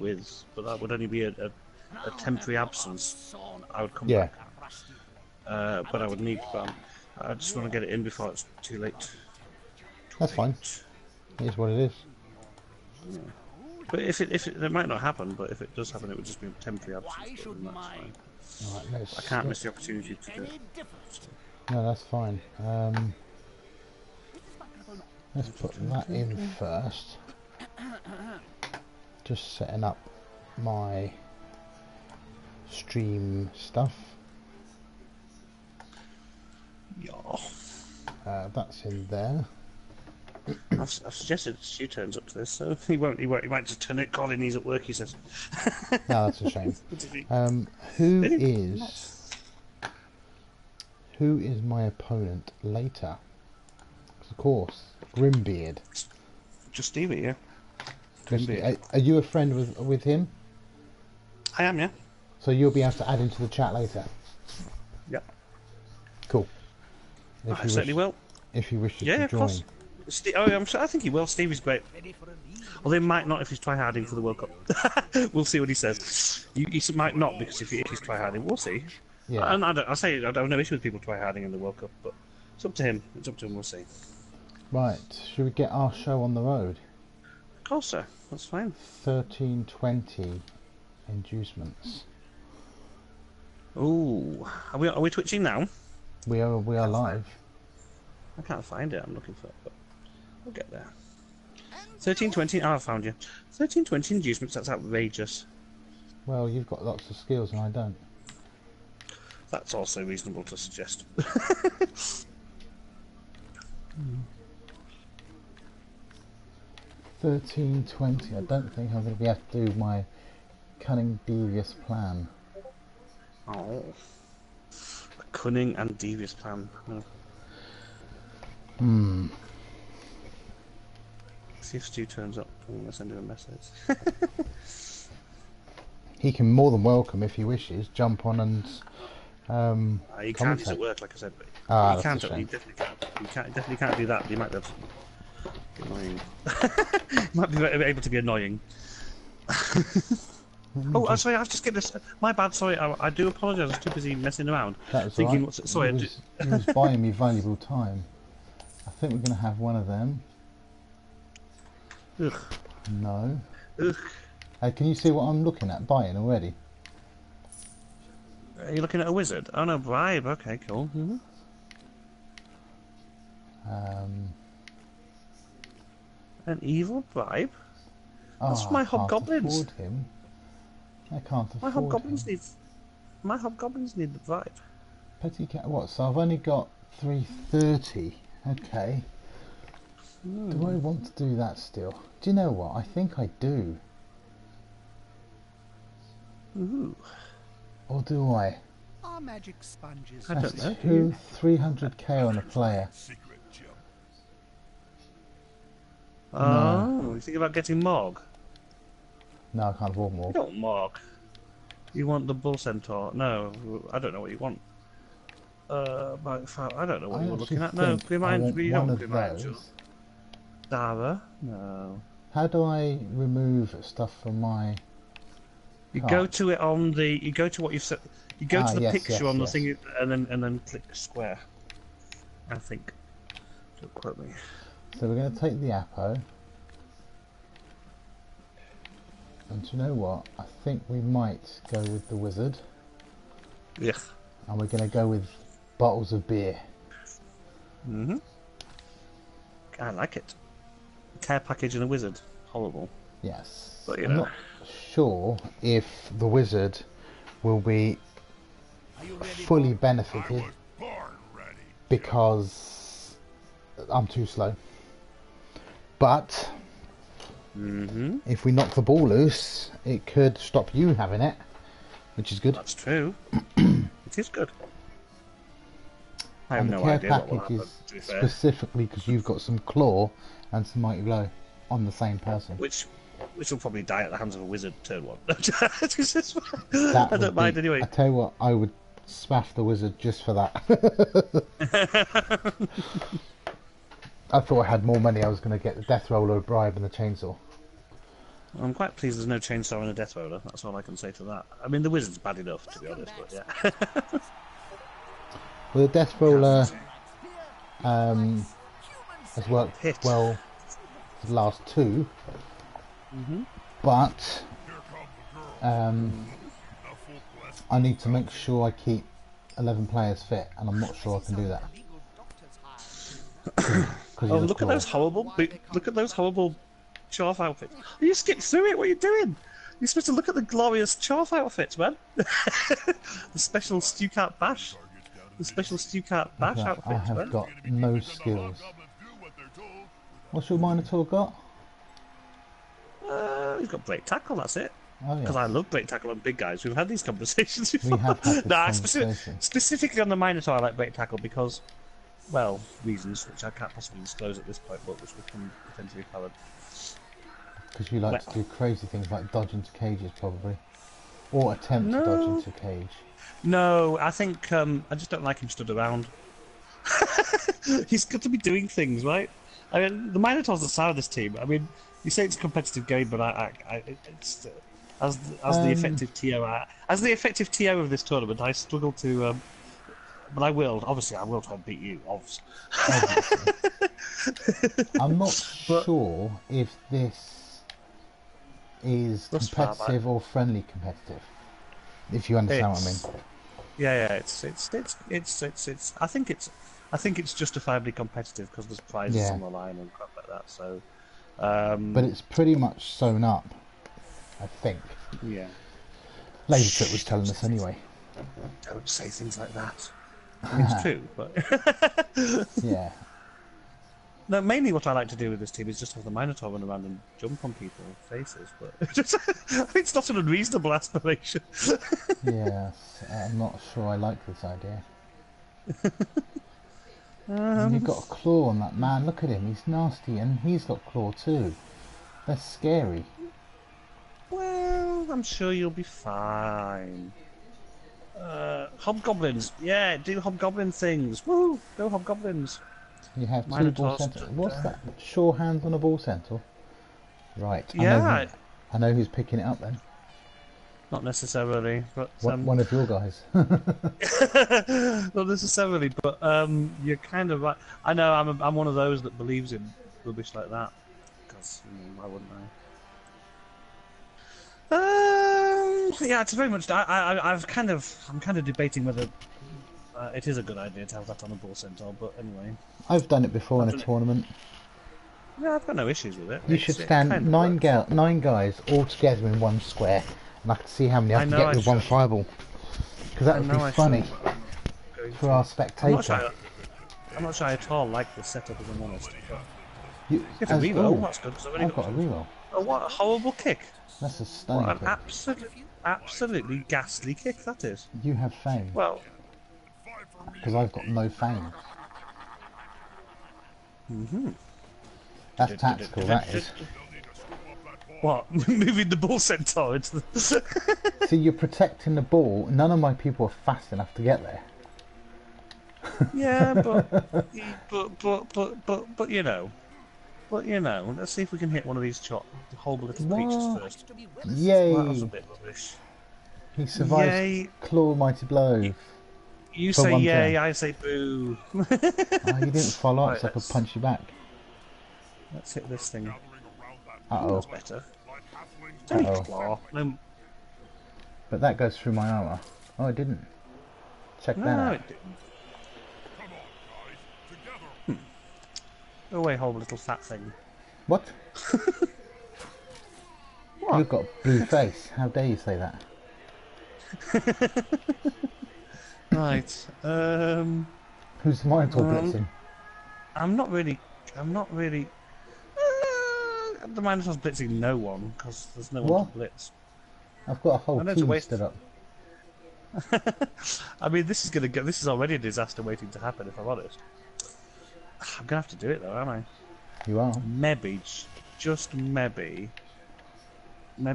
with, but that would only be a temporary absence. I would come Yeah. back, but I would need. I just want to get it in before it's too late. That's fine. It is what it is. Yeah. But if it might not happen, but if it does happen, it would just be a temporary absence. But then that's fine. Right, I can't miss the opportunity to do it. So. No, that's fine. Let's put that in first. Just setting up my stream stuff. Yeah. That's in there. I've suggested Stu turns up to this, so he won't. He might just turn it. Colin, he's at work. He says. No, that's a shame. Who is my opponent later? Of course, Grimbeard. Just Stevie, yeah. Are you a friend with him? I am, yeah. So you'll be able to add into the chat later. Yeah. Cool. I certainly will. If he wishes to of join. course. I think he will. Stevie's great. Although he might not if he's tryharding for the World Cup. We'll see what he says. He might not because if he's tryharding, we'll see. Yeah. And I don't have no issue with people tryharding in the World Cup, but it's up to him. It's up to him. We'll see. Right. Should we get our show on the road? Of course, sir. That's fine. 1320 inducements. Ooh, are we twitching now? We are live. I can't find it. I'm looking for it, but we'll get there. 1320. Oh, I found you. 1320 inducements. That's outrageous. Well, you've got lots of skills and I don't. That's also reasonable to suggest. 1320. I don't think I'm going to be able to do my cunning, devious plan. Oh, a cunning and devious plan. Oh. See if Stu turns up. I'm going to send him a message. He can more than welcome, if he wishes, jump on and he can't. He's at work, like I said. But he can't. He definitely can't. He definitely can't do that. He might be annoying. He might be able to be annoying. Oh, sorry. I've just get this. My bad. Sorry. I do apologise. I was too busy messing around. That's thinking. right. Sorry. He was buying me valuable time. I think we're going to have one of them. Ugh. No. Ugh. Hey, can you see what I'm looking at buying already? Are you looking at a wizard? Oh no, bribe. Okay, cool. An evil bribe? That's my hobgoblins. Him. I can't afford my hobgoblins him. My hobgoblins need the bribe. Petty cat. What? So I've only got 330. Okay. Do I want to do that still? Do you know what? I think I do. Ooh. Or do I? Our magic sponges. I don't know. 300k on a player. Oh, No. you think about getting Morg? No, I can't afford more. You don't want Morg. You want the Bull Centaur? No, I don't know what you want. I don't know what you were looking at. No, remind me. You don't remind you. Dara? No. How do I remove stuff from my? You go to it on the. You go to what you've set. You go to the picture on the thing, and then click square. I think. Don't quote me. So we're going to take the Apo. And do you know what? I think we might go with the wizard. Yeah. And we're going to go with bottles of beer. I like it. Care package and a wizard. Horrible. Yes. But you I'm know. not sure if the wizard will be fully benefited because I'm too slow. But if we knock the ball loose, it could stop you having it, which is good. That's true. It is good. I have And the no care idea what will package happen, to be is fair. specifically because you've got some claw and some mighty blow on the same person. Which will probably die at the hands of a wizard turn one. I That don't mind anyway. I tell you what, I would smash the wizard just for that. I thought I had more money. I was going to get the death roll or a bribe and the chainsaw. I'm quite pleased there's no chainsaw and a death roller. That's all I can say to that. I mean, the wizard's bad enough, to be honest, but yeah. Well, the death roller has worked well for the last two, but I need to make sure I keep 11 players fit, and I'm not sure I can do that. Oh, look at those horrible Chorf outfits. You skipped through it. What are you doing? You're supposed to look at the glorious Chorf outfits, man. The special Stukat Bash. The special Stukat Bash outfits, I have got no skills. What's your Minotaur got? He's got break tackle, that's it. Oh, because I love break tackle on big guys. We've had these conversations before. We have had this conversation. Specifically on the Minotaur, I like break tackle because, well, reasons which I can't possibly disclose at this point, but which will come potentially covered. Because you like to do crazy things like dodge into cages, probably, or attempt to dodge into a cage. No, I think I just don't like him stood around. He's got to be doing things, right? I mean, the Minotaur's the star of this team. I mean, you say it's a competitive game, but it's as the effective TO of this tournament, I struggle to. But I will try and beat you, obviously. I'm not sure if this is competitive or friendly competitive. If you understand what I mean. Yeah, it's. I think it's justifiably competitive because there's prizes on the line and crap like that. So. But it's pretty much sewn up, I think. Yeah. Laserfoot was telling us anyway. Don't say things like that. I mean, it's true, but yeah. No, mainly what I like to do with this team is just have the Minotaur run around and jump on people's faces, but it's not an unreasonable aspiration. Yeah, I'm not sure I like this idea. You've got a claw on that man. Look at him, he's nasty, and he's got claw too. That's scary. Well, I'm sure you'll be fine. Hobgoblins, yeah, do hobgoblin things. Woo, go hobgoblins. You have two ball centaurs. What's that? Sure hands on a ball centaur. Right. Yeah. I know who's picking it up then. Not necessarily, but one of your guys. Not necessarily, but you're kind of right. I know I'm one of those that believes in rubbish like that. Because why wouldn't I? Yeah, it's very much. I'm kind of debating whether it is a good idea to have that on a ball centaur. But anyway, I've done it before in a tournament. Yeah, I've got no issues with it. You should stand nine guys all together in one square, and I can see how many I can get with one fireball. Because that would be funny for our spectator. I'm not sure I at all like the setup, if I'm honest. If a reroll, that's good. I've got a reroll. Oh, what a horrible kick! That's a stunning kick. What an absolutely ghastly kick that is. You have fame. Well, because I've got no fame. That's tactical, that is. What? Moving the ball centaur into the... See, you're protecting the ball. None of my people are fast enough to get there. Yeah, but you know. But you know, let's see if we can hit one of these horrible little creatures first. Yay! That was a bit rubbish. He survives claw mighty blow. You say yay, I say boo. Oh, you didn't follow up, so I could punch you back. Let's hit this thing. Uh-oh. That's better. Claw. But that goes through my armour. Oh, it didn't. Check that out. It didn't. Go away, horrible little fat thing. What? What? You've got a blue face. How dare you say that? Right. Who's the Minotaur blitzing? I'm not really. The Minotaur's blitzing no one because there's no one to blitz. I've got a whole team stood up. I mean, this is already a disaster waiting to happen. If I'm honest, I'm gonna have to do it though, aren't I? You are. Maybe, just maybe, we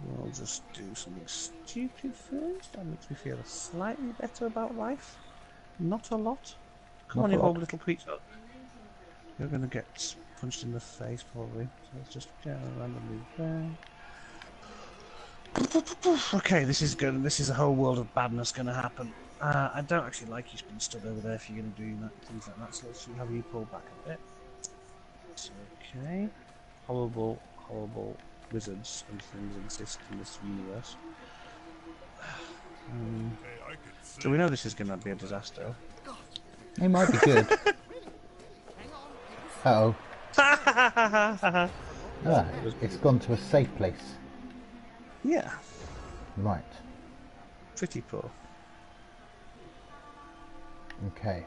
will just do something stupid first. That makes me feel slightly better about life. Not a lot. Come on, you horrible little creature. You're going to get punched in the face, probably. So let's just get randomly there. Okay, this is good. This is a whole world of badness going to happen. I don't actually like you being stood over there if you're going to do that, things like that. So let's have you pull back a bit. It's okay. Horrible, horrible wizards and things exist in this universe. So we know this is going to be a disaster. It might be good. Uh-oh. Ah, it's gone to a safe place. Yeah. Right. Pretty poor. Okay.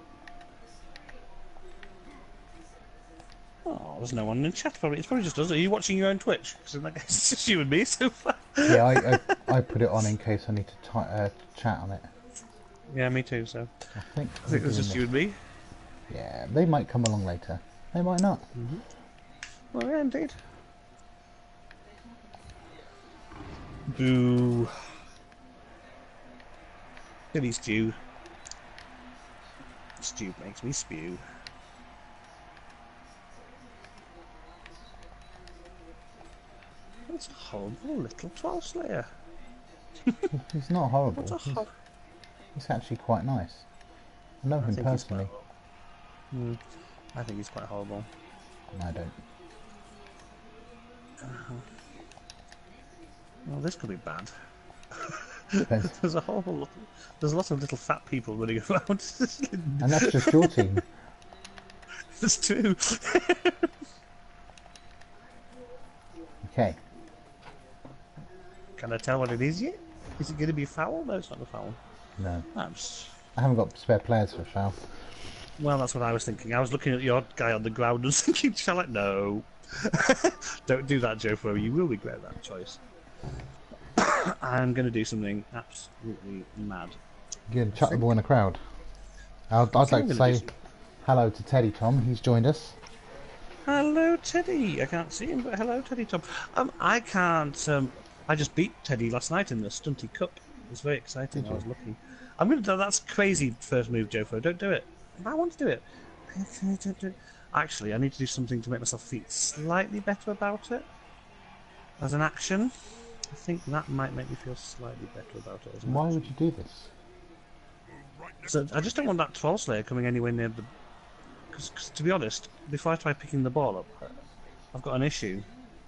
Oh, there's no one in the chat. Probably it's probably just us. Are you watching your own Twitch? Because in that case, it's just you and me so far. Yeah, I put it on in case I need to chat on it. Yeah, me too. So I think it was just you and me. Yeah, they might come along later. They might not. Well, yeah, indeed. Boo. Silly stew. Stew makes me spew. That's a horrible little 12 slayer. He's not horrible. What's a He's actually quite nice. I know him personally. I think he's quite horrible. I don't. Well, this could be bad. Depends. There's a lot of little fat people running around. And that's just your team. There's two. Okay. Can I tell what it is yet? Is it going to be foul? No, it's not a foul. No. I haven't got spare players for foul. Well, that's what I was thinking. I was looking at the odd guy on the ground and thinking, shall I? No. Don't do that, Jofro. You will regret that choice. I'm going to do something absolutely mad. You're going to chuck the ball in the crowd. I'd like to say hello to Teddy Tom. He's joined us. Hello, Teddy. I can't see him, but hello, Teddy Tom. I can't. I just beat Teddy last night in the Stunty Cup. It was very exciting. I was lucky. I'm going to. That's crazy first move, Jofro. Don't do it. I want to do it. Actually, I need to do something to make myself feel slightly better about it. As an action, I think that might make me feel slightly better about it. Why would you do this? So I just don't want that 12 Slayer coming anywhere near the. Because to be honest, before I try picking the ball up, I've got an issue,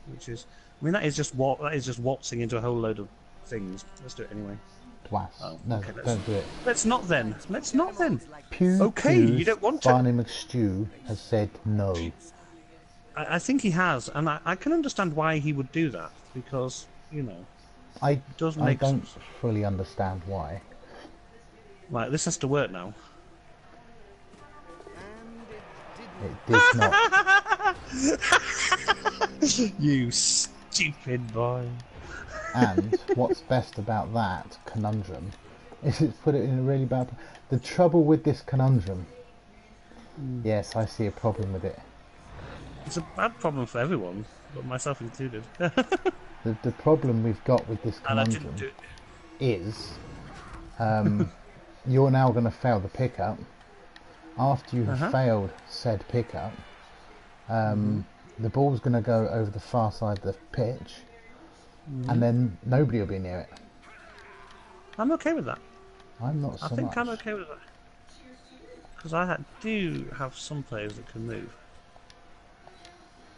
which is, I mean, that is just waltzing into a whole load of things. Let's do it anyway. Dwarfs. Oh, no, okay, don't do it. Let's not then. Let's not then. Pew Okay, you don't want to. Barney McStew has said no. I think he has, and I can understand why he would do that, because, you know, I make don't fully understand why. Right, this has to work now. It did not. You stupid boy. And what's best about that conundrum is it's put it in a really bad... The trouble with this conundrum... Yes, I see a problem with it. It's a bad problem for everyone, but myself included. The problem we've got with this conundrum is you're now going to fail the pickup. After you have failed said pickup, the ball's going to go over the far side of the pitch, and then nobody will be near it. I'm okay with that. I'm not so much. I think I'm okay with that. Because I do have some players that can move.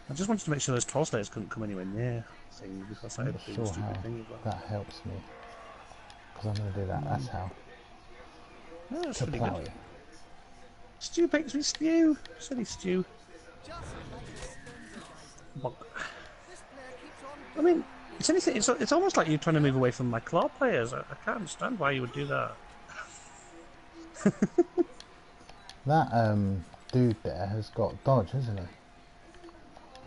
I just wanted to make sure those 12 Slayers couldn't come anywhere near things before I started doing sure stupid how things. that helps me. Because I'm going to do that. That's how. Yeah, that's To pretty plough good. you. Stew makes me stew. Silly stew. I mean, it's anything. It's almost like you're trying to move away from my claw players. I can't understand why you would do that. That dude there has got dodge, hasn't he?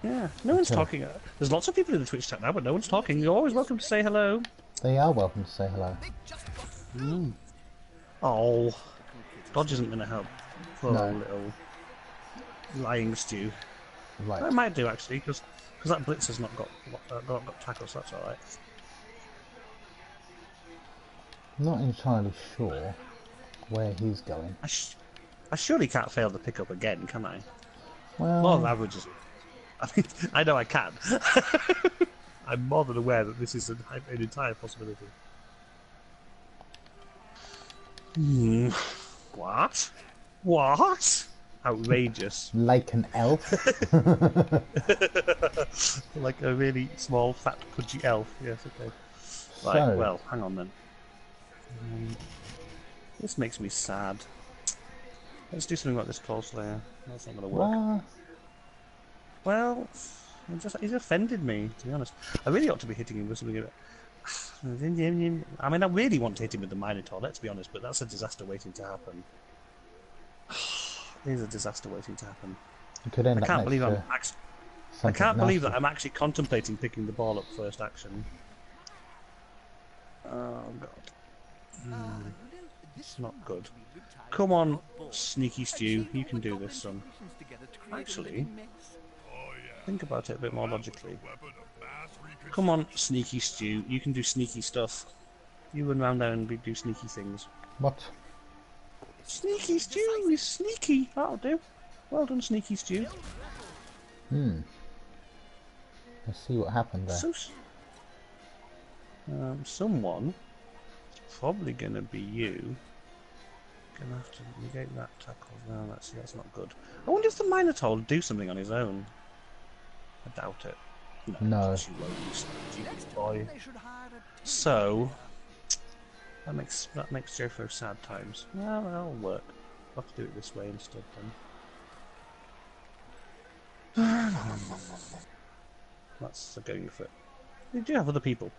Yeah, no one's talking. There's lots of people in the Twitch chat now, but no one's talking. You're always welcome to say hello. They are welcome to say hello. Oh, dodge isn't going to help. Poor No. little lying stew. Right. It might do actually, because that blitz has not got tackles. So that's all right. Not entirely sure where he's going. I surely can't fail to pick up again, can I? More than Well, average. I mean, I know I can. I'm more than aware that this is an entire possibility. Hmm. What? What? Outrageous. like an elf. Like a really small, fat, pudgy elf. Yes, okay. Right, So, well, hang on then. This makes me sad. Let's do something like this Claw Slayer. That's not going to work. what? Well, he's offended me, to be honest. I really ought to be hitting him with something. I mean, I really want to hit him with the Minotaur, let's be honest, but that's a disaster waiting to happen. It is a disaster waiting to happen. You could end I up can't next believe to I something can't believe that nasty. I'm actually contemplating picking the ball up first action. Oh god, it's not good. Come on, Sneaky Stew, you can do this, son. Actually, think about it a bit more logically. Come on, Sneaky Stew, you can do sneaky stuff. You run around there and do sneaky things. What? Sneaky Stew is sneaky. That'll do. Well done, Sneaky Stew. Let's see what happened there. So, someone, probably gonna be you. Gonna have to negate that tackle. No, that's not good. I wonder if the Minotaur will do something on his own. I doubt it. No. You won't, you stupid boy. So that makes Jofo sad times. Well, that'll work. I'll have to do it this way instead then. That's going for it. We do have other people.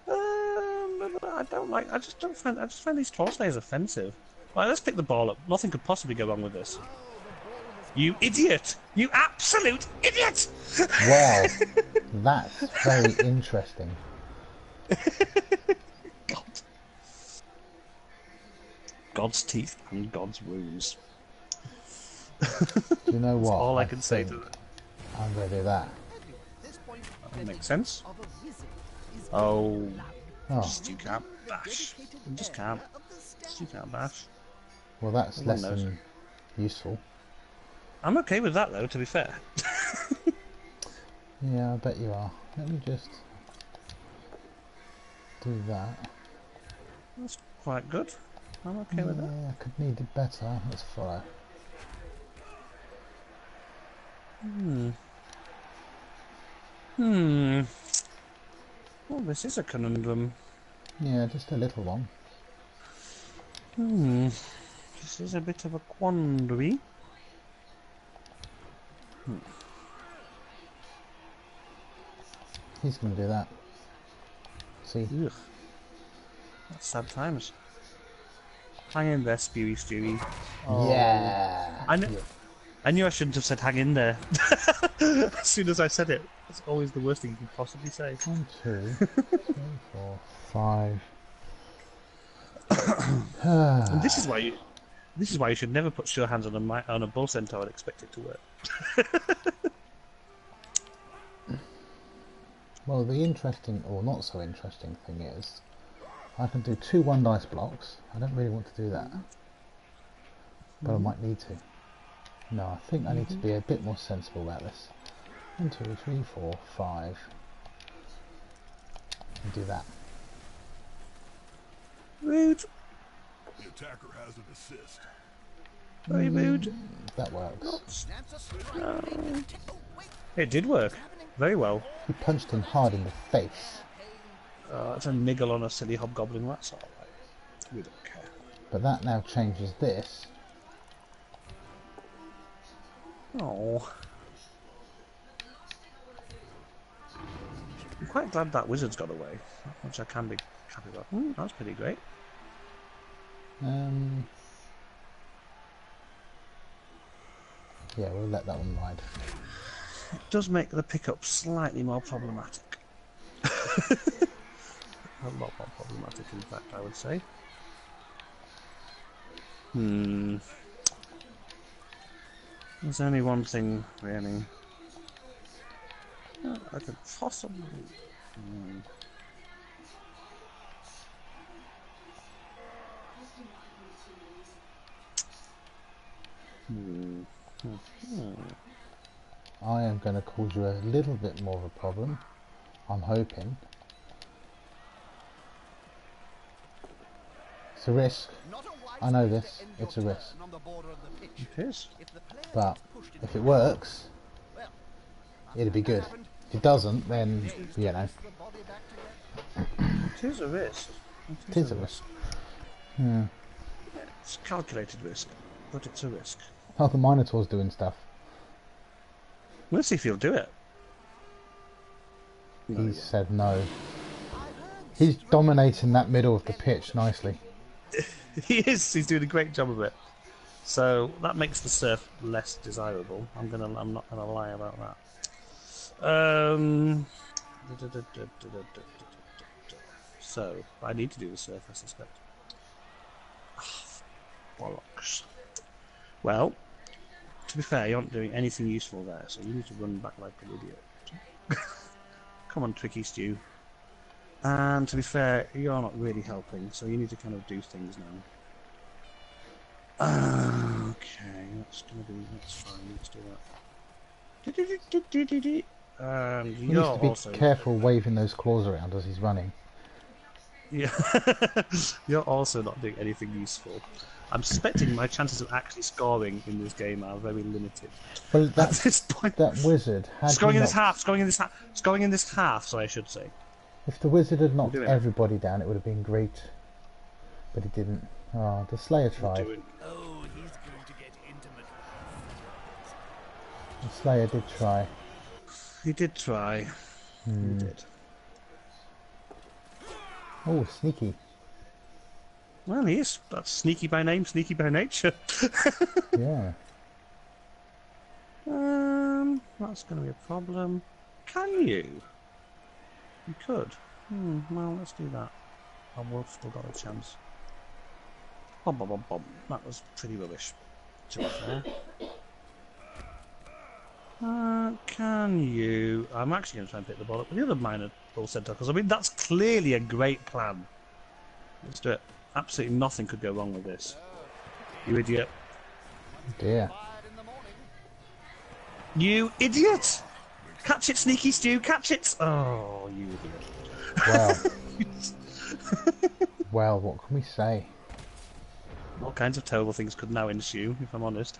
I don't like. I just find these Claw Slayers offensive. Right, let's pick the ball up. Nothing could possibly go wrong with this. You idiot! You absolute idiot! Wow, that's very interesting. God. God's teeth and God's wounds. Do you know what? All I can say to think that. I'm going to do that. That makes sense. Oh, Oh, just you can't bash. You just can't. You can't bash. well, that's Everyone less knows. than useful. I'm okay with that though, to be fair. Yeah, I bet you are. Let me just do that. That's quite good. I'm okay with that. Yeah, I could need it better. Let's follow. Well, this is a conundrum. Yeah, just a little one. This is a bit of a quandary. He's going to do that. See? Ugh. That's sad times. Hang in there, Spewy Stewie. Oh. Yeah! I knew I shouldn't have said hang in there. As soon as I said it. That's always the worst thing you can possibly say. 1, 2, 3, 4, 5. And this is why you should never put sure hands on a bull centaur and expect it to work. Well, the interesting, or not so interesting thing is, I can do 2 1 dice blocks. I don't really want to do that. But I might need to. No, I think I need to be a bit more sensible about this. 1, 2, 3, 4, 5. And do that. Rude. The attacker has an assist. Very rude. That works. It did work. Very well. He punched him hard in the face. It's a niggle on a silly hobgoblin, that's alright. We don't care. But that now changes this. Oh. I'm quite glad that wizard's got away, which I can be happy about. That's pretty great. Yeah, we'll let that one ride. It does make the pickup slightly more problematic. A lot more problematic, in fact, I would say. There's only one thing, really. I could possibly... I am going to cause you a little bit more of a problem. I'm hoping. It's a risk. I know this. It's a risk. It is. But if it works, it'll be good. If it doesn't, then, you know. It is a risk. It is a risk. Yeah. It's a calculated risk, but it's a risk. Oh, the Minotaur's doing stuff. We'll see if he'll do it. He said no. He's dominating that middle of the pitch nicely. He is. He's doing a great job of it. So that makes the surf less desirable. I'm not gonna lie about that. So I need to do the surf, I suspect. Bollocks. Well, to be fair, you aren't doing anything useful there, so you need to run back like an idiot. Come on, Tricky Stew. And to be fair, you're not really helping, so you need to kind of do things now. Okay, that's fine, let's do that. And He you're needs to be also careful waving those claws around as he's running. Yeah, you're also not doing anything useful. I'm suspecting my chances of actually scoring in this game are very limited. Well, At this point, that wizard had scoring in not, this half, scoring in this half. So I should say. If the wizard had knocked doing everybody down, it would have been great. But he didn't. Oh, the Slayer tried. Oh, he's going to get intimate. The Slayer did try. He did try. He did. Oh, sneaky. Well, he is. That's sneaky by name, sneaky by nature. Yeah. That's going to be a problem. Can you? You could. Well, let's do that. I've still got a chance. Bob, bob, bob, bob. That was pretty rubbish, to be fair. Can you? I'm actually going to try and pick the ball up with the other minor ball centre, because I mean that's clearly a great plan. Let's do it. Absolutely nothing could go wrong with this. You idiot! Dear. You idiot! Catch it, Sneaky Stew! Catch it! Oh, you idiot! Well. Well, what can we say? All kinds of terrible things could now ensue, if I'm honest.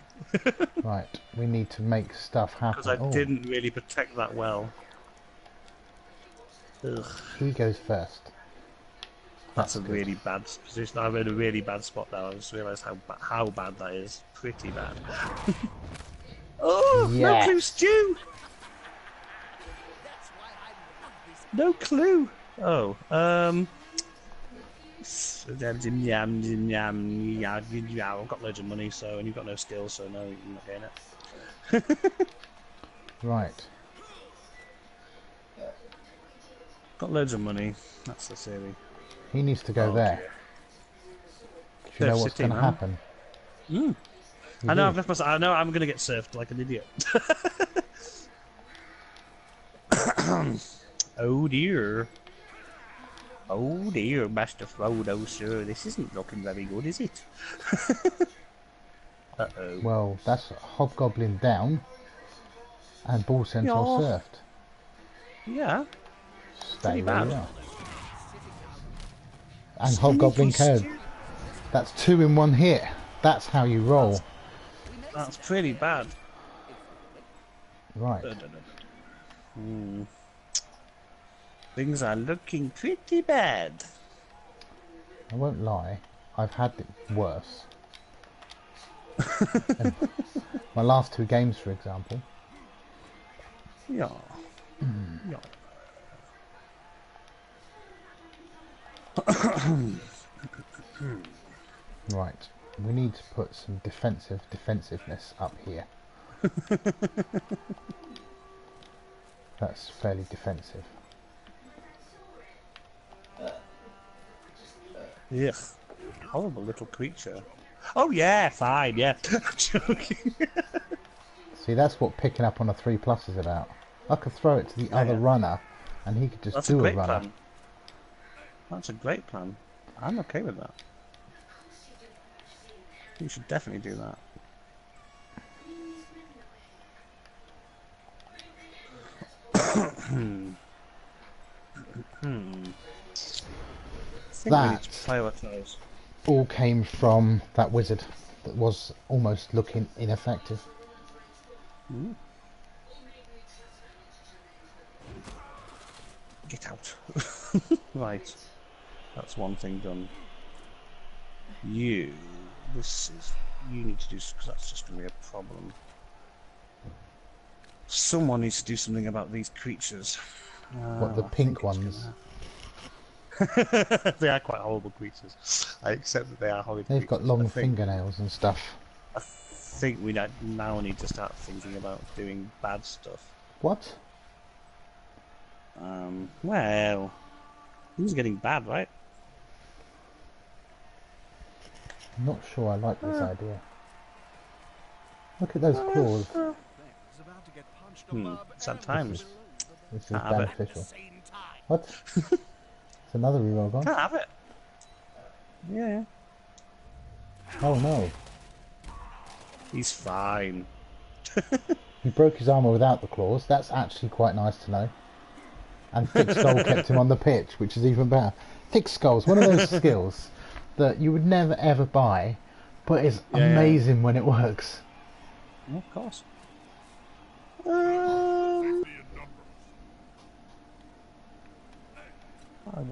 Right, we need to make stuff happen. Because I didn't really protect that well. Ugh. He goes first. That's a really bad position. I'm in a really bad spot now. I just realised how bad that is. Pretty bad. Oh, Yes. no clue, Stew! No clue! Oh, I've got loads of money, so, and you've got no skills, so no, you're not getting it. Right. Got loads of money. That's the theory. He needs to go there. Do you know what's going to happen? I know. I've left myself. I know. I'm going to get surfed like an idiot. Oh dear. Oh dear, Master Frodo, sir. This isn't looking very good, is it? Uh-oh. Well, that's Hobgoblin down and Ball Central Yeah. surfed. Yeah. Stay Pretty where you bad. are. And Hobgoblin KO. That's 2 in 1 hit. That's how you roll. That's pretty bad. Right. Things are looking pretty bad. I won't lie. I've had it worse. My last 2 games, for example. Yeah. Yeah. Right. We need to put some defensiveness up here. That's fairly defensive. Ugh. Horrible little creature. Oh yeah, fine, yeah. I'm joking. See, that's what picking up on a 3+ is about. I could throw it to the other runner, and he could just That's do a a great runner. plan. That's a great plan. I'm okay with that. You should definitely do that. I think we need to prioritise. all came from that wizard that was almost looking ineffective. Get out. Right. That's one thing done. You need to do, because that's just going to be a problem. Someone needs to do something about these creatures. What, the pink ones? They are quite horrible creatures. I accept that they are horrible. They've got long fingernails and stuff. I think we now need to start thinking about doing bad stuff. What? Well, things are getting bad, right? I'm not sure I like this idea. Look at those claws. Sad times. This is Can't have it. beneficial. What? It's another reroll gone. Can't have it. Yeah. Oh no. He's fine. He broke his armour without the claws. That's actually quite nice to know. And Thick Skull kept him on the pitch, which is even better. Thick Skull's one of those skills that you would never ever buy, but is amazing when it works. Yeah, of course.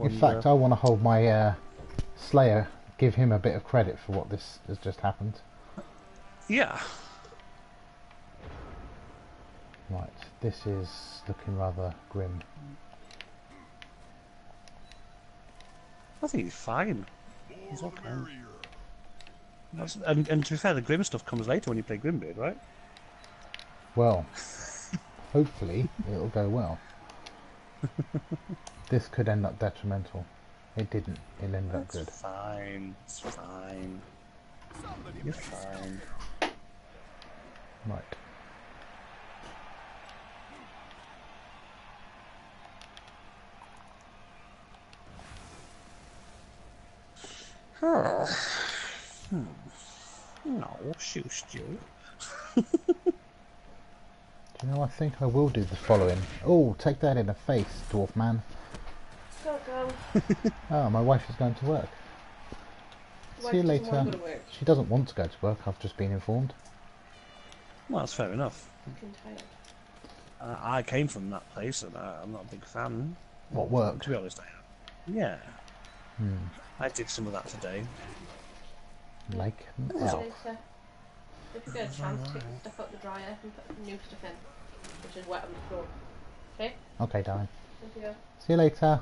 In fact, I want to hold my Slayer, give him a bit of credit for what this has just happened. Yeah. Right, this is looking rather grim. I think he's fine. He's okay. And to be fair, the grim stuff comes later when you play Grimbeard, right? Well, hopefully it'll go well. This could end up detrimental. It didn't. It ended up good. It's fine. It's fine. You're fine. Right. No, shoo Stu. Do you know, I think I will do the following. Oh, take that in the face, dwarf man. Go. Oh, my wife is going to work. See you later. She doesn't want to go to work, I've just been informed. Well, that's fair enough. I came from that place and I'm not a big fan. What, work? To be honest, I am. Yeah. I did some of that today. Like an So, elf. if we get a chance, take the stuff out the dryer and put the new stuff in, which is wet on the floor. Okay? Okay, darling. Thank you. See you later.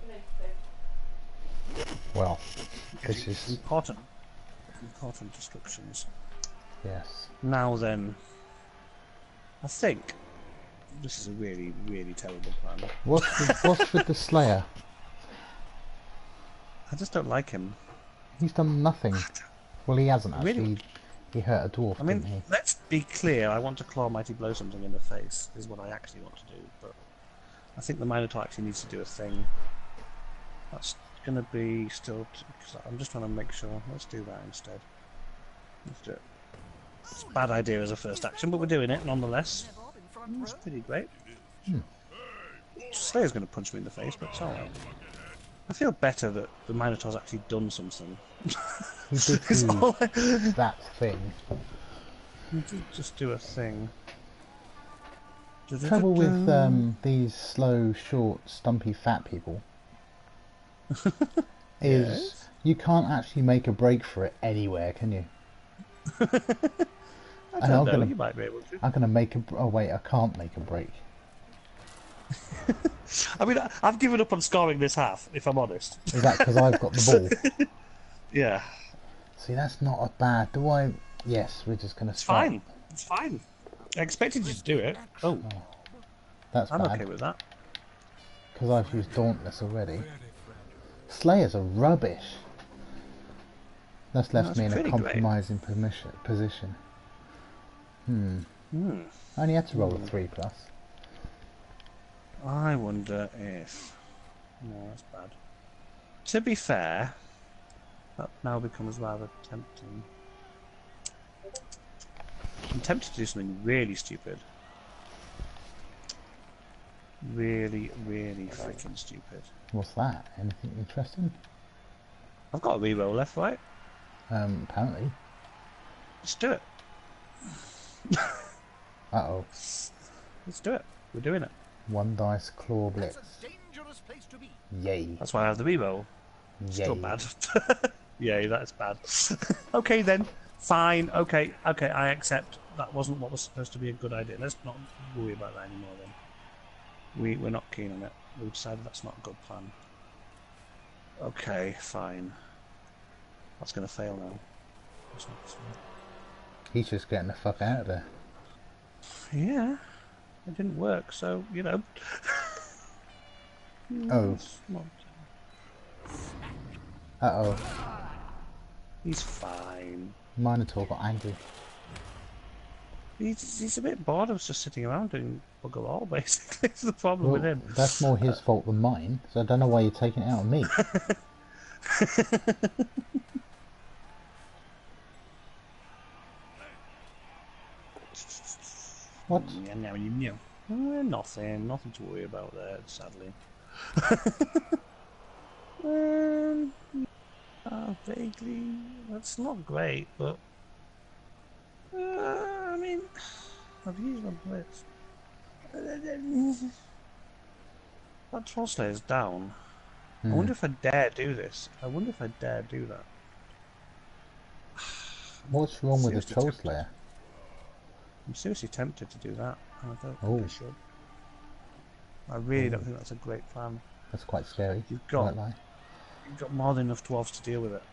Good night, babe. Well, this is... Important instructions. Yes. Now then, I think this is a really, really terrible plan. What's with the Slayer? I just don't like him. He's done nothing. Well, he hasn't actually. Really? He hurt a dwarf, I mean, didn't he? let's be clear. I want to claw mighty blow something in the face. Is what I actually want to do. But I think the Minotaur actually needs to do a thing. That's going to be still. I'm just trying to make sure. Let's do that instead. Let's do it. It's a bad idea as a first action, but we're doing it nonetheless. It's pretty great. Slayer's going to punch me in the face, but it's alright. I feel better that the Minotaur's actually done something. He did It's all do that thing. He did just do a thing. The trouble with these slow, short, stumpy, fat people is you can't actually make a break for it anywhere, can you? I don't know, you might be able to. I'm going to make a... Oh wait, I can't make a break. I mean, I've given up on scoring this half, if I'm honest. Is that because I've got the ball? Yeah. See, that's not a bad... Do I... Yes, we're just going to start. Fine. It's fine. I expected you to do it. Oh. That's I'm bad. okay with that. Because I've used Dauntless already. Slayers are rubbish. That's left me in a compromising position. I only had to roll a 3+. I wonder if... No, that's bad. To be fair, that now becomes rather tempting. I'm tempted to do something really stupid. Really, really freaking stupid. What's that? Anything interesting? I've got a reroll left, right? Apparently. Let's do it. Uh-oh. Let's do it. We're doing it. One dice claw blitz. That's a dangerous place to be. Yay. That's why I have the reroll. Still Yay. bad. Yay, that's bad. Okay then. Fine. Okay. Okay, I accept. That wasn't what was supposed to be a good idea. Let's not worry about that anymore then. We're not keen on it. We decided that's not a good plan. Okay, fine. That's going to fail now. That's not. He's just getting the fuck out of there. Yeah. It didn't work, so, you know. Oh. It's not- Uh-oh. He's fine. Minotaur got angry. He's a bit bored of just sitting around doing bugger all, basically. That's the problem with him. That's more his fault than mine, so I don't know why you're taking it out on me. What? Nothing to worry about there, sadly. Vaguely, that's not great, but I mean, I've used my blitz. That Troll Slayer's down. I wonder if I dare do this. I wonder if I dare do that. What's wrong with the Seriously Troll tempted. Slayer? I'm seriously tempted to do that, and I don't Oh. think I should. I really don't think that's a great plan. That's quite scary. You've got- Won't lie. You've got more than enough dwarves to deal with it.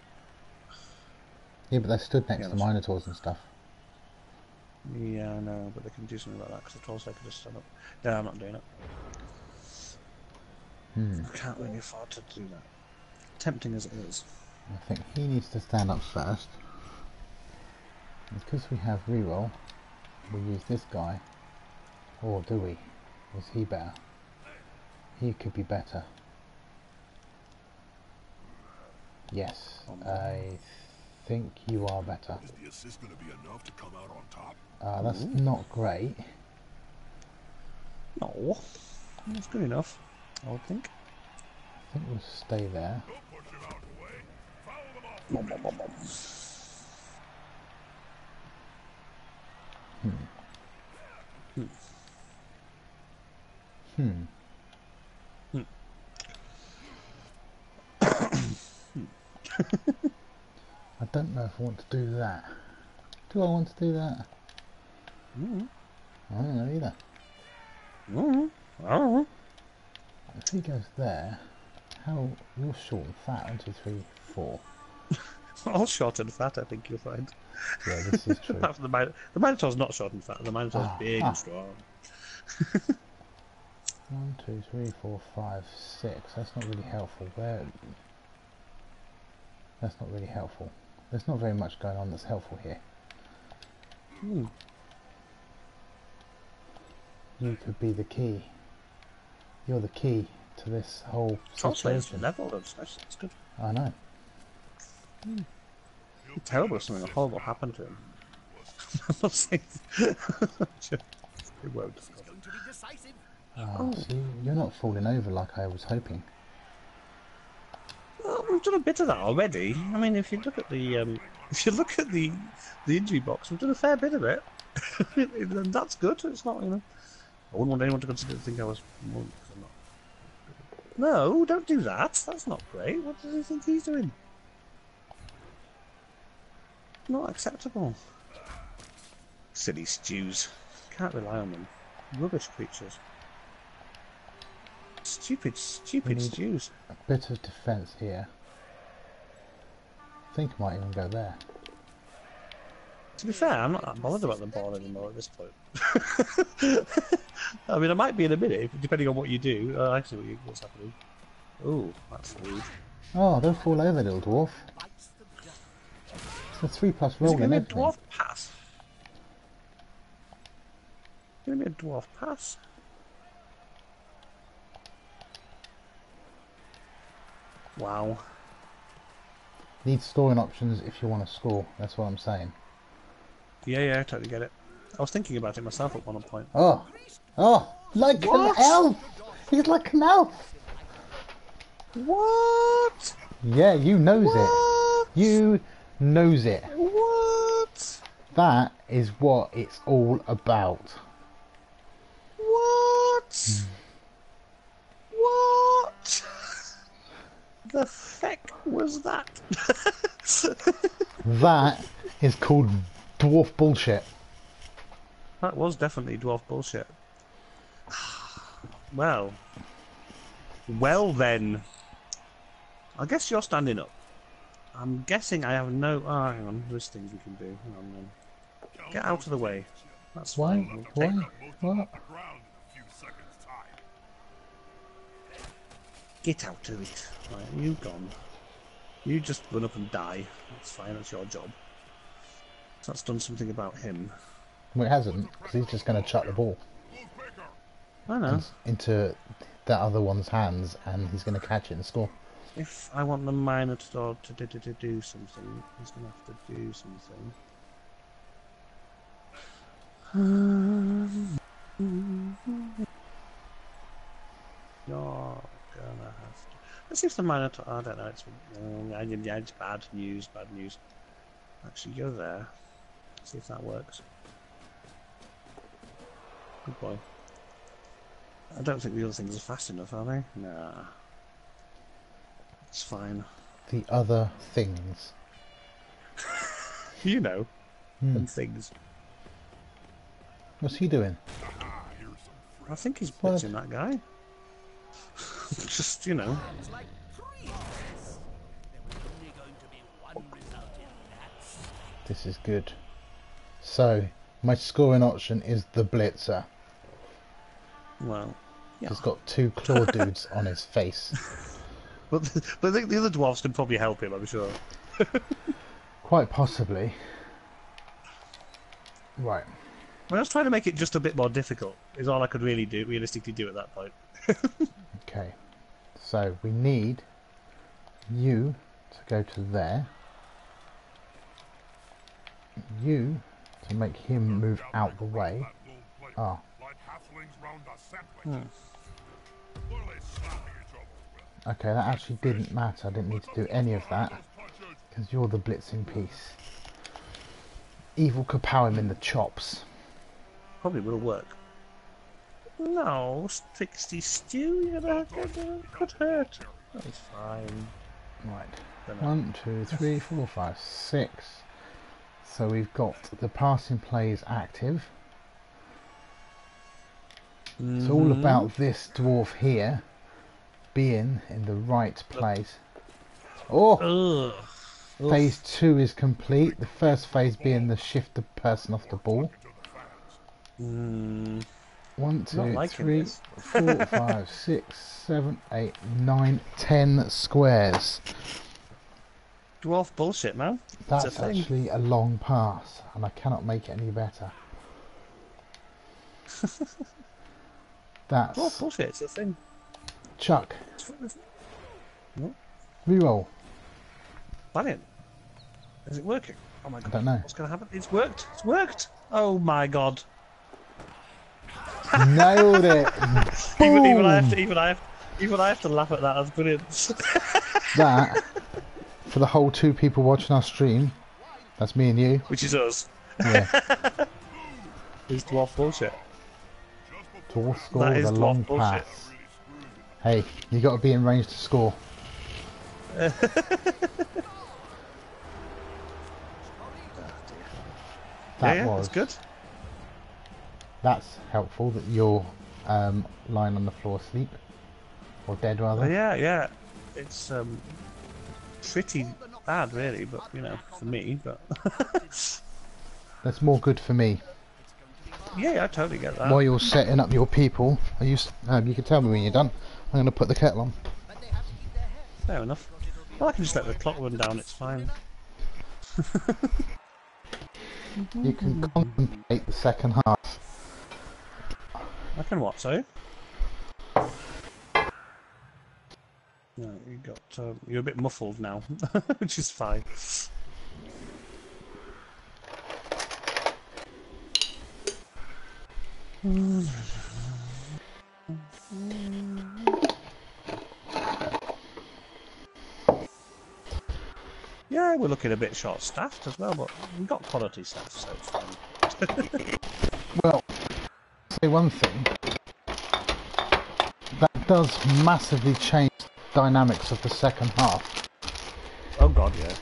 Yeah, but they stood next Yeah, to that's- Minotaurs and stuff. Yeah, I know, but they can do something about that because the Troll Slayer can just stand up. No, I'm not doing it. I can't really afford to do that. Tempting as it is. I think he needs to stand up first. Because we have reroll, we use this guy. Or do we? Is he better? He could be better. Yes, I think you are better. Is the assist going to be enough to come out on top? That's not great. No, that's good enough, I would think. I think we'll stay there. Don't push him out the way. Foul them off. Bom, bom, bom, bom. I don't know if I want to do that. Do I want to do that? I don't know either. Oh. If he goes there, how you're short and fat? 1, 2, 3, 4. All short and fat, I think you'll find. Yeah, this is true. Apart from the Minotaur's not short and fat. The Minotaur's big and strong. 1, 2, 3, 4, 5, 6. That's not really helpful. Where? That's not really helpful. There's not very much going on that's helpful here. You could be the key. You're the key to this whole Troll Slayer's situation. level, that's good. I know. Terrible if something horrible happened to him. I'm not saying it won't. It's going to be decisive. See, you're not falling over like I was hoping. Well, we've done a bit of that already. I mean, if you look at the injury box, we've done a fair bit of it. And that's good. It's not, you know. I wouldn't want anyone to think I was. I'm not. No, don't do that. That's not great. What does he think he's doing? Not acceptable. Silly stews. Can't rely on them. Rubbish creatures. Stupid We need- stews. A bit of defence here. I think I might even go there. To be fair, I'm not that bothered about the ball anymore at this point. I mean, I might be in a minute, depending on what you do. I see what's happening. Oh, that's rude. Oh, don't fall over, little dwarf. Bites the dust. It's a 3+ Is roll it going and to be a everything. dwarf pass? Going to be a dwarf pass? Wow. Need scoring options if you want to score. That's what I'm saying. Yeah, I totally get it. I was thinking about it myself at one point. Oh, like an What? elf. He's like an elf. What? Yeah, you knows it. What? You knows it. What? That is what it's all about. What? What? The feck was that? That is called dwarf bullshit. That was definitely dwarf bullshit. Well then. I guess you're standing up. I'm guessing I have no... Oh, hang on. There's things we can do. Hang on, then. Get out of the way. That's Why? fine. We'll Why? take- What? Get out of it. Right, you gone. You just run up and die. That's fine. That's your job. So that's done something about him. Well, it hasn't, because he's just going to chuck the ball I know. into that other one's hands, and he's going to catch it and score. If I want the Minotaur to do something, he's going to have to do something. You're gonna have to. Let's see if the Minotaur. I don't know. It's bad news. Bad news. Actually, go there. See if that works. Good boy. I don't think the other things are fast enough, are they? Nah. It's fine. The other things. You know. Them things. What's he doing? I think he's blitzing that guy. Just, you know. It's like trees. There was only going to be one result in that. This is good. So, my scoring option is the Blitzer. Well, yeah. He's got two claw dudes on his face. But I think the other dwarfs can probably help him, I'm sure. Quite possibly. Right. I was trying to make it just a bit more difficult, is all I could really do, realistically do at that point. Okay. So, we need you to go to there. You to make him move out the way. Ah. Okay, that actually didn't matter. I didn't need to do any of that. Because you're the blitzing piece. Evil could power him in the chops. Probably will work. No, Trixie Stew, you're gonna could hurt. That's fine. Right. 1, 2, 3, 4, 5, 6. So we've got the passing plays active. It's all about this dwarf here being in the right place. Oh! Ugh. Phase 2 is complete. The first phase being the shift the person off the ball. 1, 2, 3, 4, 5, 6, 7, 8, 9, 10 squares. Dwarf bullshit, man. That's actually a long pass, and I cannot make it any better. That's Dwarf bullshit, it's a thing. Chuck. What? Reroll. Brilliant. Is it working? Oh my god. I don't know. What's going to happen? It's worked. It's worked. Oh my god. Nailed it. Boom. Even I have to laugh at that. That's brilliant. That, for the whole 2 people watching our stream, that's me and you. Which is us. Yeah. It's dwarf bullshit. Dwarf score That with is a long dwarf bullshit. pass. Hey, you got to be in range to score. Yeah, that's good. That's helpful that you're lying on the floor asleep. Or dead, rather. Yeah. It's pretty bad, really, but, you know, for me, but... That's more good for me. yeah, I totally get that. While you're setting up your people, you can tell me when you're done. I'm going to put the kettle on. Fair enough. Well, I can just let the clock run down, it's fine. You can contemplate the second half. I can what, sorry? No, you're a bit muffled now, which is fine. Yeah, we're looking a bit short-staffed as well, but we've got quality staff, so it's fine. Well, say one thing. That does massively change the dynamics of the second half. Oh god, yeah.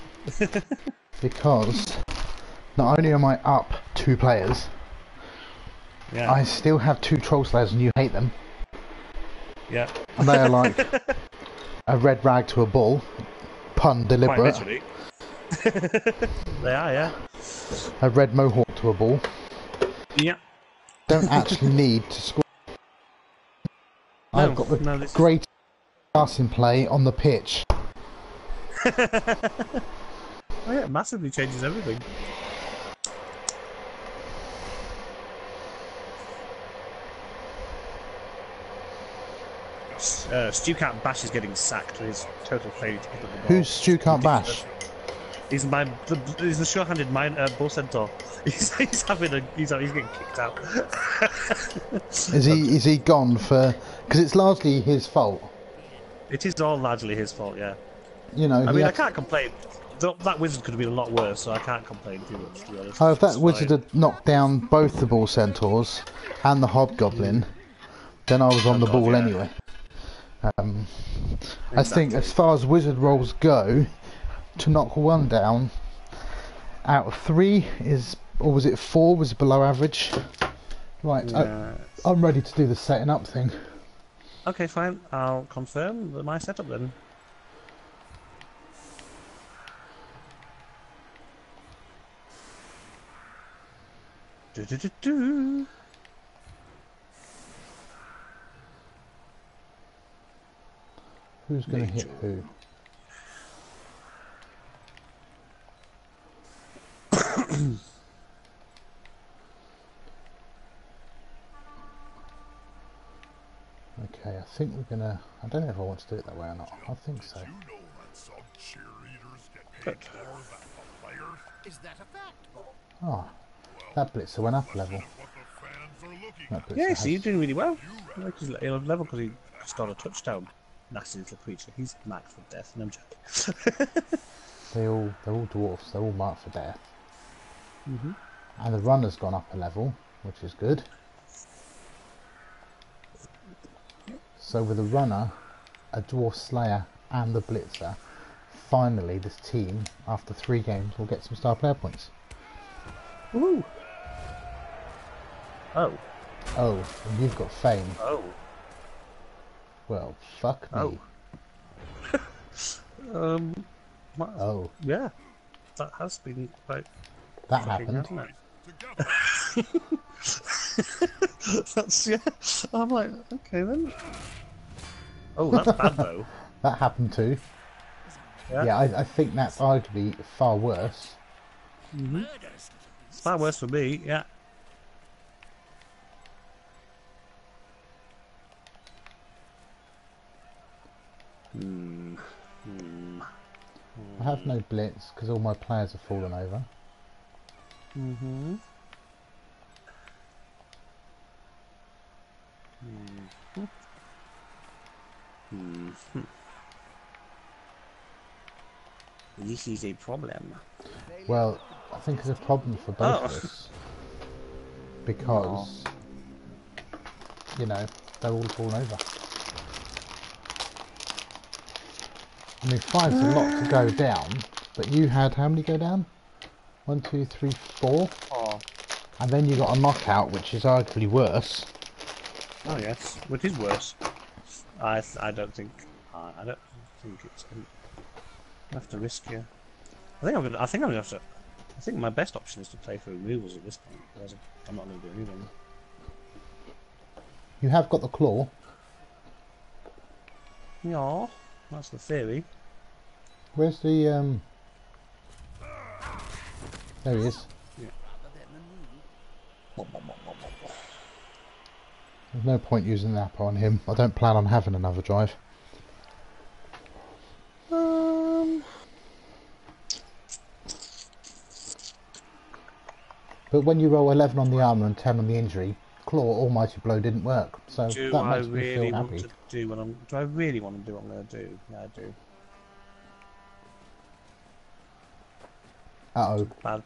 Because not only am I up 2 players, Yeah. I still have 2 troll slayers and you hate them. Yeah. And they are like a red rag to a bull. Pun Quite deliberate. literally. They are, yeah. A red mohawk to a bull. Yeah. Don't actually need to score. No, I've got the no, this greatest passing play on the pitch. Oh yeah, it massively changes everything. Stu Can't Bash is getting sacked for his total failure to pick up the ball. Who's Stu Can't Bash? He's he's the sure-handed bull centaur. He's getting kicked out. Is he gone for? Because it's largely his fault. It is all largely his fault, yeah. You know. I mean, I can't complain. That wizard could have been a lot worse, so I can't complain too much, to be honest. Oh, if that It's wizard fine. had knocked down both the bull centaurs and the hobgoblin, then I was on the God, ball yeah. anyway. I think Exactly. as far as wizard rolls go, to knock 1 down out of 3 is, or was it 4? Was below average. Right, Yeah. I'm ready to do the setting up thing. Okay, fine. I'll confirm my setup then. Do. Who's going to hit who? Okay, I think we're gonna. I don't know if I want to do it that way or not. I think so. You know that some cheerleaders get paid more than the players? Is that a fact, Bob? Oh, that blitzer went up a level. What the fans are looking That at. blitzer Yeah, has- see, you're doing really well. I like his level because he scored a touchdown. Nasty little creature. He's marked for death, and I'm joking. they're all dwarfs. They're all marked for death. And the runner's gone up a level, which is good. So with the runner, a dwarf slayer, and the blitzer, finally this team, after 3 games, will get some star player points. Woo! Oh. Oh, and you've got fame. Oh. Well, fuck me. Oh. Oh, Yeah. That has been quite that fucking, happened. hasn't it? That's, yeah. I'm like, okay then. Oh, that's bad though. That happened too. Yeah. Yeah, I think that's arguably far worse. Murders. It's far worse for me, yeah. I have no blitz because all my players have fallen over. This is a problem. Well, I think it's a problem for both of us. Because, you know, they're all fallen over. I mean, 5's a lot to go down, but you had how many go down? 1, 2, 3, 4? Oh. And then you got a knockout, which is arguably worse. Oh yes, which is worse. I don't think it's. I have to risk you. I think I'm gonna have to. I think my best option is to play for removals at this point. Otherwise I'm not going to do anything. You have got the claw. Yeah, that's the theory. Where's the There he is. There's no point using the app on him. I don't plan on having another drive. But when you roll 11 on the armour and 10 on the injury, Claw Almighty Blow didn't work. So Do that I makes me really feel want happy. to do what I'm? Do I really want to do what I'm going to do? Yeah, I do. Uh-oh. Bad.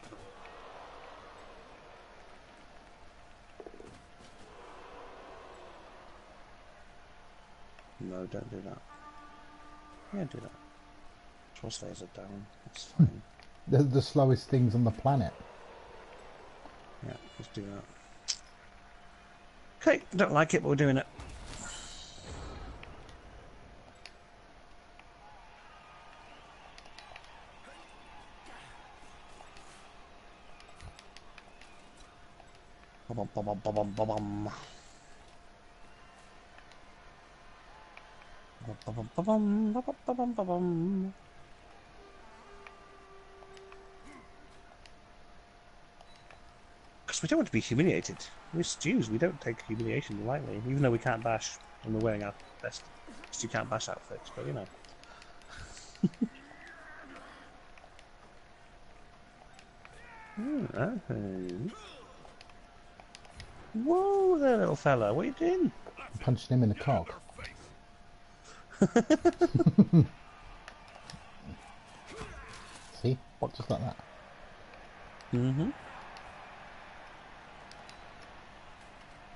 No, don't do that. Yeah, do that. Crossfires are down. That's fine. They're the slowest things on the planet. Yeah, let's do that. Okay, don't like it, but we're doing it. Ba-bum, ba-bum, ba-bum, ba-bum. Ba-bum, ba-bum, ba-bum, ba-bum, ba-bum. Because we don't want to be humiliated. We're stews, we don't take humiliation lightly, even though we can't bash and we're wearing our best stew can't bash outfits, but you know. Whoa there, little fella, what are you doing? I'm punching him in the cock. See? Just like that. Mm-hmm.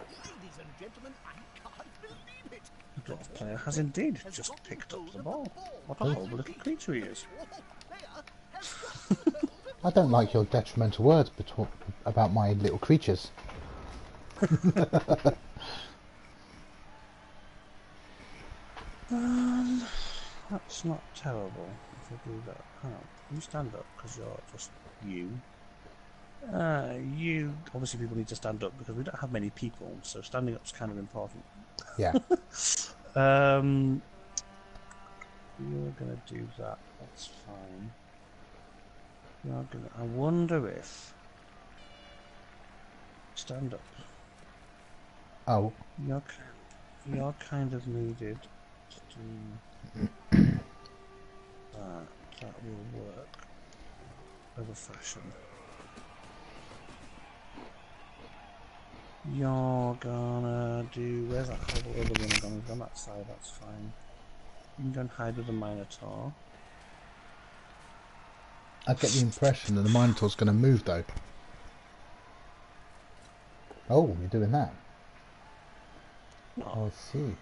Ladies and gentlemen, I can't believe it. The dwarf player has indeed just picked up the ball. What a horrible little creature he is. I don't like your detrimental words about my little creatures. That's not terrible if I do that. Hang on, you stand up because you're just you. You, obviously people need to stand up because we don't have many people, so standing up's kind of important. Yeah. You're gonna do that, that's fine. You're gonna, I wonder if... Stand up. Oh. You're kind of needed to do that. That will work as a fashion. You're gonna do... Where's that horrible other one gone? He's on that side, that's fine. You can go and hide with the Minotaur. I get the impression that the Minotaur's going to move though. Oh, you're doing that. Oh. I see.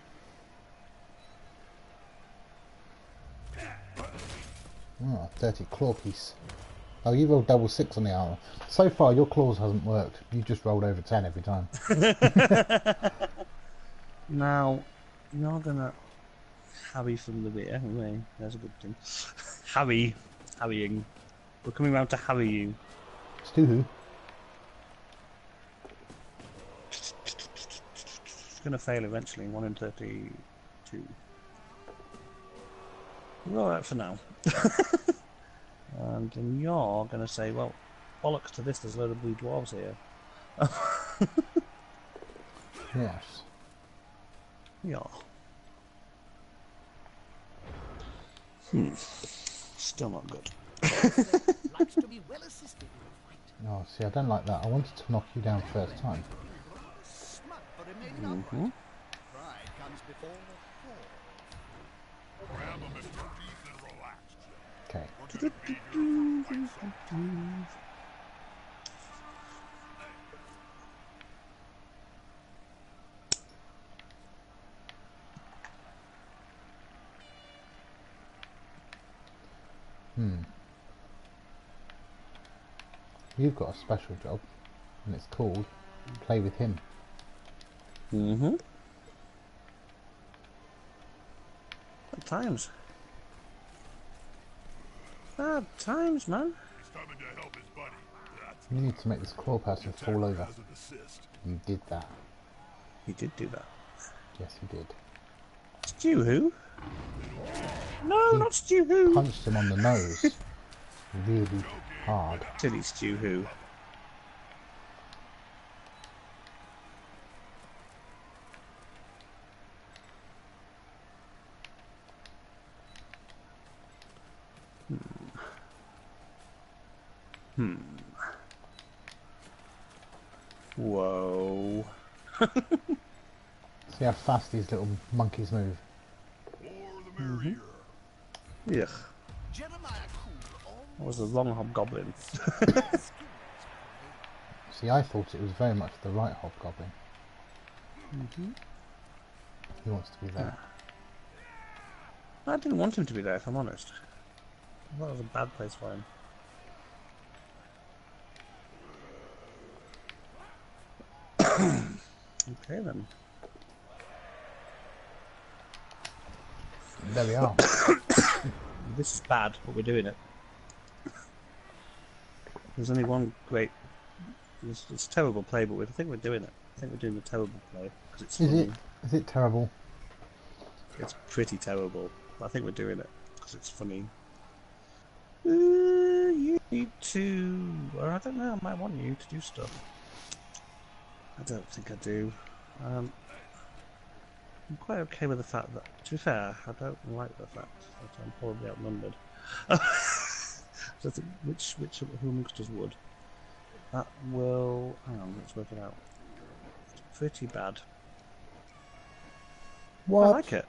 Oh, dirty claw piece. Oh, you rolled double 6 on the armor. So far, your claws hasn't worked. You've just rolled over 10 every time. Now, you're gonna harry from the rear. Anyway, that's a good thing. Harrying. We're coming round to harry you. Stu. It's gonna fail eventually. 1 in 32. We're alright for now. And then you're gonna say, well, bollocks to this, there's a load of blue dwarves here. Yes. Yeah. Still not good. Likes to be well assisted in a fight. Oh, see, I don't like that. I wanted to knock you down first time. Smug for remaining upright. Pride comes before the fall. Grab him, Mr. Peace, and relax. Okay. You've got a special job, and it's called Play with Him. Bad times. Bad times, man. He's coming to help his buddy. That's You need to make this claw person fall over. as an assist. You did that. He did do that. Yes, you did. Stew who? No, not Stew who. Punched him on the nose. Really hard. Silly Stew who. Whoa. See how fast these little monkeys move. More the merrier. Ugh. Jeremiah Cool That was the wrong hobgoblin. See, I thought it was very much the right hobgoblin. He wants to be there. I didn't want him to be there, if I'm honest. I thought it was a bad place for him. Okay then. There we are. This is bad, but we're doing it. There's only one great... It's a terrible play, but I think we're doing it. I think we're doing the terrible play, because it's funny. Is it terrible? It's pretty terrible, but I think we're doing it, because it's funny. You need to... Or I don't know, I might want you to do stuff. I don't think I do. I'm quite okay with the fact that, to be fair, I don't like the fact that I'm horribly outnumbered. So I think who amongst us would? That will... Hang on, let's work it out. It's pretty bad. What? I like it.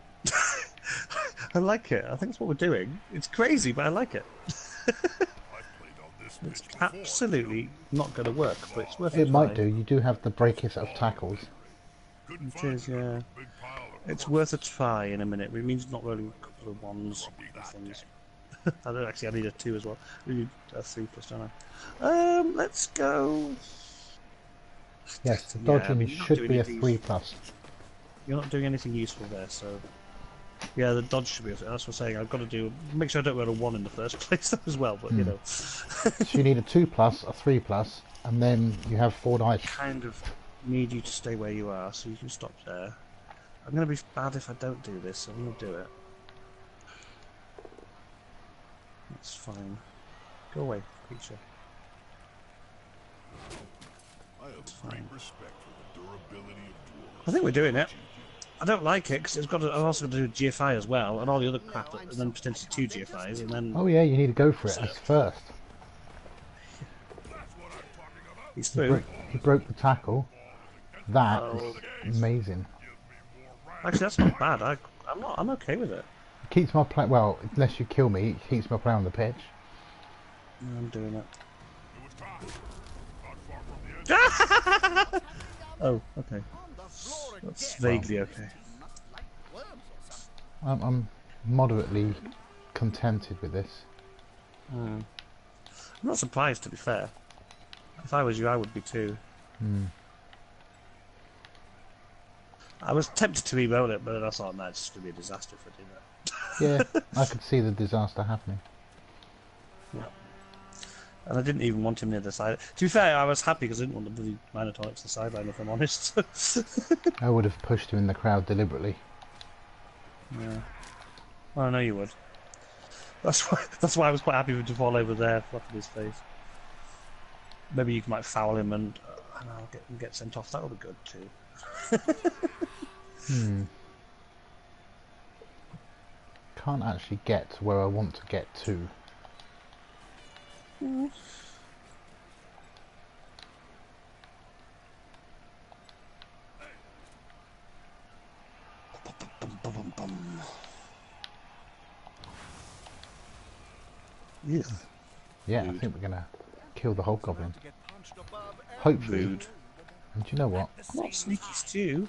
I like it. I think it's what we're doing. It's crazy, but I like it. It's absolutely not going to work, but it's worth a It might try. do. You do have the breakers of tackles. It is, yeah. It's worth a try in a minute. It means not rolling a couple of ones and things. I don't actually. I need a 2 as well. We need a 3+, don't I? Let's go. Yes, the Yeah, I dodging mean, you're not should doing be a these- 3+. You're not doing anything useful there, so yeah, the dodge should be. That's what I'm saying. I've got to do. Make sure I don't roll a 1 in the first place as well. But you know, So you need a 2+, a 3+, and then you have 4 dice. kind of need you to stay where you are, so you can stop there. I'm going to be bad if I don't do this, so I'm going to do it. That's fine. Go away, creature. I have great respect for the durability of dwarves. I think we're doing it. I don't like it because it's got. I've also got to do GFI as well, and all the other crap, and then potentially 2 GFIs, and then Oh yeah, you need to go for it as first. he's through. He broke the tackle. That Oh. is amazing. Actually, that's not bad. I'm okay with it. It keeps my play. Well, unless you kill me, it keeps my play on the pitch. I'm doing it. It was time. Not far from the edge. Oh, okay. That's vaguely okay. I'm moderately contented with this. I'm not surprised, to be fair. If I was you, I would be too. I was tempted to re-roll it, but then I thought, no, it's just going to be a disaster if I do that. Yeah, I could see the disaster happening. And I didn't even want him near the side. To be fair, I was happy because I didn't want the bloody Minotaur next to the sideline, if I'm honest. I would have pushed him in the crowd deliberately. Yeah. Well, I know you would. That's why I was quite happy for him to fall over there, flapping his face. Maybe you might foul him and I'll get sent off. That would be good too. Can't actually get to where I want to get to. Yeah. Yeah, I think we're gonna kill the hobgoblin. Hopefully. Rude. And do you know what? Not sneaky stew.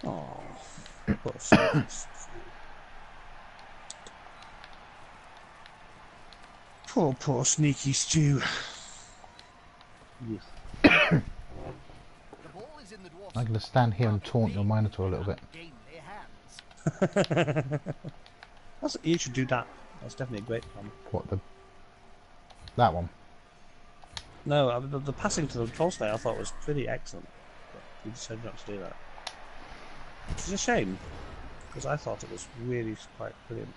Oh. Poor sneaky stew. Poor sneaky stew. I'm gonna stand here and taunt your Minotaur a little bit. You should do that. That's definitely a great plan. What, that one? No, the passing to the false there I thought was pretty excellent. But you decided not to do that. Which is a shame, because I thought it was really quite brilliant.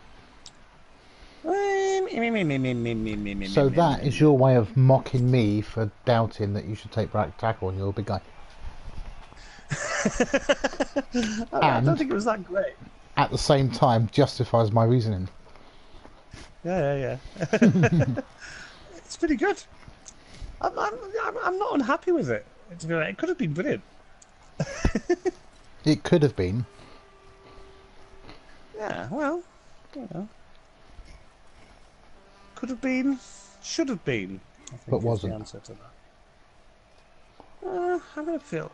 So that is your way of mocking me for doubting that you should take back tackle and you're a big guy. I don't think it was that great. At the same time, justifies my reasoning. Yeah. It's pretty good. I'm not unhappy with it. It could have been brilliant. It could have been. Yeah, well, you know. Could have been, should have been. I think But is wasn't. the answer to that. I'm gonna feel.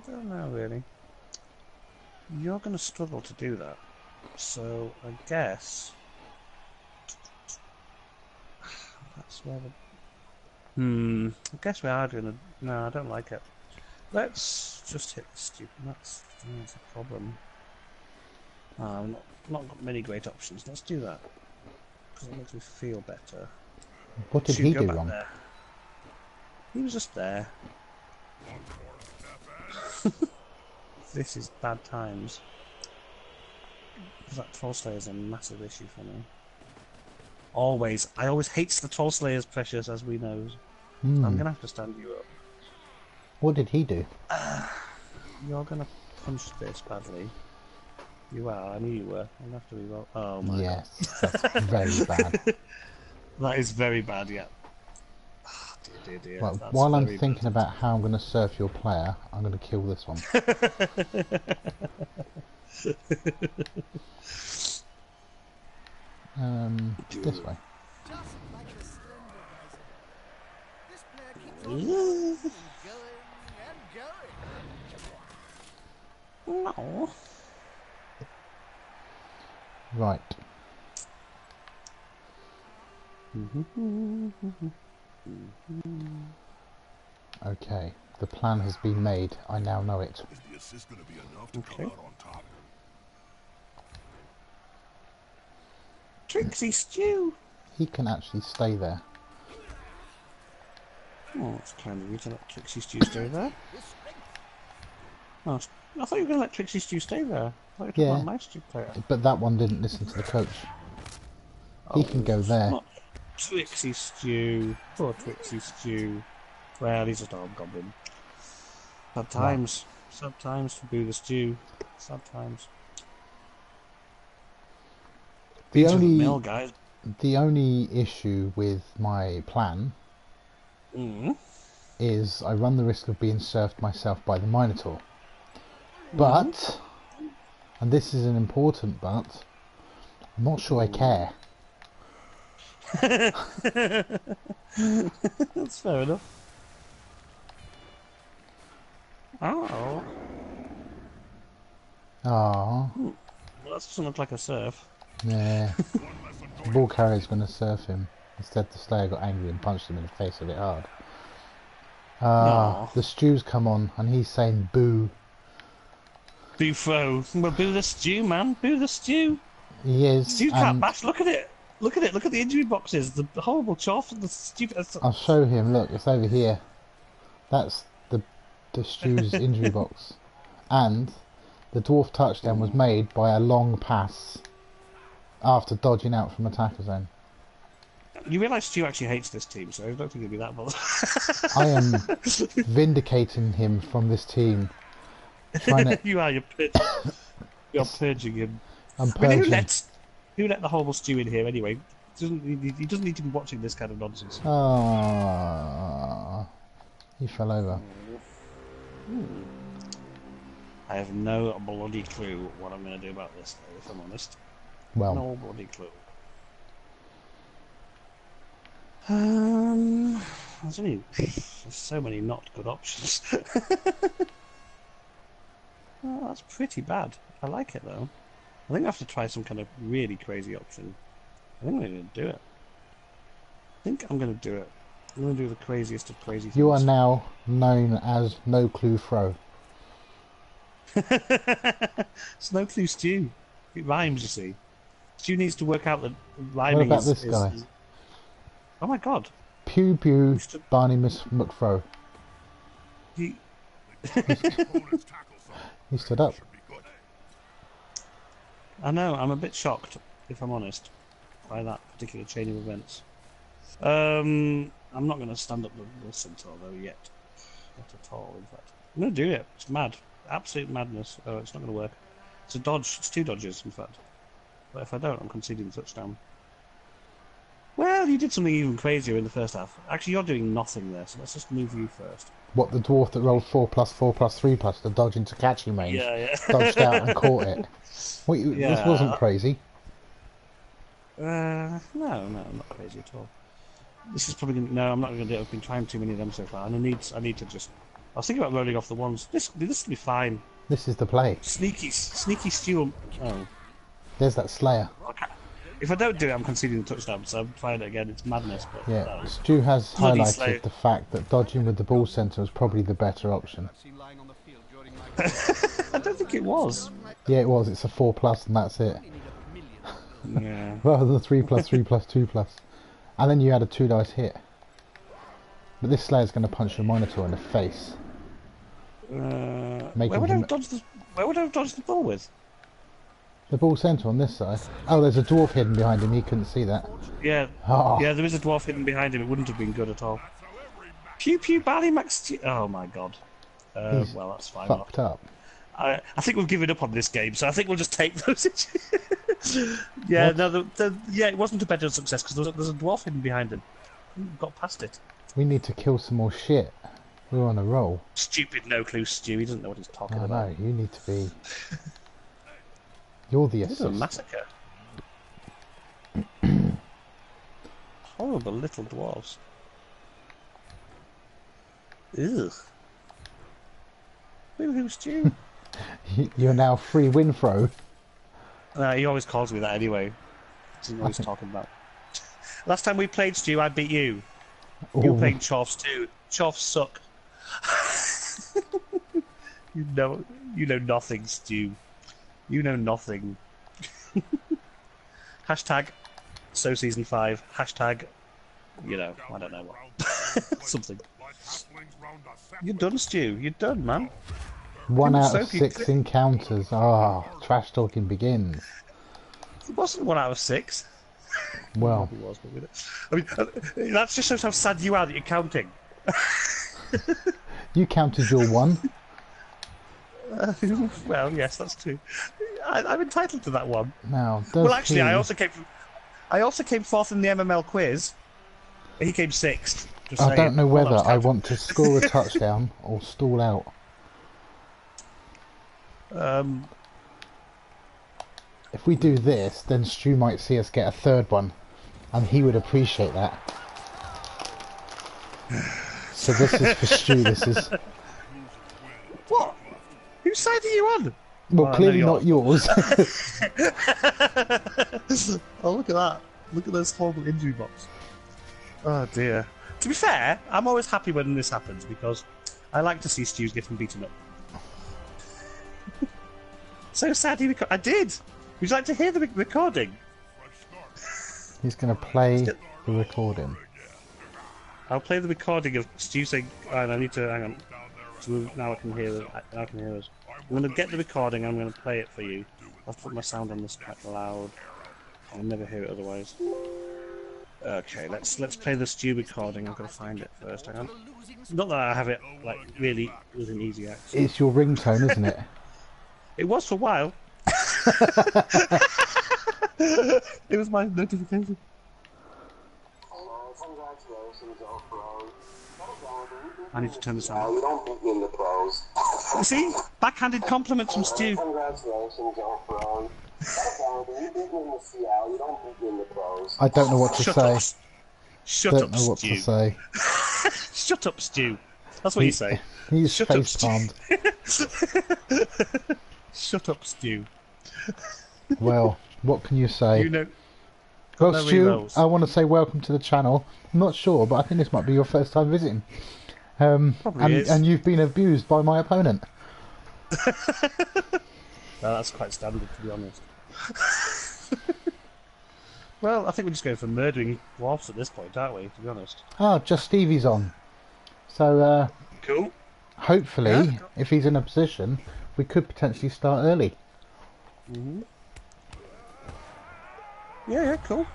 I don't know really. You're gonna struggle to do that. So I guess that's where the. I guess we are gonna. No, I don't like it. Let's just hit the stupid. That's a problem. I've not got many great options. Let's do that because it makes me feel better. What did Should he go do back wrong? there. He was just there. This is bad times. That troll slayer is a massive issue for me. Always. I always hate the troll slayers, Precious, as we know. Hmm. I'm gonna have to stand you up. What did he do? You're gonna punch this badly. You are. I knew you were. I'll have to reroll. Oh my Yes, that's very bad. god. That is very bad. Yeah. Oh, dear, dear. Right, That's while I'm very thinking bad. about how I'm going to surf your player, I'm going to kill this one. This way. Just like a slender razor. This player keeps on going and going and going. No. Right. Okay, the plan has been made. I now know it. Is the assist going to be enough to Okay. come out on top? Trixie Stew. He can actually stay there. Oh, that's kind of you to let Trixie Stew stay there. Oh, I thought you were going to let Trixie Stew stay there. I thought you were talking Yeah. about my Stew player. But that one didn't listen to the coach. He can go there. Not Trixie Stew. Poor Trixie Stew. Well, he's just a hobgoblin. Sad times. Sad times for Boo the Stew. Sad times. The Into the only mill, guys. the only issue with my plan is I run the risk of being surfed myself by the Minotaur. But, and this is an important but, I'm not sure I care. That's fair enough. Oh. Ah, Well, that doesn't look like a surf. yeah. The ball carrier's going to surf him. Instead, the Slayer got angry and punched him in the face a bit hard. Aw. The stew's come on, and he's saying boo. Boo Fro. Well, Boo the Stew, man. Boo the Stew. He is. Stew can't And bash. Look at it. Look at it. Look at the injury boxes. The horrible chaff and the stupid. I'll show him. Look, it's over here. That's the stew's injury box. And the dwarf touchdown was made by a long pass after dodging out from attacker zone. You realise Stu actually hates this team, so I don't think he'll be that bothered. I am vindicating him from this team. Trying to, You are. You're purging him. I'm I mean, purging. who let the horrible Stu in here anyway? He doesn't need to be watching this kind of nonsense. Ah, he fell over. I have no bloody clue what I'm going to do about this, though, if I'm honest. Well, No bloody clue. There's so many not good options. Oh, that's pretty bad. I like it though. I think I have to try some kind of really crazy option. I think I'm going to do it. I think I'm going to do it. I'm going to do the craziest of crazy things. you are now known as No Clue Throw. It's no clue Stu. It rhymes, you see. Stu needs to work out that rhyming What about is... this guy? Oh my god. Pew pew, Barney Miss McFro. He... Opponent's tackle zone He stood up. should be good. I know, I'm a bit shocked, if I'm honest, by that particular chain of events. I'm not going to stand up the centaur though yet. Not at all, in fact. I'm going to do it. It's mad. Absolute madness. Oh, it's not going to work. It's a dodge. It's two dodges, in fact. But if I don't, I'm conceding the touchdown. Well, you did something even crazier in the first half. Actually, you're doing nothing there, so let's just move you first. What, the dwarf that rolled 4+4+3+ to dodge into catching range? Yeah, yeah. Dodged out and caught it. Wait, this Yeah. wasn't crazy. No, I'm not crazy at all. This is probably gonna, no, I'm not going to do it. I've been trying too many of them so far, and I need to just. I was thinking about rolling off the ones. This will be fine. This is the play. Sneaky Stu. Oh, There's that Slayer. okay. If I don't do it, I'm conceding the touchdown. So I'm trying it again. It's madness. But Yeah, Stu has Bloody highlighted Slayer. the fact that dodging with the ball centre was probably the better option. I don't think it was. Yeah, it was. It's a 4+, and that's it. Yeah. Rather than 3+, 3+, 2+. And then you had a 2 dice hit. But this Slayer's going to punch your Minotaur in the face. Where Making would I him... have dodged the? Where would I have dodged the ball with? The ball centre on this side. Oh, there's a dwarf hidden behind him. He couldn't see that. Yeah. Oh. Yeah, there is a dwarf hidden behind him. It wouldn't have been good at all. Pew pew Ballymax. Oh my god. He's Well, that's fine. fucked up. I think we've given up on this game, so I think we'll just take those. Yeah, What? no, yeah, it wasn't a better success because there's a dwarf hidden behind him. Got past it. We need to kill some more shit. We're on a roll. Stupid no clue Stu. He doesn't know what he's talking I about. know, you need to be... You're the This is a assist. massacre. Horrible little dwarves. Ugh. Woohoo, Stu. You're now free Winfro. No, he always calls me that anyway. Doesn't know what he's talking about. Last time we played, Stu, I beat you. You Ooh. played Chorfs too. Chorfs suck. you know nothing, Stu. You know nothing. Hashtag so season 5. Hashtag, you know, I don't know what. Something. You're done, Stu. You're done, man. 1 It was out of so 6 encounters. Ah, trash talking begins. It wasn't 1 out of 6. Well, It was, but we don't- I mean, that just shows how sad you are that you're counting. you counted your 1. Well, yes, that's true. I'm entitled to that one. Now, does Well, actually, he... I also came 4th in the MML quiz. He came 6th. Just I saying. don't know Well, that whether was I counting. want to score a touchdown or stall out. If we do this, then Stu might see us get a 3rd one, and he would appreciate that. So this is for Stu, this is... What? Whose side are you on? Well, Oh, I know clearly you're- not yours. Oh, look at that. Look at those horrible injury box. Oh, dear. To be fair, I'm always happy when this happens because I like to see Stu's getting beaten up. So sad he I did! Would you like to hear the recording? He's going to play the recording. I'll play the recording of Stu saying, and I need to, hang on. So now I can hear us. I'm going to get the recording and I'm going to play it for you. I'll put my sound on this quite loud. I'll never hear it otherwise. Okay, let's play the Stu recording. I've got to find it first. Hang on. Not that I have it like really within easy access. It's your ringtone, isn't it? It was for a while. It was my notification. I need to turn this on. You don't beat me in the pros. You see? Backhanded compliments from Stu. Congratulations, old bro. You beat me in the CL, you don't beat me in the pros. I don't know what to Shut say. up. Shut Don't up, know what Stu. to say. Shut up, Stu. That's what you say. He's Shut up, face palmed. Shut up, Stu. Well, what can you say? You know. Well, no Stu, rerolls. I want to say welcome to the channel. I'm not sure, but I think this might be your first time visiting. Probably is. And you've been abused by my opponent. No, that's quite standard, to be honest. Well, I think we're just going for murdering dwarfs at this point, aren't we? To be honest. Ah, just Stevie's on. So, Cool. hopefully, Yeah. if he's in a position, we could potentially start early. Yeah, cool.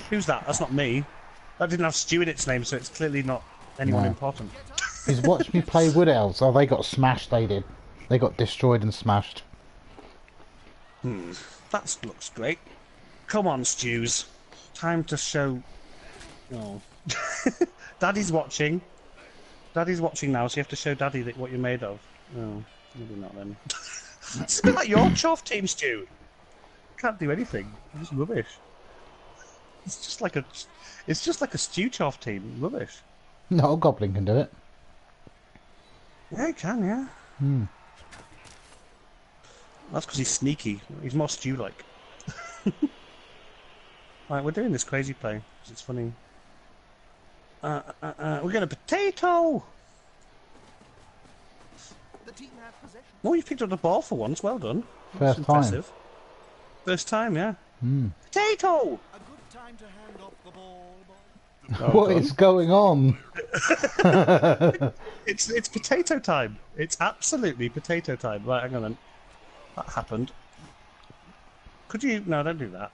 Who's that? That's not me. That didn't have Stu in its name, so it's clearly not anyone No. important. He's watched me play Wood Elves. Oh, they got smashed, they did. They got destroyed and smashed. That looks great. Come on, Stews. Time to show... Oh. Daddy's watching. Daddy's watching now, so you have to show Daddy what you're made of. Oh, maybe not then. It's a bit like your Choff team, Stu. Can't do anything. You're just rubbish. It's just like a, it's just like a stew chaff team. Rubbish. No, a goblin can do it. Yeah, he can. Yeah. That's because he's sneaky. He's more stew-like. Right, we're doing this crazy play 'cause it's funny. We're getting a potato. The team have possession. Oh, you picked up the ball for once. Well done. First That's time. impressive. First time, yeah. Potato. A good time to hand off the ball, boy. What is going on? It's potato time. It's absolutely potato time. Right, hang on then. That happened. Could you? No, don't do that.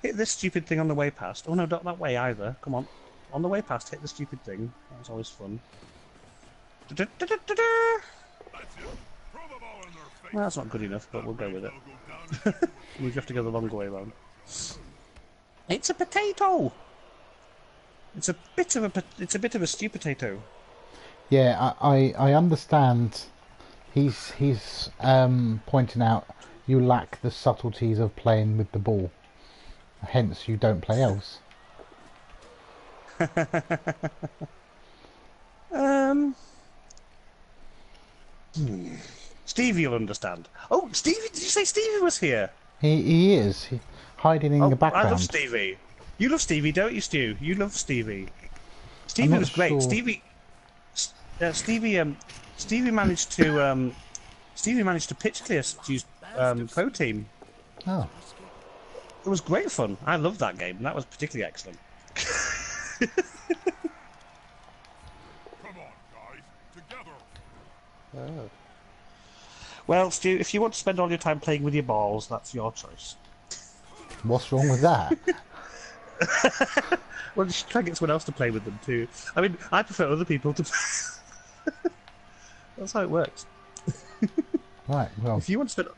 Hit this stupid thing on the way past. Oh no, not that way either. Come on. On the way past, hit the stupid thing. That's always fun. That's it. Throw the ball in their face. Well, that's not good enough, but we'll go with it. They'll go down. We have to go the long way around. It's a potato. It's a bit of a stew potato. Yeah, I understand. He's pointing out you lack the subtleties of playing with the ball. Hence, you don't play else. Stevie will understand. Oh, Stevie! Did you say Stevie was here? He is hiding in the background. I love Stevie. You love Stevie, don't you, Stu? You love Stevie. Stevie not was great. sure. Stevie managed to pitch clear Stu's pro team. Oh, It was great fun. I loved that game. That was particularly excellent. Come on, guys. Together. Well, Stu, if you want to spend all your time playing with your balls, that's your choice. what's wrong with that? Well, you should try and get someone else to play with them too. I mean, I prefer other people to. That's how it works. Right, well, If you want to spend.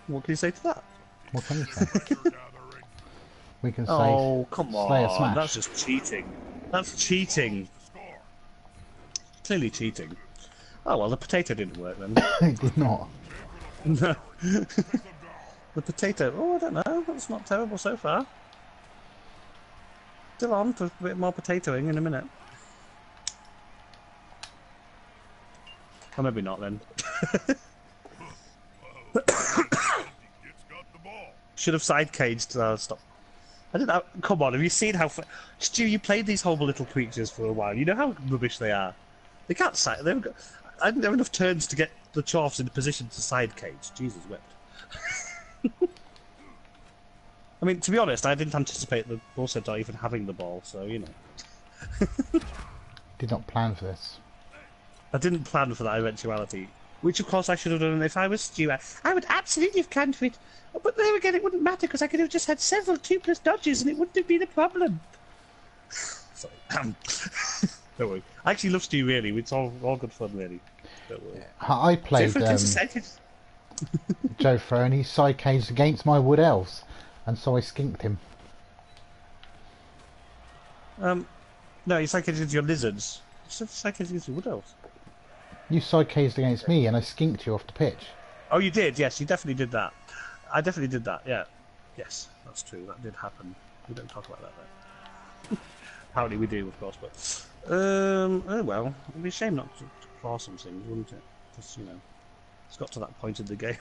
What can you say to that? what can you say? Pressure gathering. We can say Oh, come slay a on. smash. That's just cheating. That's cheating. Score. Clearly cheating. Oh, well, the potato didn't work then. It did not. No. The potato. Oh, I don't know. That's not terrible so far. Still on for a bit more potatoing in a minute. Or maybe not then. It's got the ball. Should have side caged. Stop. I didn't. Come on. Have you seen how? Stu, you played these horrible little creatures for a while. You know how rubbish they are. They can't side. I didn't have enough turns to get the Dwarfs in a position to side cage. Jesus wept. I mean, to be honest, I didn't anticipate the ball center even having the ball, so you know. Did not plan for this. I didn't plan for that eventuality, which of course I should have done if I was Stu. I would absolutely have planned for it, but then again, it wouldn't matter because I could have just had several 2+ dodges and it wouldn't have been a problem. Sorry. Don't worry. I actually love Stu, really. It's all good fun, really. Don't worry. I played Different societies. Joe Fro and he side caged against my wood elves, and so I skinked him. No, you psychiatric your lizards. You psychiatric your wood elves. You side caged against me, and I skinked you off the pitch. Oh, you did. Yes, you definitely did that. I definitely did that. Yeah. Yes, that's true. That did happen. We don't talk about that though. Apparently we do, of course. But oh well, it'd be a shame not to claw some things, wouldn't it? Because you know, it's got to that point in the game.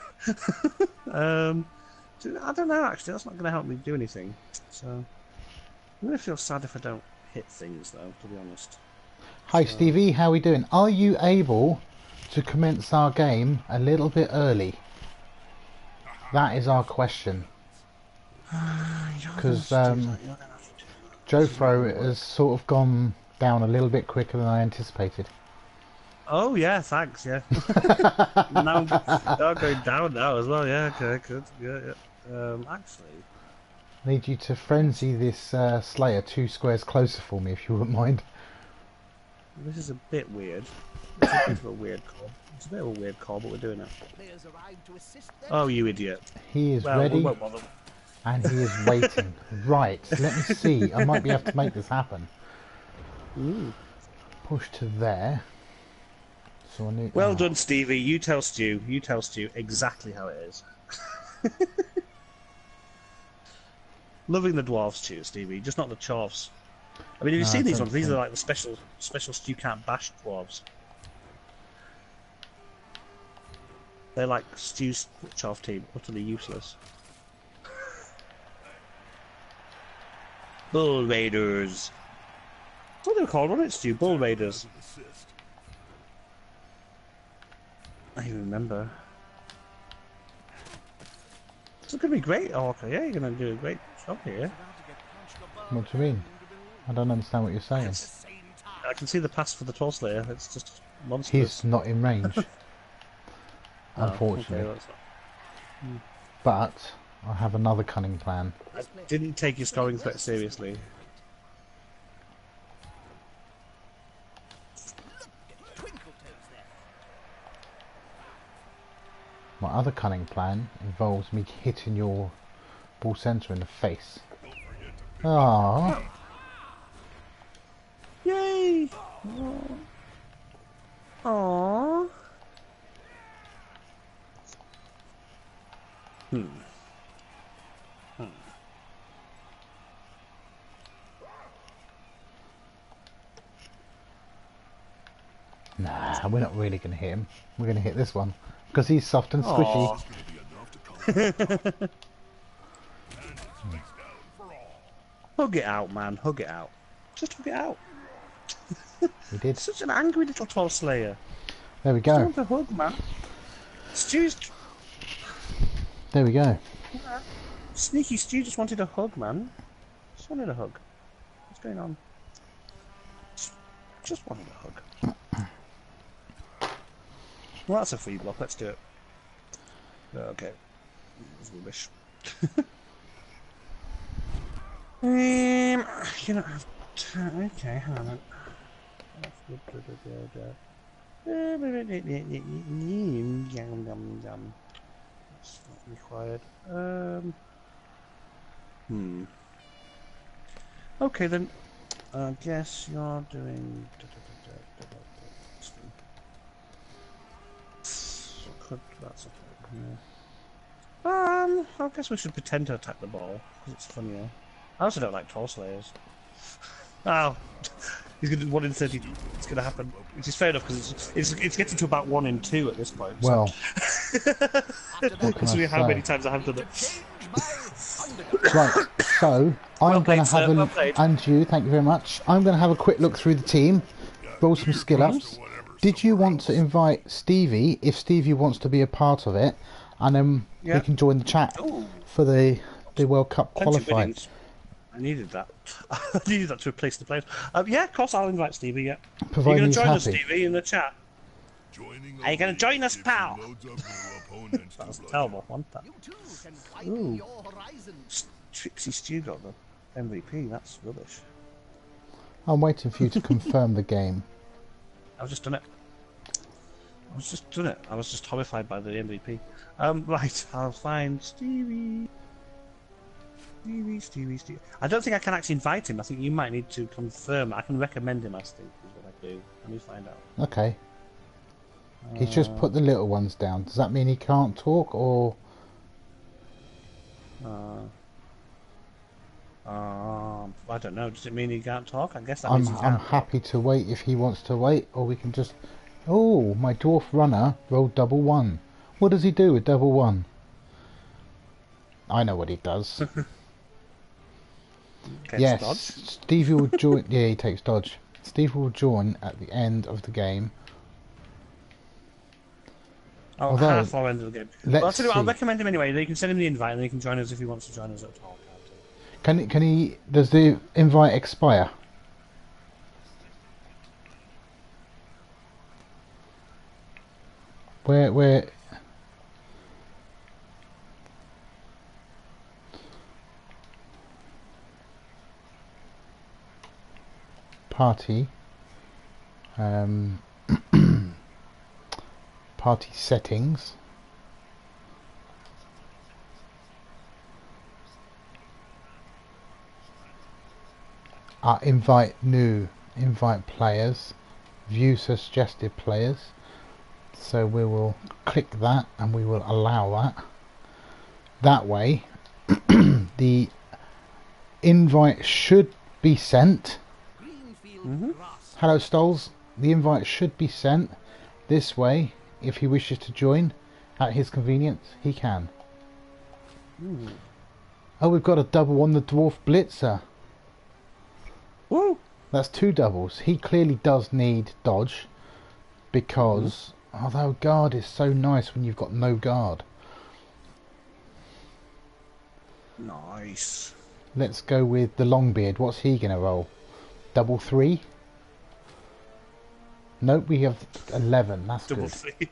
I don't know. Actually, that's not going to help me do anything. So I'm going to feel sad if I don't hit things, though. To be honest. Hi Stevie, how are we doing? Are you able to commence our game a little bit early? That is our question. Because Joe Fro has sort of gone down a little bit quicker than I anticipated. Oh yeah, thanks. Yeah. Now I'm going down now as well. Yeah. Okay. Good. Yeah. Actually. I need you to frenzy this Slayer 2 squares closer for me, if you wouldn't mind. This is a bit weird. It's a bit of a weird call. It's a bit of a weird call, but we're doing it. Players arrive to assist them. Oh, you idiot. He is Well, we ready, won't bother. and he is waiting. Right, let me see. I might be able to make this happen. Ooh. Push to there. So I need, Well done, Stevie. You tell Stu. You tell Stu exactly how it is. Loving the dwarves too, Stevie. Just not the chorfs. I mean, have you No, seen I these don't ones? These are think- like the special you can't bash dwarves. They're like Stu's chorf team, utterly useless. Bull Raiders. That's what they were called, wasn't it, Stu? Bull Raiders. Assist. I even remember. It's going to be great. Oh, okay, yeah, you're going to do a great job here. What do you mean? I don't understand what you're saying. I can see the pass for the Troll Slayer. It's just monstrous. He's not in range, Oh, unfortunately. okay, that's not... But I have another cunning plan. I didn't take your scoring threat seriously. My other cunning plan involves me hitting your ball centre in the face. Ah, Yay! Aww. nah, we're not really going to hit him. We're going to hit this one because he's soft and squishy. Aw. Be enough to calm down. And down for all. Hug it out, man. Hug it out. Just hug it out. We did. Such an angry little Troll Slayer. There we Just go. want a hug, man. Stu's There we go. sneaky. Stu just wanted a hug, man. Just wanted a hug. What's going on? Just wanted a hug. Well, that's a free block. Let's do it. Okay. That's rubbish. You don't have time. Okay, hang on. That's not required. Okay then. I guess you're doing. That's okay. I guess we should pretend to attack the ball because it's funnier. I also don't like Troll Slayers. Oh, he's gonna 1 in 30. It's gonna happen, which is fair enough because it's getting to about 1 in 2 at this point. Well, So, considering how many times I have done it. right. So I'm going to played, sir, have a well played. and you. Thank you very much. I'm going to have a quick look through the team. Roll some skill ups. Did you want to invite Stevie if Stevie wants to be a part of it, and then Yeah. we can join the chat Ooh. for the World Cup Plenty of qualified? winnings. I needed that. I needed that to replace the players. Yeah, of course I'll invite Stevie. Yeah, you're Provided going he's to join us, happy. Stevie, in the chat. Joining Are you going to join us, pal? loads up new opponents to That's blood. terrible. I want that. You too can widen your horizons. Trixie Stew got the MVP. That's rubbish. I'm waiting for you to confirm the game. I was just done it. I was just done it. I was just horrified by the MVP. Right, I'll find Stevie. Stevie. I don't think I can actually invite him. I think you might need to confirm. I can recommend him, I think, is what I do. Let me find out. Okay. He's just put the little ones down. Does that mean he can't talk, or I don't know. Does it mean he can't talk? I guess that I'm means he can't. happy to wait if he wants to wait, or we can just. Oh, my dwarf runner rolled double 1. What does he do with double 1? I know what he does. Gets Yes, dodge. Stevie will join. Yeah, he takes dodge. Stevie will join at the end of the game. Oh, Although, half or end of the game. let's Well, I'll tell you what, I'll see. recommend him anyway. You can send him the invite and he can join us if he wants to join us at all. Can't he? Can he? Does the invite expire? Where? Party. Party settings. Invite players, view suggested players. So we will click that and we will allow that. That way, the invite should be sent. Greenfield grass. Hello, Stoles. The invite should be sent. This way, if he wishes to join at his convenience, he can. Oh, we've got a double on the Dwarf Blitzer. Woo! That's 2 doubles. He clearly does need dodge because although guard is so nice when you've got no guard. Nice. Let's go with the Longbeard. What's he going to roll? Double 3? Nope, we have 11. That's Double good. 3.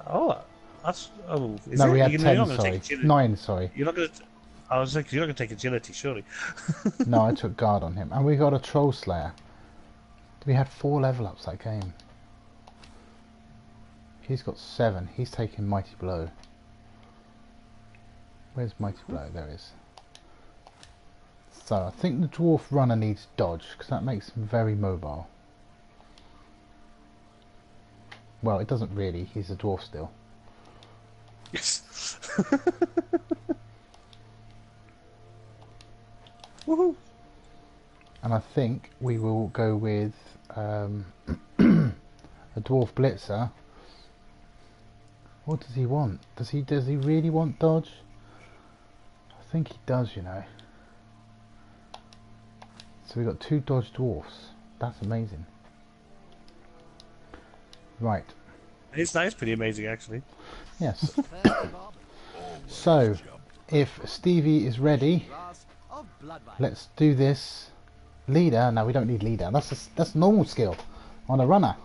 Oh, that's... Oh, is No, it? we had You're 10, not gonna sorry. take agility. 9, sorry. You're not going to... I was like, you're not going to take agility, surely. No, I took guard on him. And we got a Troll Slayer. We had 4 level ups that game. He's got 7. He's taking Mighty Blow. Where's Mighty Blow? There it is. So I think the Dwarf Runner needs dodge because that makes him very mobile. Well, it doesn't really. He's a dwarf still. Yes. Woohoo! And I think we will go with a Dwarf Blitzer. What does he want? Does he really want dodge? I think he does, you know. So we got 2 dodge dwarfs. That's amazing. Right. That is pretty amazing, actually. Yes. So, if Stevie is ready, let's do this. Leader? No, we don't need leader. That's normal skill on a runner.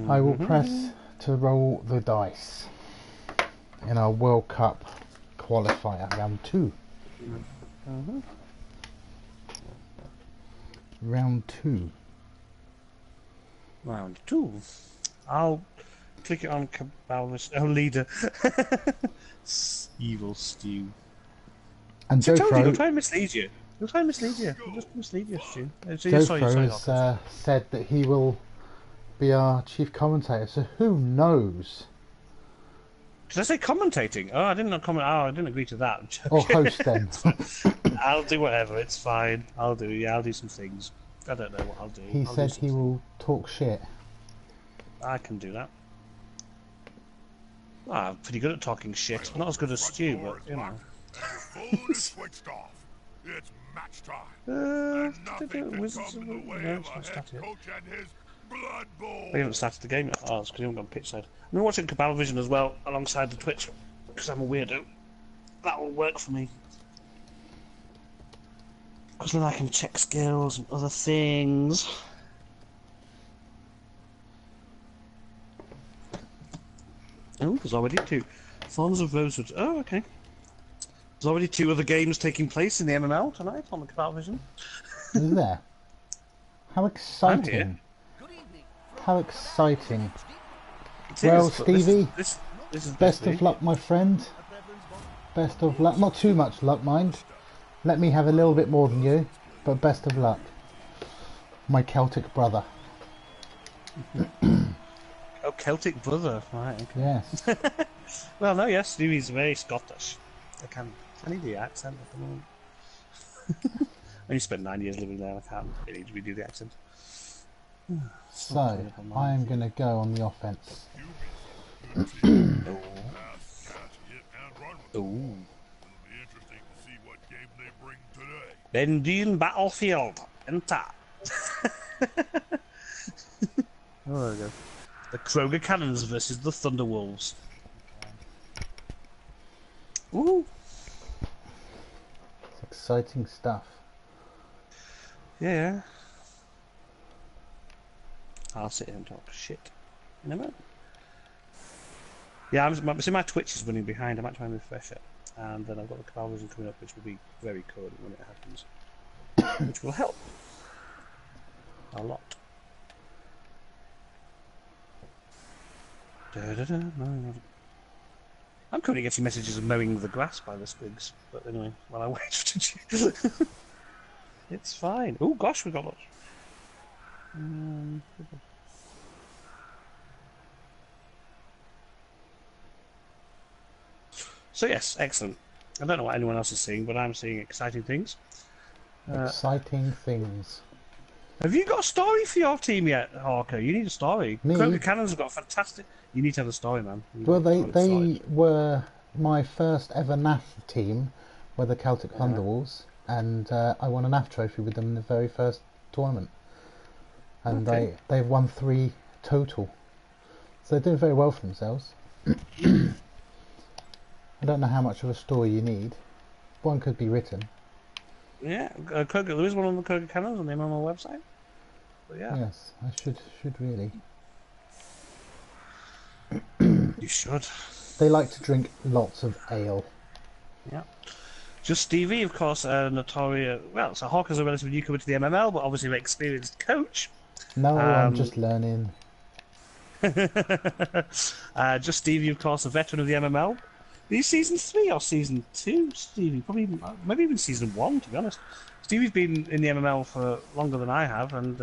I will press to roll the dice in our World Cup qualifier round 2. Round 2. Round 2. I'll click it on Cabalist. Oh, leader. Evil Stew. And So told you, he'll Jofro, try and mislead you. He'll try and mislead you. He'll just mislead you, Stu. Jofro has said that he will be our chief commentator. So who knows? Did I say commentating? Oh, I didn't comment. Oh, I didn't agree to that. I'm joking. Or host then. I'll do whatever. It's fine. I'll do some things. I don't know what I'll do. He I'll said do he will talk shit. I can do that. Well, I'm pretty good at talking shit. Not as good as Stu, but you know. Fully switched off. It's match time. And nothing can Wizards come of in the way no, of it's a not head started yet. coach and his blood bowl. We haven't started the game yet. Oh, it's because we haven't gone pitch side. I'm watching Cabal Vision as well alongside the Twitch because I'm a weirdo. That will work for me. Because then I can check skills and other things. Oh, there's already 2. Thorns of Rosewood. Oh, okay. There's already 2 other games taking place in the MML tonight on the Cabal Vision. Is there? How I'm exciting. here. How exciting. It Well, is, but this Stevie, is Best basically- of luck, my friend. Best of luck. Not too much luck, mind. Let me have a little bit more than you, but best of luck. My Celtic brother. Oh, Celtic brother, right? Okay. Yes. Well, no, yes, Stevie's very Scottish. I need the accent at the moment. I only spent 9 years living there. I can't really redo the accent. So, I am going to go on the offense. Pass, catch, hit, and run with it. Oh, It'll be interesting to see what game they bring today. Bendine Battlefield. Enter. Oh, there we go. The Kroger Cannons versus the Thunderwolves. Ooh. It's exciting stuff. Yeah. I'll sit here and talk shit in a moment. Yeah, see my Twitch is running behind. I might try and refresh it. And then I've got the Cabal Vision coming up, which will be very current when it happens. Which will help. A lot. I'm currently getting messages of mowing the grass by the squigs. But anyway, while I wait for it's fine. Oh gosh, we got lots. So yes, excellent. I don't know what anyone else is seeing, but I'm seeing exciting things. Exciting things. Have you got a story for your team yet, Hawker? You need a story. Me? Kroger Cannons have got a fantastic... You need to have a story, man. Well, they were my first ever NAF team, were the Celtic Thunderwolves, and I won a NAF trophy with them in the very first tournament. And they've won 3 total. So they're doing very well for themselves. I don't know how much of a story you need. One could be written. Yeah, Kroger, there is one on the Kroger Cannons on the MMO website. But yeah. Yes, I should really. You should. They like to drink lots of ale. Yeah. Just Stevie, of course, notorious... Well, so Hawker's a relatively newcomer to the MML, but obviously an experienced coach. No, I'm just learning. Just Stevie, of course, a veteran of the MML. Are you season 3 or season 2, Stevie? Probably, maybe even season 1, to be honest. Stevie's been in the MML for longer than I have, and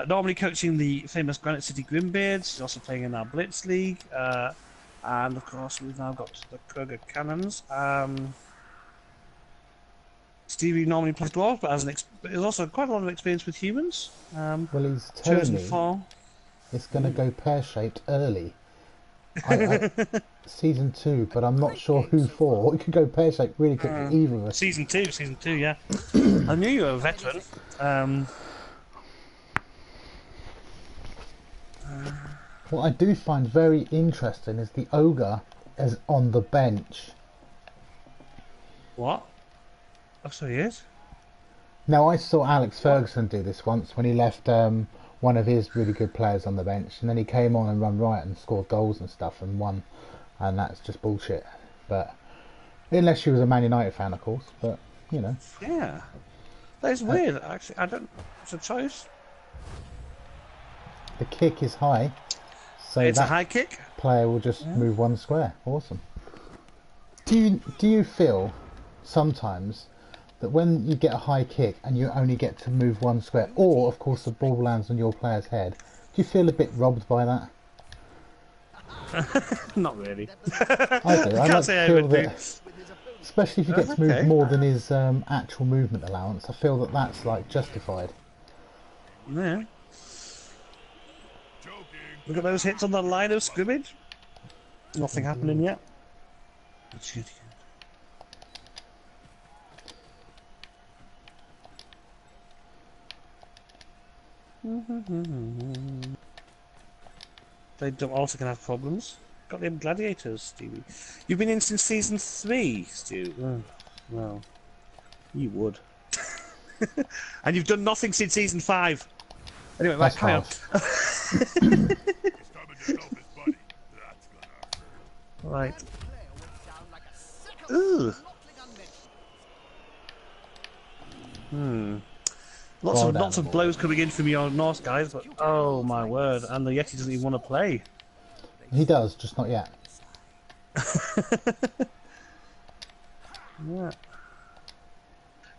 normally coaching the famous Granite City Grimbeards. He's also playing in our Blitz League, and of course we've now got the Kroger Cannons. Stevie normally plays Dwarfs, but has also quite a lot of experience with humans. Well, he's telling me it's going to go pear-shaped early. Season 2, but I'm not sure who for. It could go pear-shaped really quickly, either of us. Season 2, yeah. I knew you were a veteran. What I do find very interesting is the ogre is on the bench. What? Oh, so he is? Now, I saw Alex Ferguson do this once when he left one of his really good players on the bench, and then he came on and run riot and scored goals and stuff and won, and that's just bullshit. But unless she was a Man United fan, of course. But you know. Yeah, that is weird. Actually, I don't. It's a choice. The kick is high, so it's that a high kick. Player will just move 1 square. Awesome. Do you feel sometimes that when you get a high kick and you only get to move 1 square, or of course the ball lands on your player's head, do you feel a bit robbed by that? Not really. I do. I like to feel that, especially if you get to move more than his actual movement allowance. I feel that that's like justified. Yeah. Look at those hits on the line of scrimmage. Nothing happening yet. They also can have problems. Got them gladiators, Stevie. You've been in since season 3, Stu. Well, you would. And you've done nothing since season 5. Anyway, right, carry on. Right. Ooh. Lots of blows coming in from your Norse guys, but oh my word! And the Yeti doesn't even want to play. He does, just not yet. Yeah.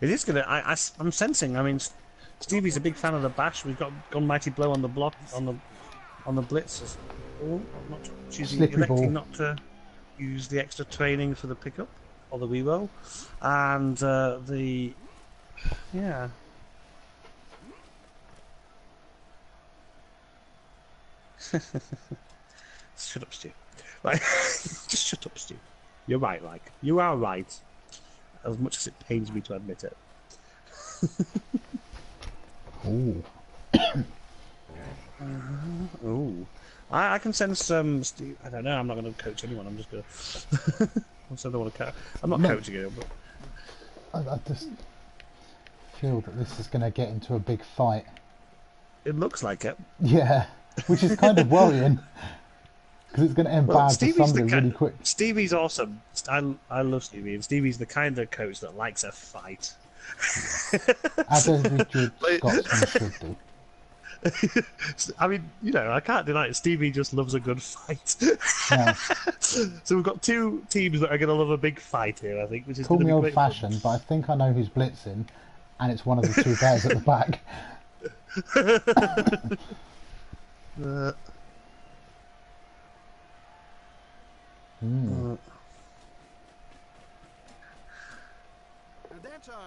It is gonna. I'm sensing. I mean, Stevie's a big fan of the bash. We've got Gone Mighty Blow on the block on the blitz. Oh, she's electing not to use the extra training for the pickup or the reroll, and yeah. Shut up, Stu. Right, just shut up, Stu. You're right, like you are right. As much as it pains me to admit it. Ooh. Ooh. I can sense Steve. I don't know. I'm not going to coach anyone. I'm just going to. I said I want to coach. I'm not coaching you, but I just feel that this is going to get into a big fight. It looks like it. Yeah, which is kind of worrying because it's going to end bad for somebody really quick. Stevie's awesome. I love Stevie, and Stevie's the kind of coach that likes a fight. As every good Scotsman should do. I mean, you know, I can't deny it. Stevie just loves a good fight. Yeah. So we've got 2 teams that are going to love a big fight here, I think, which is Call going me to be old-fashioned, but I think I know who's blitzing, and it's one of the 2 players at the back.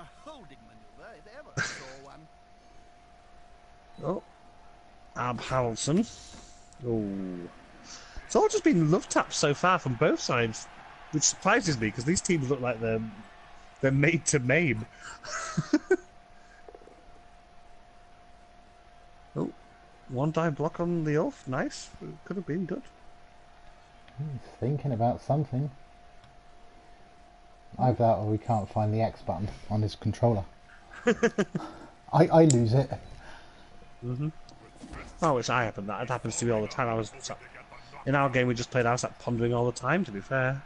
A holding maneuver, if ever I saw one. Oh, Ab Harrelson. Oh, it's all just been love taps so far from both sides, which surprises me because these teams look like they're made to maim. Oh, one dive block on the Ulf. Nice. Could have been good. He's thinking about something. Either that or we can't find the X button on his controller. I lose it. Oh, it's I happen that. It happens to me all the time. In our game we just played, I was sat pondering all the time, to be fair.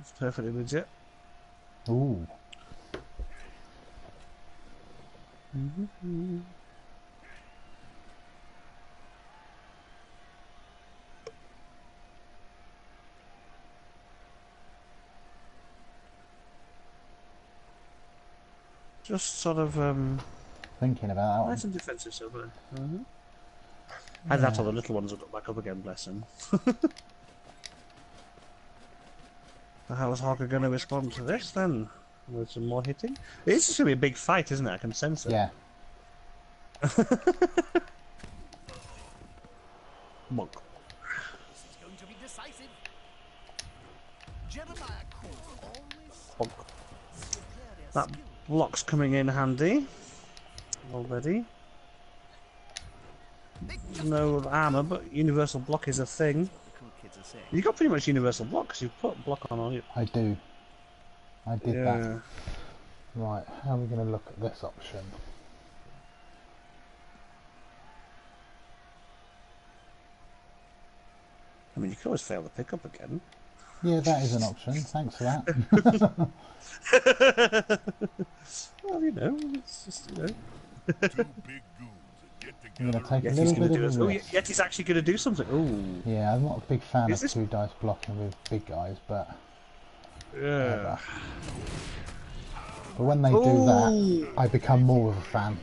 It's perfectly legit. Ooh. Just sort of Thinking about that one. nice and defensive so far. And that's all the little ones will got back up again, bless them. How is Hawker going to respond to this then? With some more hitting? It's just going to be a big fight, isn't it? I can sense it. Yeah. Monk. This is going to be decisive. Jeremiah Court always Monk. superior That skill. block's coming in handy. Already. No armour, but universal block is a thing. The cool kids are saying. You got pretty much universal block because you've put block on it. I do. I did that. Yeah. Right, how are we going to look at this option? I mean, you could always fail the pickup again. Yeah, that is an option. Thanks for that. Well, you know, it's just, you know. Two big goons that get I'm going together. to take a Yeti's little going to bit do of us. a Oh, risk. Yeti's actually going to do something. Oh, Yeah, I'm not a big fan Is of this- 2 dice blocking with big guys, but yeah. when they do that, I become more of a fan.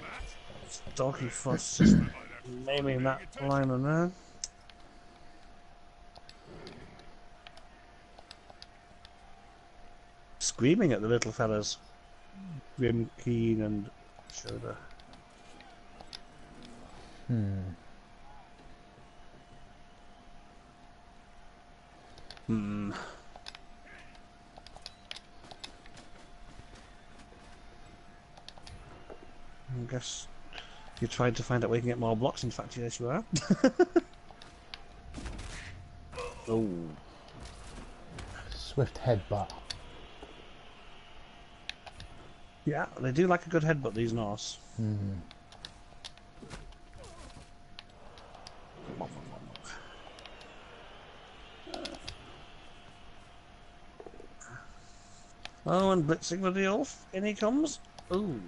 Doggy Fuss just naming that lineman there. Screaming at the little fellas. Grim, Keen, and Shoulder. Hmm. I guess you're trying to find out where you can get more blocks. In fact, yes, you are. Oh. Swift headbutt. Yeah, they do like a good headbutt, these Norse. Oh, and blitzing with the Ulf. In he comes. Ooh.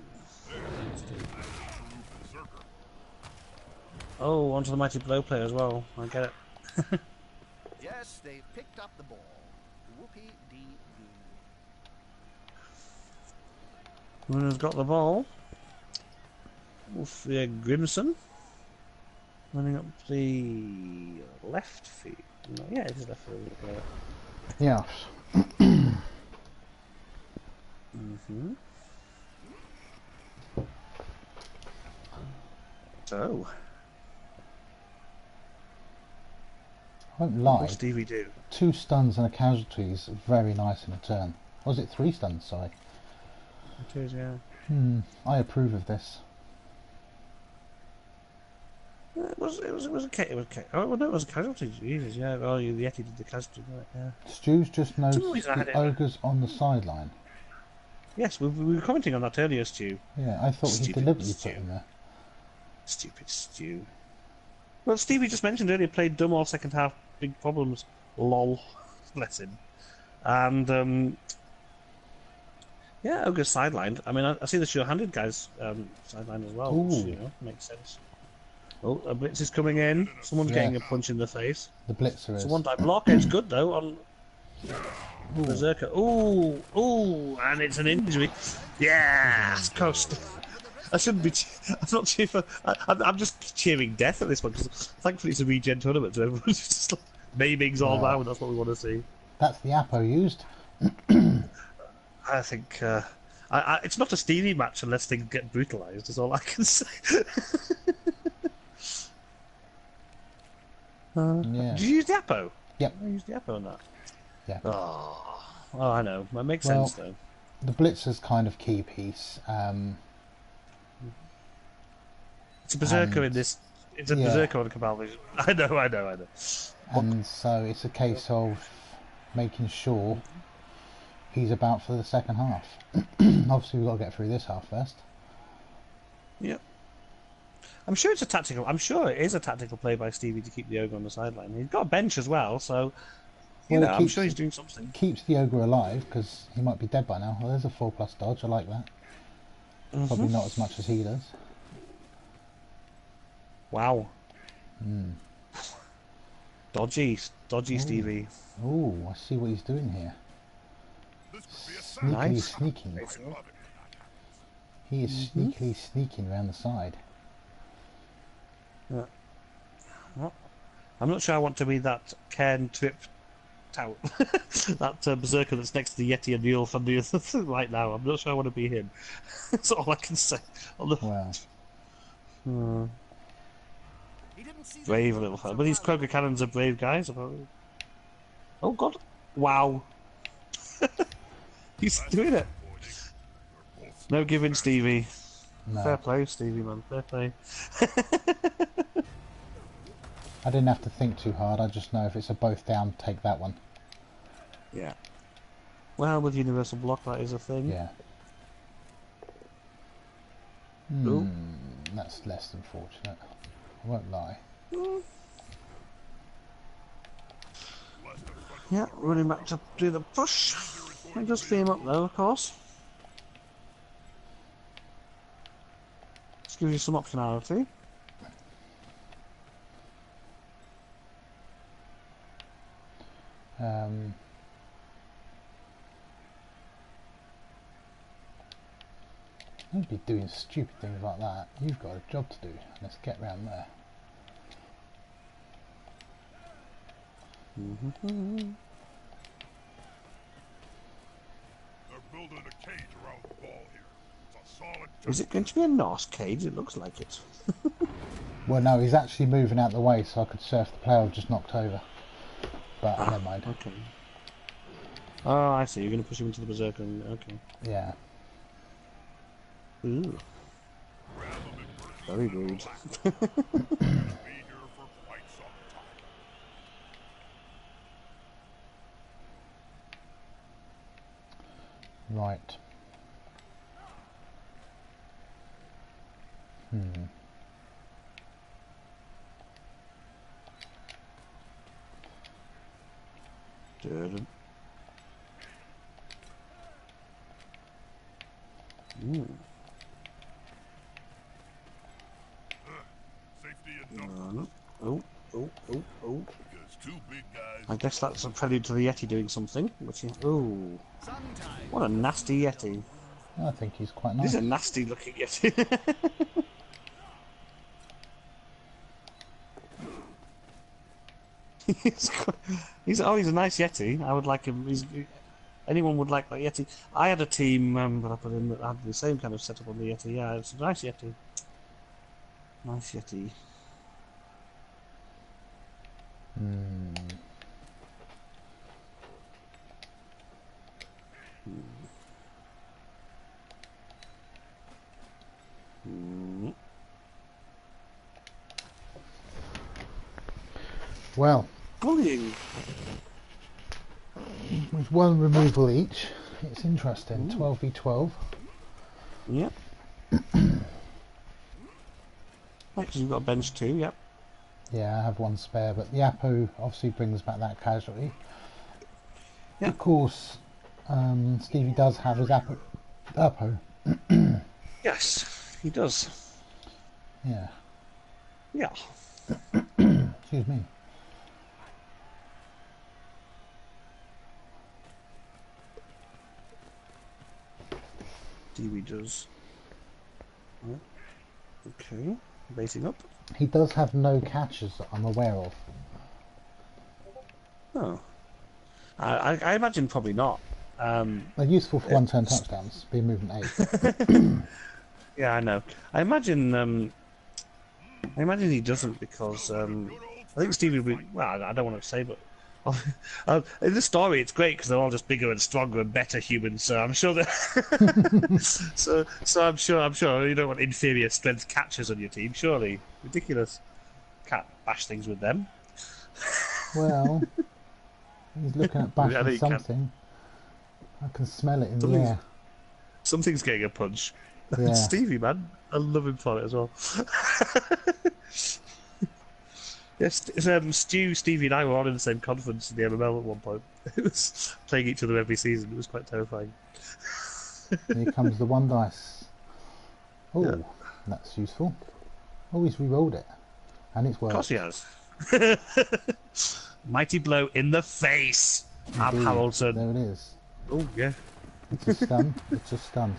Oh, onto the mighty blow player as well. I get it. Yes, they've picked up the ball. Whoopie dee doo. Runner's got the ball. Wolf Grimson. Running up the left feet. No, yeah, it is left field. Yes. So, I won't lie. what's Stevie do? 2 stuns and a casualty is very nice in a turn. Or was it 3 stuns, sorry? It is, yeah. I approve of this. It was okay. It was okay. Oh, well, no, it was a casualty. Jesus, yeah. Well, the Yeti did the casualty, right? Yeah. Stu's just noticed reason I had the it. ogres on the sideline. Yes, we were commenting on that earlier, Stu. Yeah, I thought he Stupid deliberately Stu. put him there. Stupid Stu. Well, Stevie just mentioned earlier, played dumb all second half, big problems. Lol. Bless him. And, yeah, Ogre's sidelined. I mean, I see the sure-handed guys sidelined as well, which, Ooh. you know, makes sense. Oh, a blitz is coming in. Someone's Yeah. getting a punch in the face. The blitzer is. So one die block. It's good, though, on Berserker. Ooh, ooh, and it's an injury. Yes, coast. I shouldn't be. I'm not cheering for. I'm just cheering death at this one because thankfully it's a regen tournament, so everyone's just like maiming's all Yeah. down. That's what we want to see. That's the Apo used. I think it's not a Stevie match unless things get brutalised. Is all I can say. Yeah. Did you use the Apo? Yep. I used the Apo on that. Yeah. Oh, I know. That makes Well, sense though. The Blitzer's kind of key piece. It's a berserker and- in this. It's a yeah. berserker on Cabal Vision. I know. And so it's a case of making sure he's about for the second half. Obviously, we've got to get through this half first. Yep. I'm sure it's a tactical. I'm sure it is a tactical play by Stevie to keep the ogre on the sideline. He's got a bench as well, so Well, it I'm keeps- sure he's doing something. Keeps the ogre alive because he might be dead by now. Well, there's a 4+ dodge. I like that. Probably not as much as he does. Wow. Dodgy Stevie. Oh, I see what he's doing here. This could be a Sneakily Nice. sneaking. love it. He is sneakily sneaking around the side. I'm not sure I want to be that Cairn tripped out. That berserker that's next to the Yeti and the Ulf and the other right now. I'm not sure I want to be him. That's all I can say. On the Well, He didn't see the brave ball, little so fella. But these well. Kroger cannons are brave guys. Apparently. Oh God! Wow. He's doing it. No giving, Stevie. no. Fair play, Stevie, man. Fair play. I didn't have to think too hard. I just know if it's a both down, take that one. Yeah. Well, with universal block, that is a thing. Yeah. Ooh. That's less than fortunate. I won't lie. Yeah, running back to do the push. It does free him up though, of course. This gives you some optionality. Don't be doing stupid things like that. You've got a job to do. Let's get round there. They're building a cage around the ball here. It's a solid Is it going to be a Norse cage? It looks like it. Well, no, he's actually moving out the way so I could surf the player I've just knocked over. But never mind. Okay. Oh, I see. You're going to push him into the berserker. Okay. Yeah. Ooh. Very rude. be here for quite some time. Right. Dun. Safety in numbers. Oh. Because two big guys. I guess that's a prelude to the Yeti doing something. Which is, ooh, Sometime. what a nasty Yeti! I think he's quite This nice. is a nasty looking Yeti. he's a nice Yeti. I would like him. Anyone would like that Yeti. I had a team that I put in that had the same kind of setup on the Yeti. Yeah, it's a nice Yeti. Nice Yeti. Well, Bullying. with one removal each, it's interesting. 12v12. Yep. Because you've got a bench too. Yep. Yeah, I have one spare, but the Apo obviously brings back that casualty. Yeah. Of course, Stevie does have his Apo. Yes, he does. Yeah. Yeah. Excuse me. TV does. Right. Okay. Basing up. He does have no catches that I'm aware of. Oh. I imagine probably not. They're useful for one-turn touchdowns. Speed movement 8. Yeah, I know. I imagine he doesn't because I think Stevie would be. Well, I don't want to say, but in the story it's great because they're all just bigger and stronger and better humans. So I'm sure that. so I'm sure you don't want inferior strength catchers on your team. Surely, ridiculous. Can't bash things with them. Well, he's looking at I know bashing you can. something. I can smell it in the air. Something's getting a punch. Yeah. Stevie, man, I love him for it as well. Yes, Stu, Stevie, and I were all in the same conference in the MML at one point. It was playing each other every season. It was quite terrifying. Here comes the 1 dice. Oh, Yeah. that's useful. Oh, he's re-rolled it. And it's Of worked. course he has. Mighty blow in the face. Ab Indeed. Haraldson. There it is. Oh yeah. It's a stun. It's a stun.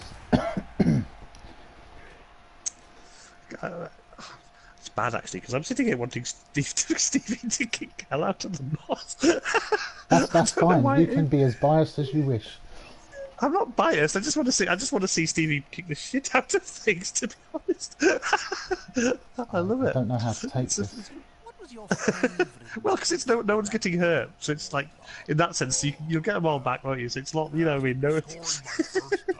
It's bad actually because I'm sitting here wanting Stevie to kick hell out of the north. That's I don't know fine. why You it can be as biased as you wish. I'm not biased. I just want to see Stevie kick the shit out of things. To be honest, I love I it. don't know how to take this. What was your favourite? Well, because it's no one's getting hurt, so it's like in that sense you'll get them all back, won't you? So it's not, you know, what I mean, no. Scoring my first touchdown.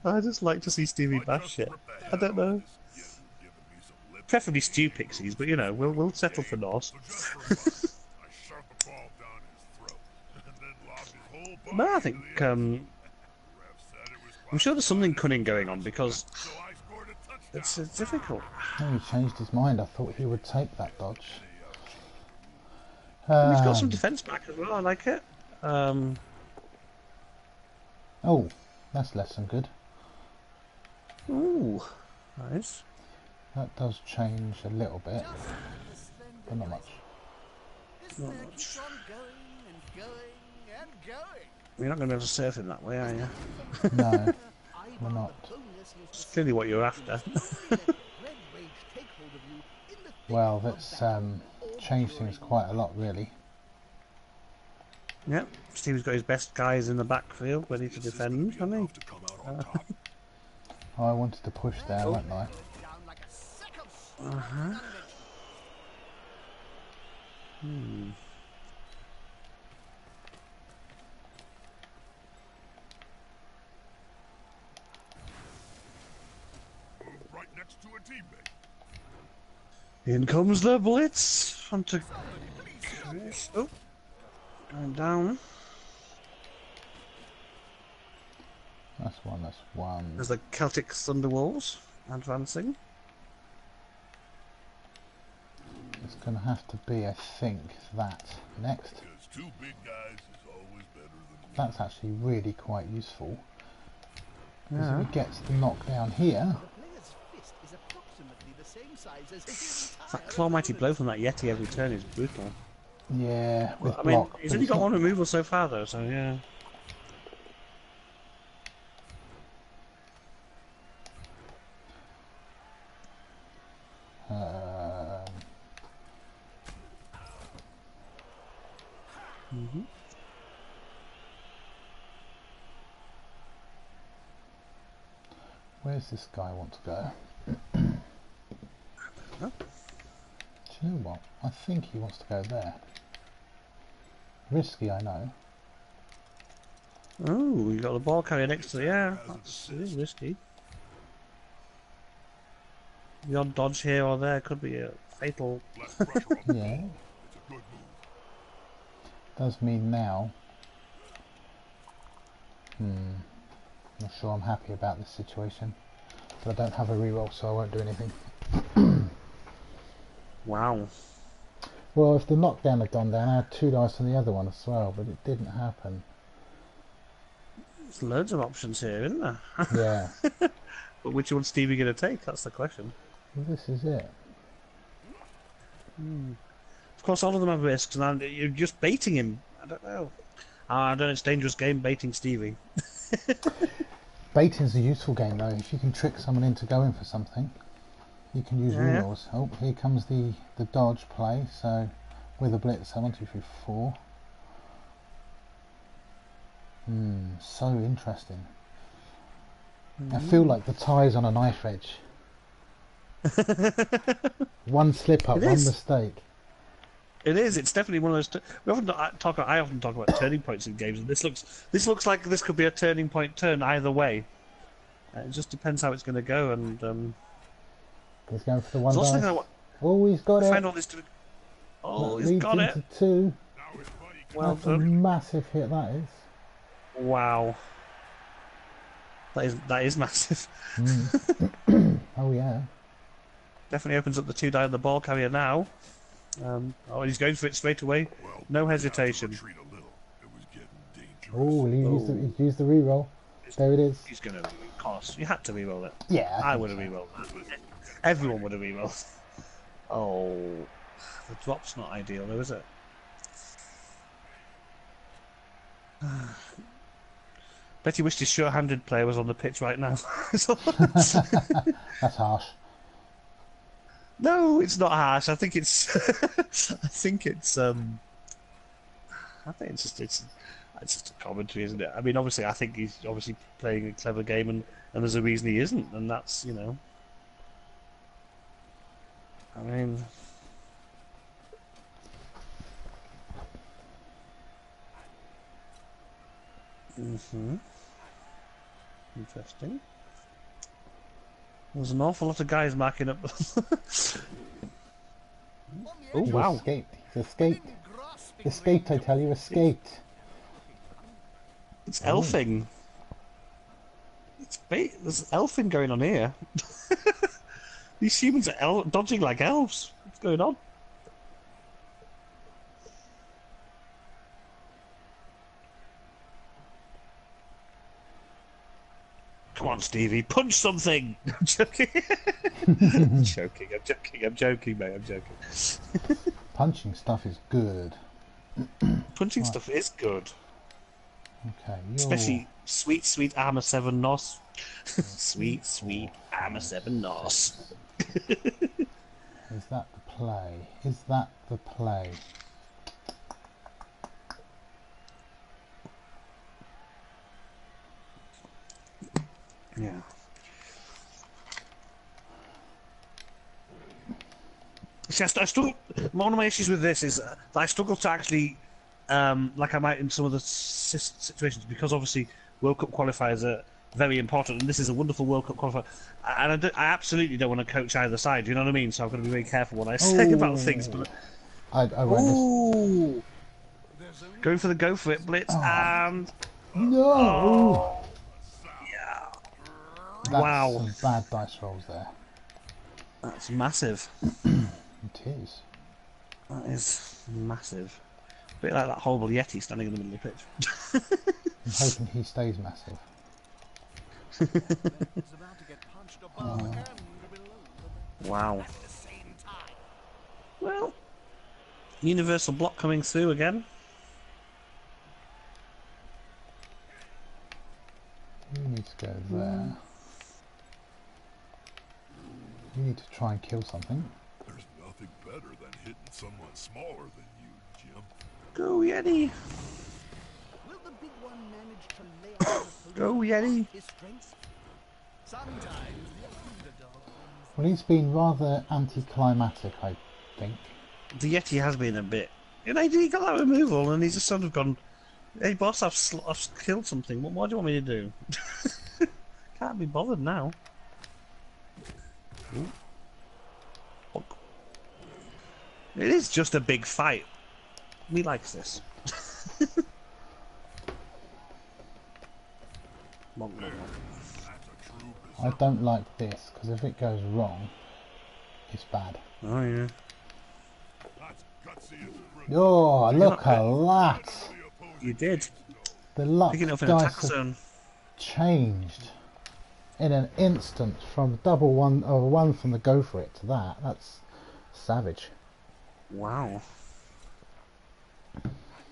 I just like to see Stevie bash shit. I don't know. You've given me some lip. Preferably Stew Pixies, but you know, we'll settle for Norse. So just for fun, I shoved the ball down his throat and then lobbed his whole body. No, I to think the end. Ref said it was I'm sure there's something cunning going on because so I scored a touchdown. it's difficult. Oh, he changed his mind. I thought he would take that dodge. And he's got some defence back as well. I like it. Oh, that's less than good. Ooh, nice. That does change a little bit, but not much. This player keeps on going and going and going. You're not going to be able to surf him that way, are you? No, we're not. It's clearly what you're after. Well, that's changed things quite a lot, really. Yep, Steve's got his best guys in the backfield ready to defend, hasn't he? To come out on top. Oh, I wanted to push there, wasn't I? Right next to a teammate. In comes the blitz onto Chris. Oh, going down. That's one. There's the Celtic Thunderwolves advancing. It's going to have to be, I think, that next. Because two big guys is always better than one. That's actually really quite useful. Because Yeah. if it gets the knockdown here, Player's fist is approximately the same size as his That claw mighty blow from that Yeti every turn is brutal. yeah, with I mean, block. he's but only it's got not- one removal so far though, so yeah. Where's this guy want to go? Huh? Do you know what? I think he wants to go there. Risky, I know. Oh, you got the ball carrier next to the air. That's it is risky. The odd dodge here or there could be a fatal. Less pressure on the Yeah, ball. It's a good move. does mean now. Not sure I'm happy about this situation. But I don't have a reroll, so I won't do anything. Wow. Well, if the knockdown had gone down, I had 2 dice on the other one as well, but it didn't happen. There's loads of options here, isn't there? Yeah, But which one's Stevie going to take? That's the question. well, this is it. Of course, all of them have risks, and you're just baiting him. I don't know. I don't know, it's a dangerous game baiting Stevie. Baiting's a useful game though. If you can trick someone into going for something, you can use Yeah. rerolls. Oh, here comes the dodge play. So with a blitz, 1, 2, 3, 4. So interesting. I feel like the tie's on a knife edge. One slip up, It one is. mistake. It is. It's definitely one of those. I often talk about turning points in games, and this looks like this could be a turning point turn either way. It just depends how it's going to go, and He's going for the one there's also dice. going to Oh, he's got find it. all this. Oh, That he's leads got it. into 2. Now his buddy Well That's a done. massive hit, that is. Wow. That is massive. Oh, yeah. Definitely opens up the 2 die on the ball carrier now. Oh, he's going for it straight away. well, No we had to hesitation. retreat a little. It was getting dangerous. Oh, he used the reroll. There it is. He's going to, of course. You had to reroll it. Yeah. I think would have so. rerolled that. Everyone would have rerolled. Oh, the drop's not ideal, though, is it? Bet you wished his sure-handed player was on the pitch right now. That's harsh. No, it's not harsh. I think it's. I think it's. I think it's just a commentary, isn't it? I mean, obviously, I think he's obviously playing a clever game, and there's a reason he isn't, and that's, you know. I mean. Interesting. There's an awful lot of guys marking up. Oh, He's wow. escaped. He's escaped. Escaped, I tell you, escaped. It's elfing. There's elfing going on here. These humans are dodging like elves. What's going on? Come on, Stevie, punch something! I'm joking. I'm joking, mate, I'm joking. Punching stuff is good. Punching stuff is good. Okay, you're... Especially sweet, sweet Armor 7 Nos. Sweet, sweet Armor 7 Nos. Is that the play? Is that the play? Yeah. See, I struggle. One of my issues with this is that I struggle to actually, like I might in some of the situations, because obviously World Cup qualifiers are very important, and this is a wonderful World Cup qualifier. And I absolutely don't want to coach either side. You know what I mean? So I've got to be very careful what I say about things. But I won't. ooh, going for the go for it blitz, and No! yeah, That's wow, some bad dice rolls there. that's massive. It is. That is massive. A bit like that horrible Yeti standing in the middle of the pitch. I'm hoping he stays massive. He's about to get punched above and below. Wow. At the same time. Well, universal block coming through again. You need to go there. You need to try and kill something. There's nothing better than hitting someone smaller than you, Jim. Go Yeti! Will the big one manage to lay out the Go Yeti! his strengths? Sometimes the underdog. Well, he's been rather anticlimactic, I think. The Yeti has been a bit. You know, he got that removal and he's just sort of gone, hey boss, I've killed something. What do you want me to do? Can't be bothered now. Ooh. Bonk. It is just a big fight. Me likes this. Bonk, bonk, bonk. I don't like this, because if it goes wrong, it's bad. Oh yeah. That's gutsy as brick. Oh, look not at that! You did. The luck Picking it up in attack dice have zone. changed in an instant from double one or one from the go for it to that. That's savage. Wow.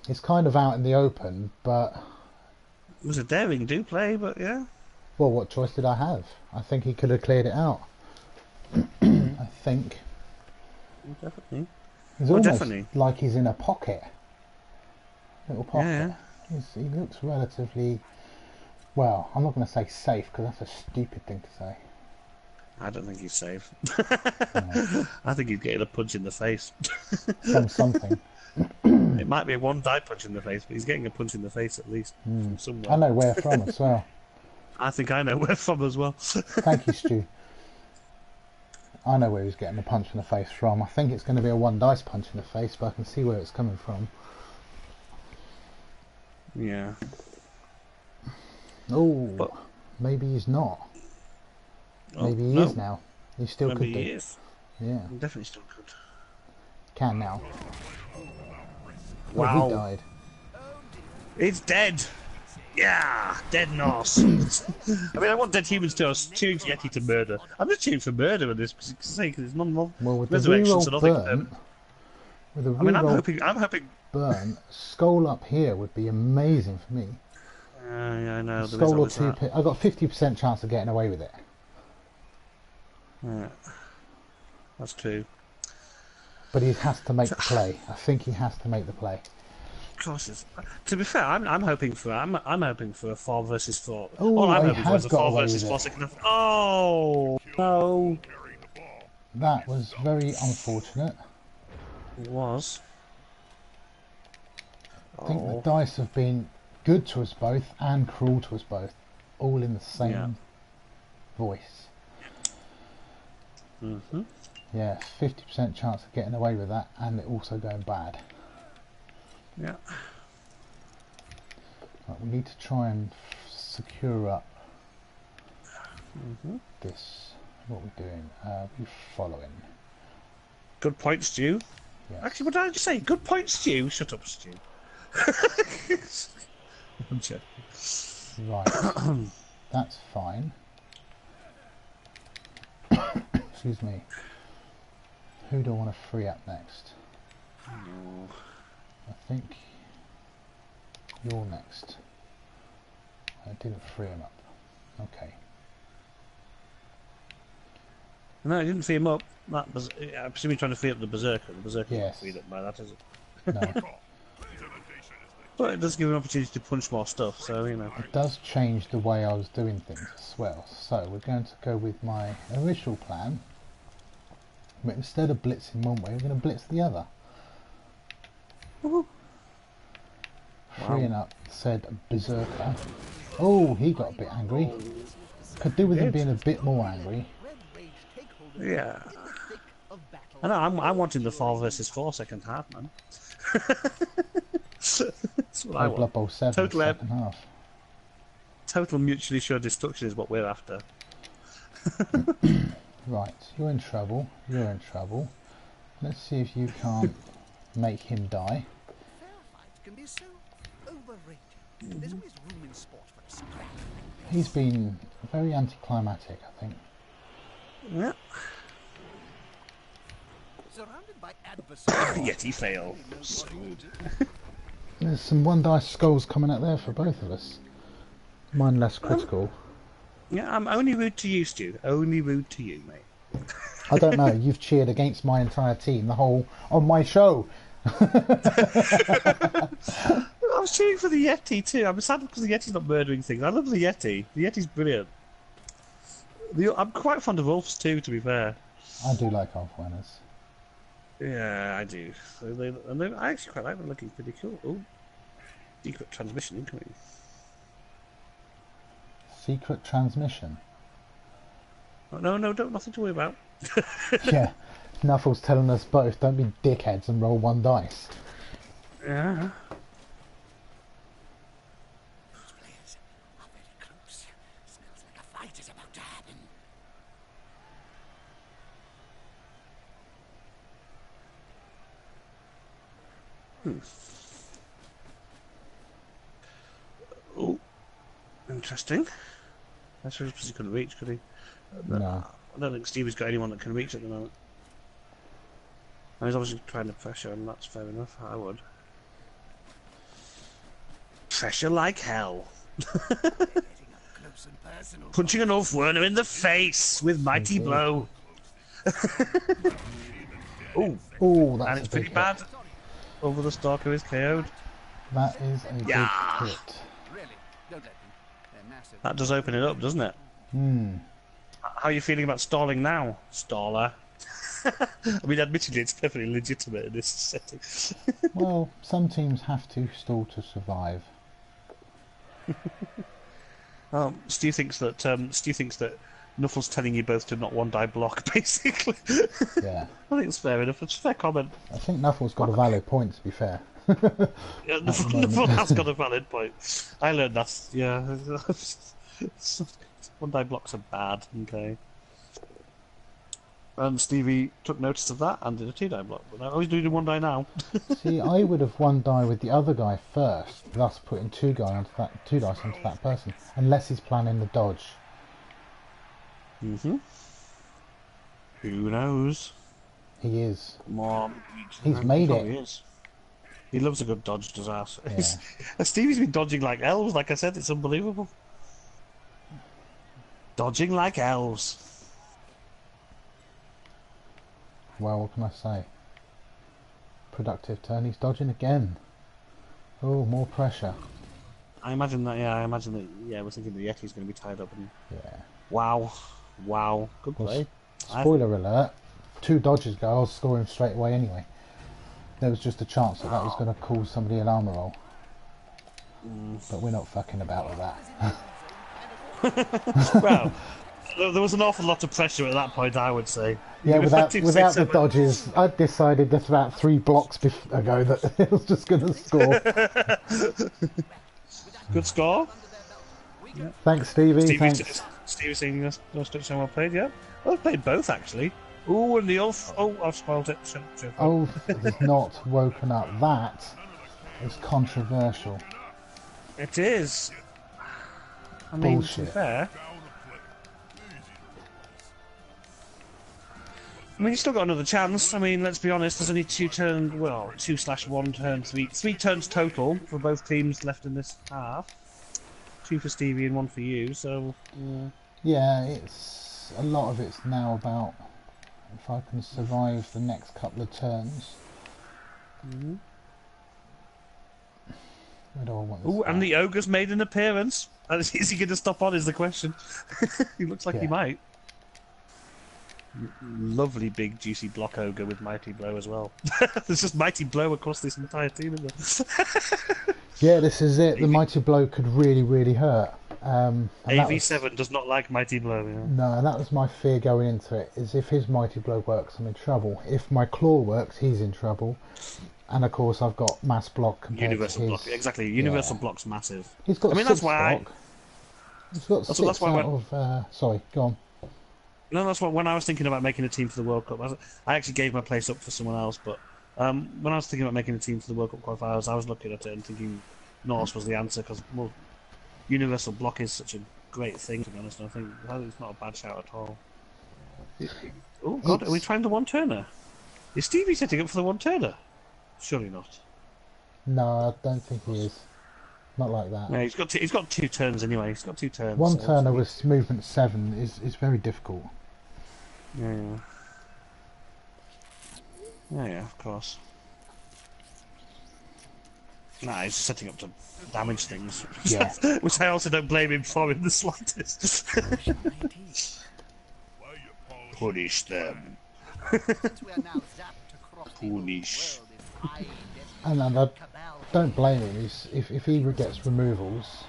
It's kind of out in the open, but It was a daring do play, but yeah. well, what choice did I have? I think he could have cleared it out. I think Definitely. it's Oh, almost definitely. like he's in a pocket, little pocket. Yeah. He looks relatively... Well, I'm not going to say safe, because that's a stupid thing to say. I don't think he's safe. No. I think he's getting a punch in the face. From something. It might be a one-die punch in the face, but he's getting a punch in the face at least from somewhere. I know where from as well. I think I know where from as well. Thank you, Stu. I know where he's getting the punch in the face from. I think it's going to be a one dice punch in the face, but I can see where it's coming from. Yeah. Oh, But- maybe he's not. Oh, Maybe he no. is now. He still Maybe could he be. is. Yeah, He definitely still could. can now. Wow. Well, he died. It's dead! Yeah! Dead Norse! I mean, I want dead humans too. I was cheering for Yeti to murder. I'm just cheering for murder in this because it's non Well, with the resurrections and reroll nothing. burn, with the I mean, I'm reroll hoping. burn, skull up here would be amazing for me. Yeah, I know. There is Skull or always two. that. I got 50% chance of getting away with it. Yeah. That's true. But he has to make the play. I think he has to make the play. Of course, to be fair, I'm hoping for I'm hoping for a 4 versus 4. Oh, All I'm he hoping for has is a got 4 away versus with 4 it. second half. Oh no! That was very unfortunate. It was. I think the dice have been good to us both and cruel to us both, all in the same voice. Mhm. Yeah, 50% chance of getting away with that, and it also going bad. Yeah. Right, we need to try and secure up Mhm. this. What are we doing? We're following. Good point, Stu. Yes. Actually, what did I just say? Good point, Stu. Shut up, Stu. I'm joking. Right, that's fine. Excuse me. Who do I want to free up next? I think you're next. I didn't free him up. Okay. No, I didn't free him up. I presume you're trying to free up the Berserker. The Berserker Yes. isn't freed up by that, is it? No, But it does give him an opportunity to punch more stuff, so, you know. it does change the way I was doing things as well. So we're going to go with my original plan. But instead of blitzing one way, we're going to blitz the other. Woohoo. Freeing up said Berserker. Oh, he got a bit angry. Could do with him being a bit more angry. Yeah. I know, I'm wanting the 4 versus 4 second half, man. That's what I Play want. Blood Bowl 7 Total second half. Total mutually assured destruction is what we're after. Right, you're in trouble. You're in trouble. Let's see if you can't make him die. Fair fight can be so overrated. There's always room in sport for a scrap. He's been very anticlimactic, I think. Yeah. Surrounded by adversaries. Yeti fail. Screwed. There's some one dice skulls coming out there for both of us. Mine less critical. Yeah, I'm only rude to you, Stu. Only rude to you, mate. I don't know, you've cheered against my entire team, the whole on my show. I was cheering for the Yeti too. I'm sad because the Yeti's not murdering things. I love the Yeti. The Yeti's brilliant. I'm quite fond of wolves too, to be fair. I do like Alf winners. Yeah, I do. I actually quite like them looking pretty cool. Oh, secret transmission incoming. Secret transmission. Oh, no, don't nothing to worry about. Yeah, Nuffle's telling us both, don't be dickheads and roll one dice. Yeah. Those players are very close. Smells like a fight is about to happen. Oh, interesting. I suppose he couldn't reach, could he? No. I don't think Stevie's got anyone that can reach at the moment. And he's obviously trying to pressure, and that's fair enough. I would. Pressure like hell. Getting up close and personal. Punching an Ulf Werner in the face with mighty Indeed. blow. Oh, Oh, and that's it's a big pretty hit. bad. Over the Stalker is KO'd. That is a Yeah. big hit. Really, don't let them. They're massive. That does open it up, doesn't it? Hmm. How are you feeling about stalling now, staller? I mean, admittedly, it's perfectly legitimate in this setting. Well, some teams have to stall to survive. Stu thinks that Nuffle's telling you both to not one die block, basically. Yeah. I think it's fair enough. It's a fair comment. I think Nuffle's got a valid point, to be fair. Yeah, Nuffle has got a valid point. I learned that. Yeah, one die blocks are bad. Okay. And Stevie took notice of that and did a 2-die block. But now he's doing 1 die now. See, I would have 1 die with the other guy first, thus putting 2 dice onto that person, unless he's planning the dodge. Mm-hmm. Who knows? He is. Come on. He's made it. He is. He loves a good dodge, does ass. Yeah. Stevie's been dodging like elves, like I said, it's unbelievable. Dodging like elves. Well, what can I say? Productive turn, he's dodging again. Oh, more pressure. I imagine that, yeah, we're thinking the Yeti's going to be tied up. And... Yeah. Wow. Good Well, play. spoiler alert, 2 dodges ago, I was scoring straight away anyway. There was just a chance that was going to cause somebody an armour roll. But we're not fucking about with that. Well, there was an awful lot of pressure at that point, I would say. Yeah, without Team the 6-7. dodges, I decided just about 3 blocks ago that it was just going to score. Good score. Thanks, Stevie. Thanks. Stevie saying that's so well played, yeah. Well, I've played both, actually. Oh, and the Ulf. Oh, I've spoiled it. Oh, he's not woken up. That is controversial. It is. I mean, to be Bullshit. fair. I mean, you've still got another chance. I mean, let's be honest, there's only 2/1 turn, 3 turns total for both teams left in this half. 2 for Stevie and 1 for you, so... Yeah, it's a lot of it's now about if I can survive the next couple of turns. Where do I want this? Ooh, and the Ogre's made an appearance. Is he going to stop on, is the question. He looks like he Yeah. might. Lovely big juicy block Ogre with Mighty Blow as well. There's just Mighty Blow across this entire team, isn't there? Yeah, this is it. The Mighty Blow could really, really hurt. And that was- AV7 does not like Mighty Blow. Yeah. No, and that was my fear going into it, is if his Mighty Blow works, I'm in trouble. If my Claw works, he's in trouble. And of course, I've got Mass Block compared Universal to his... block, exactly. Universal block's massive. He's got I mean, 6 that's why. block. He's got That's 6 why out of... sorry, go on. No, that's what. When I was thinking about making a team for the World Cup, I actually gave my place up for someone else. But when I was thinking about making a team for the World Cup qualifiers, I was looking at it and thinking Norse was the answer because universal block is such a great thing. To be honest, and I think it's not a bad shout at all. Oh God, are we trying the 1-turner? Is Stevie setting up for the 1-turner? Surely not. No, I don't think he is. Not like that. No, he's got 2 turns anyway. He's got 2 turns. One so turner with movement 7 is very difficult. Yeah, of course. Nah, he's setting up to damage things. Yeah. Which I also don't blame him for in the slightest. Punish them. Punish. And I don't blame him. If he gets removals...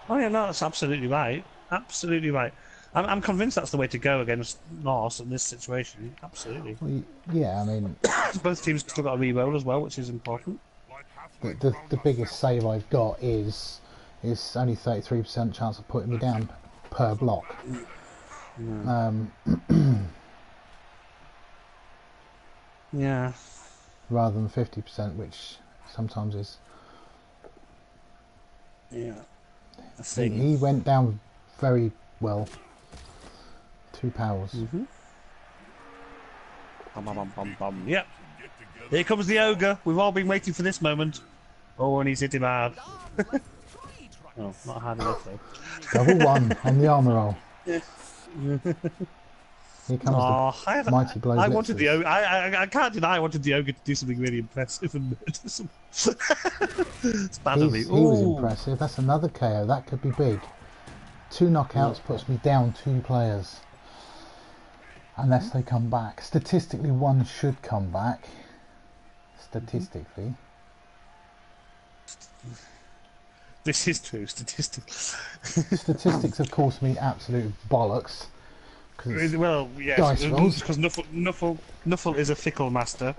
Oh yeah, no, that's absolutely right. Absolutely right. I'm convinced that's the way to go against Norse in this situation. Absolutely. Well, yeah, I mean... Both teams still got a reroll as well, which is important. The biggest save I've got is only 33% chance of putting me down per block. Yeah. Rather than 50%, which sometimes is... Yeah. He went down very well. 2 powers. Yep. Here comes the ogre. We've all been waiting for this moment. Oh, and he's hit him hard. Oh, not hard enough though. Double 1 on the armour roll. Here comes Oh, the mighty blow I wanted the blitzers. ogre. I can't deny I wanted the ogre to do something really impressive and murder some. It's bad of me. He was Ooh. impressive. That's another KO. That could be big. 2 knockouts puts me down 2 players. Unless they come back. Statistically, 1 should come back. Statistically. This is true, statistically. Statistics, of course, mean absolute bollocks. Well, yes, dice rolls. because Nuffle is a fickle master.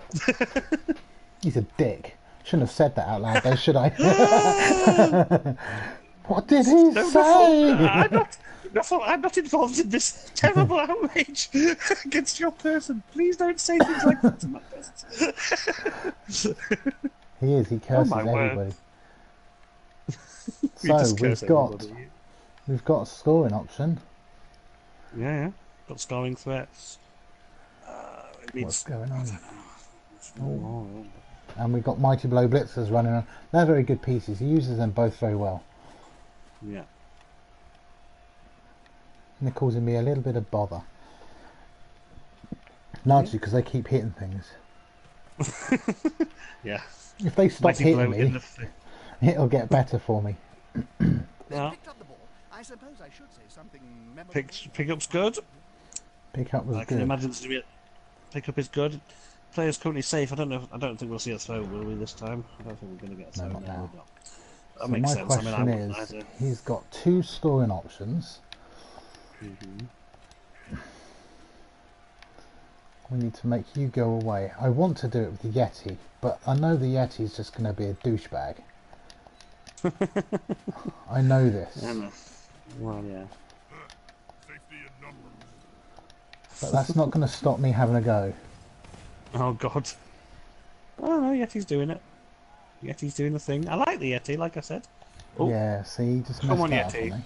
He's a dick. Shouldn't have said that out loud, though, should I? What did he say? Nuffle, I'm not involved in this terrible outrage against your person. Please don't say things like that to my person. He is. He curses my word. everybody. You just So curse everybody. we've got a scoring option. Yeah. Got scoring threats. What's going on? Oh. And we've got Mighty Blow Blitzers running around. They're very good pieces. He uses them both very well. Yeah. And they're causing me a little bit of bother. Largely because they keep hitting things. Yeah. If they stop Mighty blow hitting in me, the it'll get better for me. Yeah. Picked up the ball. I suppose I should say something memorable. Pickup's good. Pick up was I can good. imagine to be pickup is good. Player's currently safe. I don't think we'll see a throw, will we, this time? I don't think we're going to get a throw. not now. We're not. That So makes my sense. I question mean, I wouldn't is, either. he's got 2 scoring options. We need to make you go away. I want to do it with the Yeti, but I know the Yeti is just going to be a douchebag. I know this, Well, yeah. Safety in numbers. but that's not going to stop me having a go. Oh, God. Oh, no, Yeti's doing it. Yeti's doing the thing. I like the Yeti, like I said. Oh. Yeah, see, he just Come messed on, that up Yeti. for me.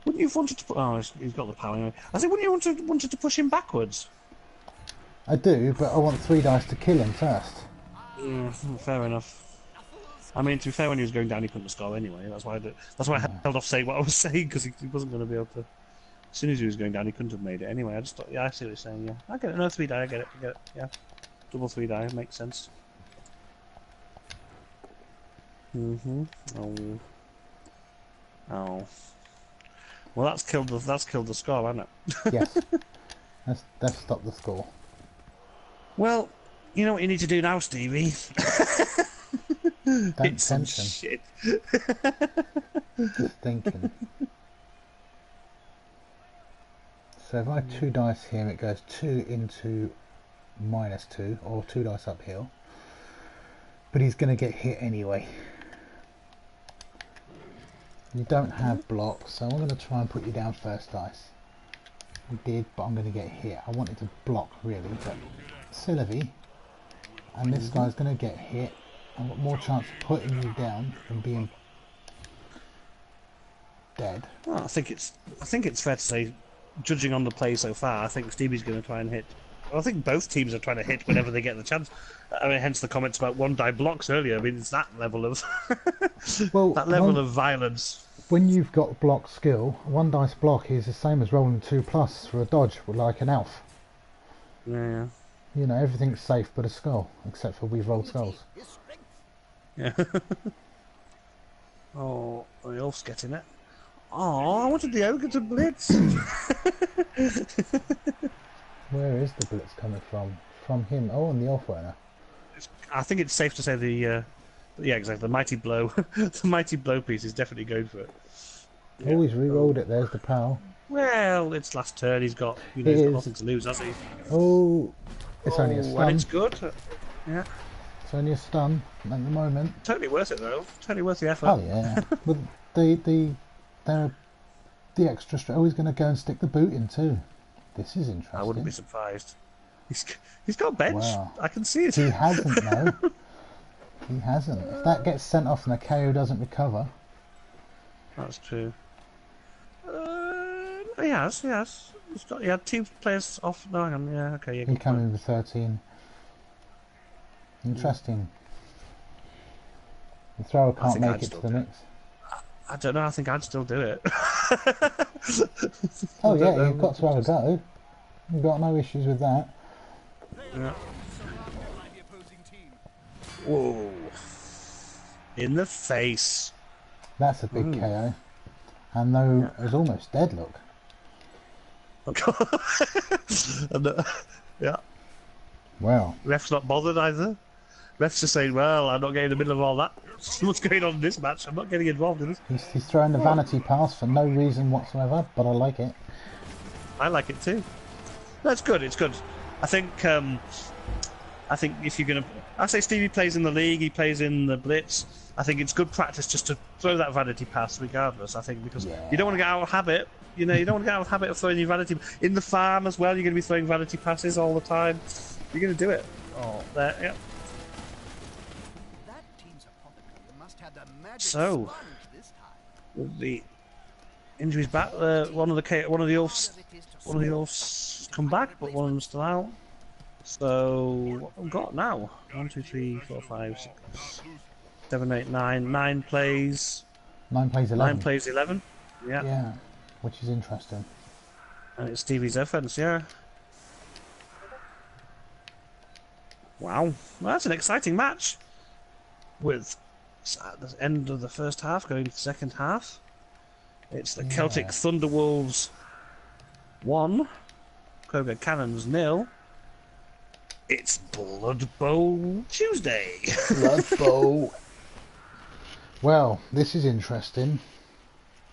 Wouldn't you have wanted to... Oh, he's got the power anyway. I said, wouldn't you wanted to push him backwards? I do, but I want 3 dice to kill him first. Yeah, fair enough. I mean, to be fair, when he was going down, he couldn't score anyway. That's why I held off saying what I was saying, because he wasn't going to be able to... As soon as he was going down, he couldn't have made it anyway. I just thought, yeah, I see what you're saying, yeah. I get it. No, 3 die, I get it, yeah. Double 3 die, makes sense. Oh. Well, that's killed the score, hasn't it? Yes. Let's stop the score. Well, you know what you need to do now, Stevie? Don't Hit some tempt him. shit. Just thinking. So if I have 2 dice here, it goes 2 into -2, or 2 dice uphill. But he's going to get hit anyway. You don't have blocks, so I'm going to try and put you down first dice. I did, but I'm going to get hit. I wanted to block, really, but Sylvie, and this guy's going to get hit. I've got more chance of putting you down than being dead. Well, I think it's fair to say, judging on the play so far, I think Stevie's going to try and hit. Well, I think both teams are trying to hit whenever they get the chance. I mean, hence the comments about 1 die blocks earlier. I mean, it's that level of that level of violence. When you've got block skill, 1 dice block is the same as rolling 2+ for a dodge, like an elf. Yeah. You know, everything's safe but a skull, except for we've rolled skulls. Yeah. Oh, the elf's getting it. Oh, I wanted the ogre to blitz. Where is the blitz coming from? From him. Oh, and the elf runner. I think it's safe to say yeah, exactly. The mighty blow, the mighty blow piece is definitely going for it. Oh, he's re-rolled it. There's the pal. Well, it's last turn. He's got It he's got is. nothing to lose, has he? Oh, it's only a And stun. it's good. Yeah, It's only a stun at the moment. totally worth it though. Totally worth the effort. Oh yeah. But the extra. Oh, he's going to go and stick the boot in too. This is interesting. I wouldn't be surprised. He's got a bench. Wow. I can see it. He hasn't though. He hasn't. If that gets sent off and the KO doesn't recover. That's true. He has. He had 2 players off. No, hang on. Yeah, okay. Yeah, He came in with 13. Interesting. The thrower can't think I'd make it to still the do it. mix. I don't know. I think I'd still do it. Oh yeah, you've got to have a go. You've got no issues with that. Yeah. Surrounded by the opposing team. Whoa. In the face. That's a big KO. And though it was almost dead, look. And, yeah. Well, Ref's not bothered either. Ref's just saying, well, I'm not getting in the middle of all that. What's going on in this match? I'm not getting involved in this. he's throwing the vanity pass for no reason whatsoever, but I like it. I like it too. That's good. It's good. I think if you're gonna, I say Stevie plays in the league. He plays in the Blitz. I think it's good practice just to throw that vanity pass, regardless. I think because you don't want to get out of habit. You know, you don't want to get out of habit of throwing your vanity in the farm as well. You're going to be throwing vanity passes all the time. You're going to do it. Oh, there. Yeah. That team's apothecary must have the magic So, sponge this time. with the injuries back, one of the Ulfs come back, but one of them's still out. So what have we got now? 1, 2, 3, 4, 5, 6, 7, 8, 9. 9 plays. 9 plays 11. 9 plays 11. Yeah. Yeah, which is interesting. And it's Stevie's offense. Yeah. Wow, well, that's an exciting match. With at the end of the first half, going to the second half. It's the Celtic Thunderwolves 1, Koga Cannons 0. It's Blood Bowl Tuesday. Blood Bowl. Well, this is interesting.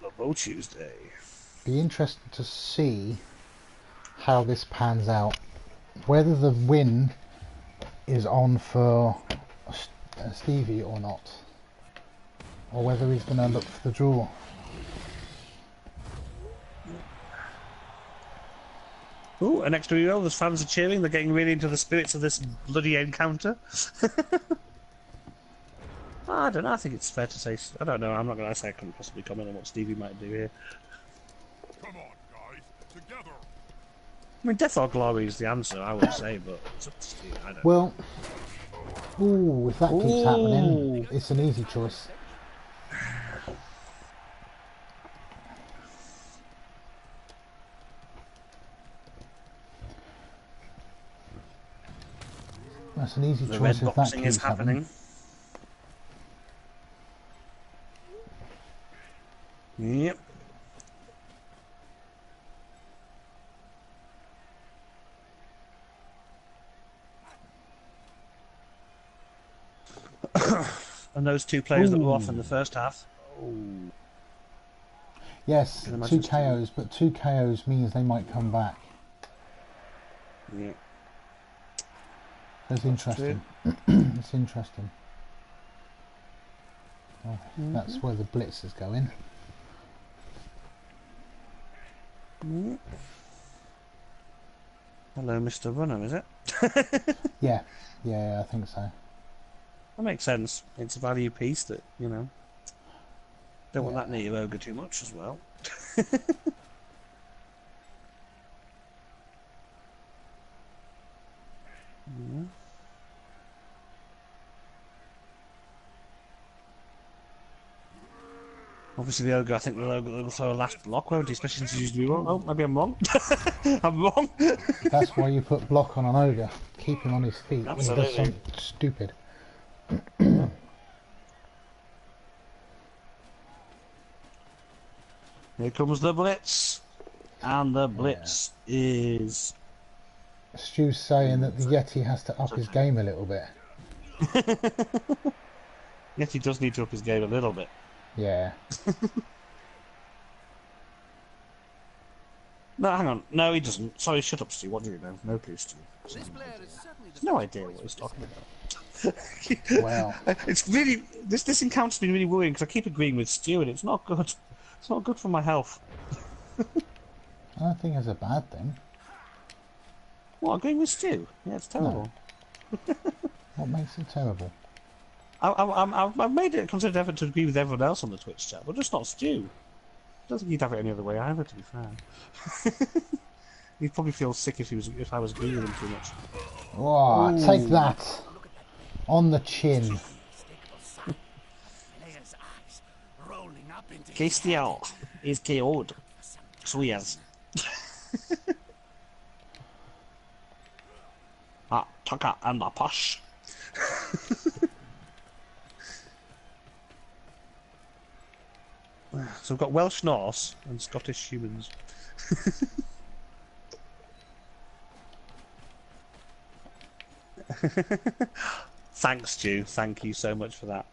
Blood Bowl Tuesday. Be interesting to see how this pans out. Whether the win is on for Stevie or not, or whether he's going to look for the draw. Ooh, an extra reel. The fans are cheering. They're getting really into the spirits of this bloody encounter. I don't know. I think it's fair to say. I don't know. I'm not going to say I couldn't possibly comment on what Stevie might do here. Come on, guys, together. I mean, death or glory is the answer, I would say, but it's up to Stevie. I don't know. Well, ooh, if that keeps happening, it's an easy choice. That's an easy The choice red if that boxing keeps is happening. Yep. And those two players that were off in the first half. Ooh. Yes, Can I 2 imagine KOs, but 2 KOs means they might come back. Yeah. That's interesting. It's interesting. Oh, that's where the blitz is going. Hello, Mr. Runner, is it? Yeah, I think so. That makes sense. It's a value piece that, you know, don't want that near your ogre too much as well. Obviously, the ogre, I think the ogre will throw a last block, won't he? Especially since he's usually wrong. Oh, maybe I'm wrong. I'm wrong. That's why you put block on an ogre. Keep him on his feet when he does Absolutely. something stupid. Here comes the blitz. And the blitz is... Stu's saying that the Yeti has to up his game a little bit. Yes, he does need to up his game a little bit. Yeah. No, hang on. No, he doesn't. Sorry, shut up, Stu. What do you know? No, please, Stu. This player is certainly the No idea what he's talking about. Well. It's really... This encounter's been really worrying because I keep agreeing with Stu and it's not good. It's not good for my health. I don't think it's a bad thing. What, agreeing with Stu? Yeah, it's terrible. What makes it terrible? I've made it a considered effort to agree with everyone else on the Twitch chat, but just not Stu. I don't think he'd have it any other way either, to be fair. He'd probably feel sick if I was agreeing with him too much. Oh, take that! On the chin. player's eyes rolling up into Cristiano is KO'd. So yes. Ah, Tucker and the Posh. So we've got Welsh Norse and Scottish humans. Thanks, Stu. Thank you so much for that.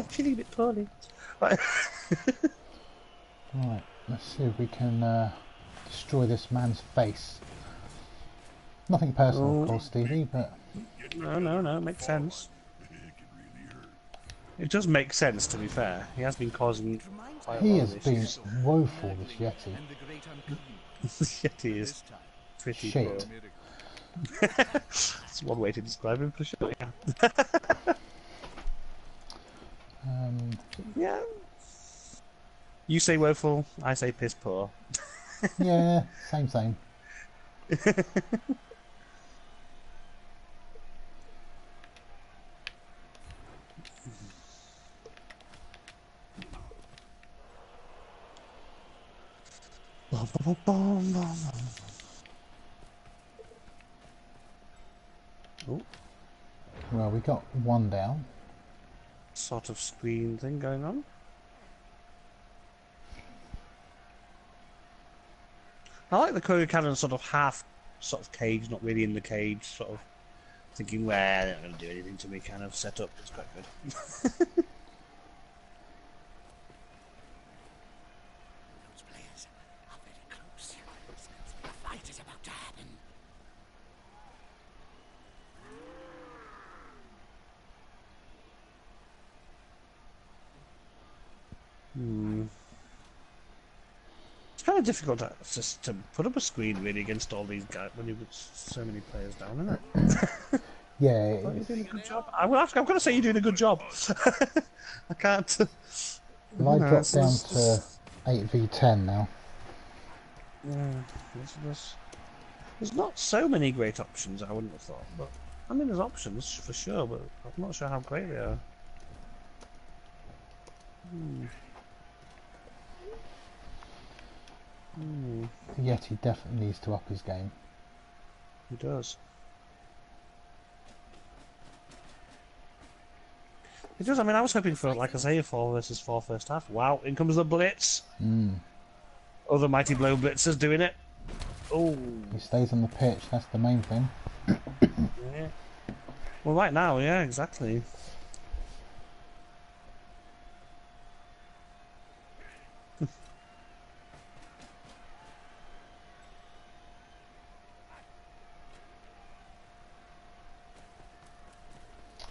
Feeling a bit poorly. Right. Right, let's see if we can destroy this man's face. Nothing personal, of course, Stevie, but... No, it makes sense. It does make sense, to be fair. He has been causing quite a He lot has of been issues. woeful, this Yeti. Yeti is pretty Shit. poor. That's one way to describe him for sure, yeah. Yeah. You say woeful, I say piss poor. Yeah, same. Oh, Well, we got one down. sort of screen thing going on. I like the Koga Cannon sort of half sort of cage, not really in the cage, sort of thinking, well, they're not going to do anything to me kind of setup. It's quite good. Those players are very close. A fight is about to happen. It's kind of difficult to put up a screen really against all these guys when you've got so many players down, isn't it? Yeah, You're doing a good job. I'm going to say you're doing a good job. I can't. well, I No, dropped down it's to 8v10 now. Yeah, there's not so many great options, I wouldn't have thought. But I mean, there's options for sure, but I'm not sure how great they are. The Yeti definitely needs to up his game. He does. He does. I mean, I was hoping for, like I say, a 4 versus 4 first half. Wow, in comes the Blitz. Other Mighty Blow Blitzers doing it. Oh. He stays on the pitch, that's the main thing. Yeah. Well, right now, yeah, exactly.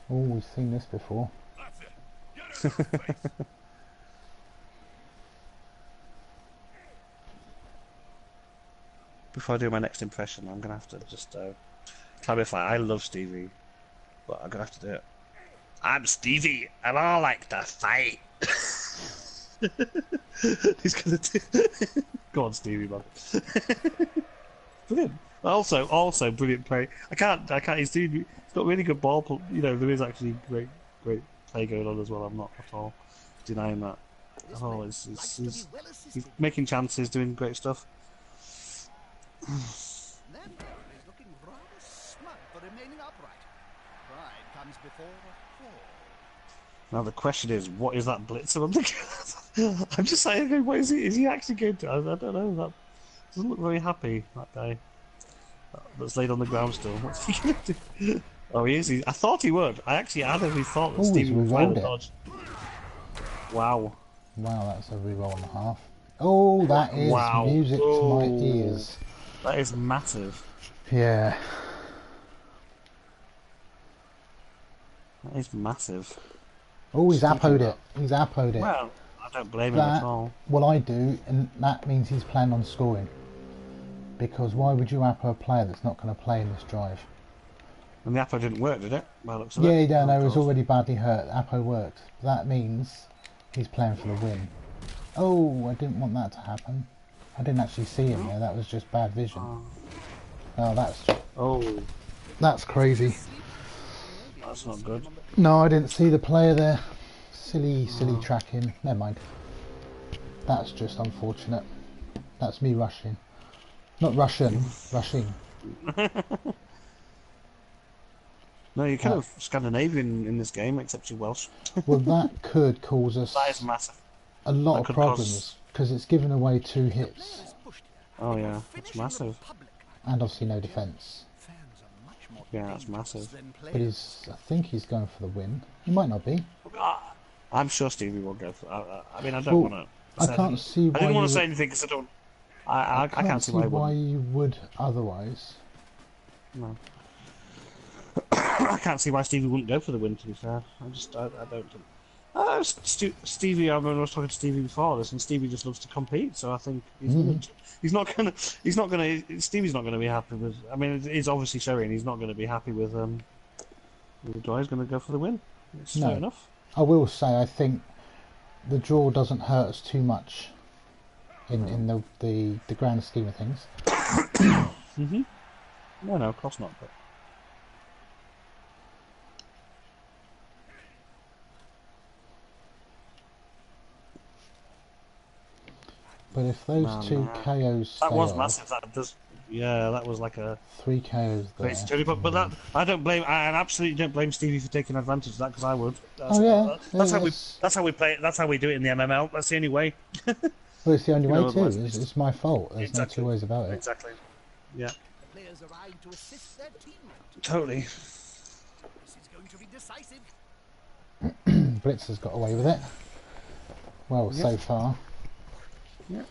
Oh, we've seen this before. That's it. Get it in her face. Before I do my next impression, I'm going to have to just clarify. I love Stevie, but I'm going to have to do it. I'm Stevie, and I like to fight. He's going to do... Go on, Stevie, man. Brilliant. Also, brilliant play. I can't. He's got really good ball. You know, there is actually great play going on as well. I'm not at all denying that. Oh, he's making chances, doing great stuff. Lampard is looking rather smug for remaining upright. Pride comes before a fall. Now the question is, what is that blitzer on the? I'm just saying, what is he? Is he actually going to? I don't know. That doesn't look very happy. That guy that's laid on the ground still. What's he going to do? Oh, he is. I thought he would. I actually had every thought that Ooh, Stevie he's would try rerolled to it. dodge. Wow. Wow, that's a reroll and a half. Oh, that is Wow. music to my Oh. ears. That is massive. Yeah. That is massive. Oh, he's Speaking appoed of it. He's appoed it. Well, I don't blame him at That, all. what I do, and that means he's planning on scoring. Because why would you appo a player that's not going to play in this drive? And the apple didn't work, did it? By the looks of it. Yeah, no, Oh, he was God. already badly hurt. Appo worked. That means he's playing for the win. Oh, I didn't want that to happen. I didn't actually see him there. That was just bad vision. Oh, Oh, that's crazy. that's not good. No, I didn't see the player there. Silly tracking. Never mind. That's just unfortunate. That's me rushing. Not Russian, rushing. No, you're kind of Scandinavian in this game, except you're Welsh. Well, that could cause us That is massive. a lot That of could problems because it's given away 2 hits Oh yeah, it's massive. and obviously no defence. Yeah, that's massive. But I think he's going for the win. He might not be. I'm sure Stevie will go for. I mean, I don't Well, want I to. can't see why I didn't want you to say would- anything because I don't. I can't see why. you would otherwise. No. I can't see why Stevie wouldn't go for the win. To be fair, I don't. Stevie, I was talking to Stevie before this, and Stevie just loves to compete. So I think he's not gonna. Stevie's not gonna be happy with. I mean, it's obviously showing he's not gonna be happy with the draw. He's gonna go for the win. It's fair enough. I will say I think the draw doesn't hurt us too much in the grand scheme of things. No, of course not. But if those 2 KOs That stay was off, massive. That does. Yeah, that was like a 3 KOs there. great story. But that I absolutely don't blame Stevie for taking advantage of that because I would. That's how we play it. That's how we do it in the MML. That's the only way. Well, it's the only way too. otherwise It's my fault. There's Exactly. no 2 ways about it. Exactly. Yeah. The players arrive to assist their teammate. Totally. This is going to be decisive. Blitz has got away with it. Well, so far. Yeah.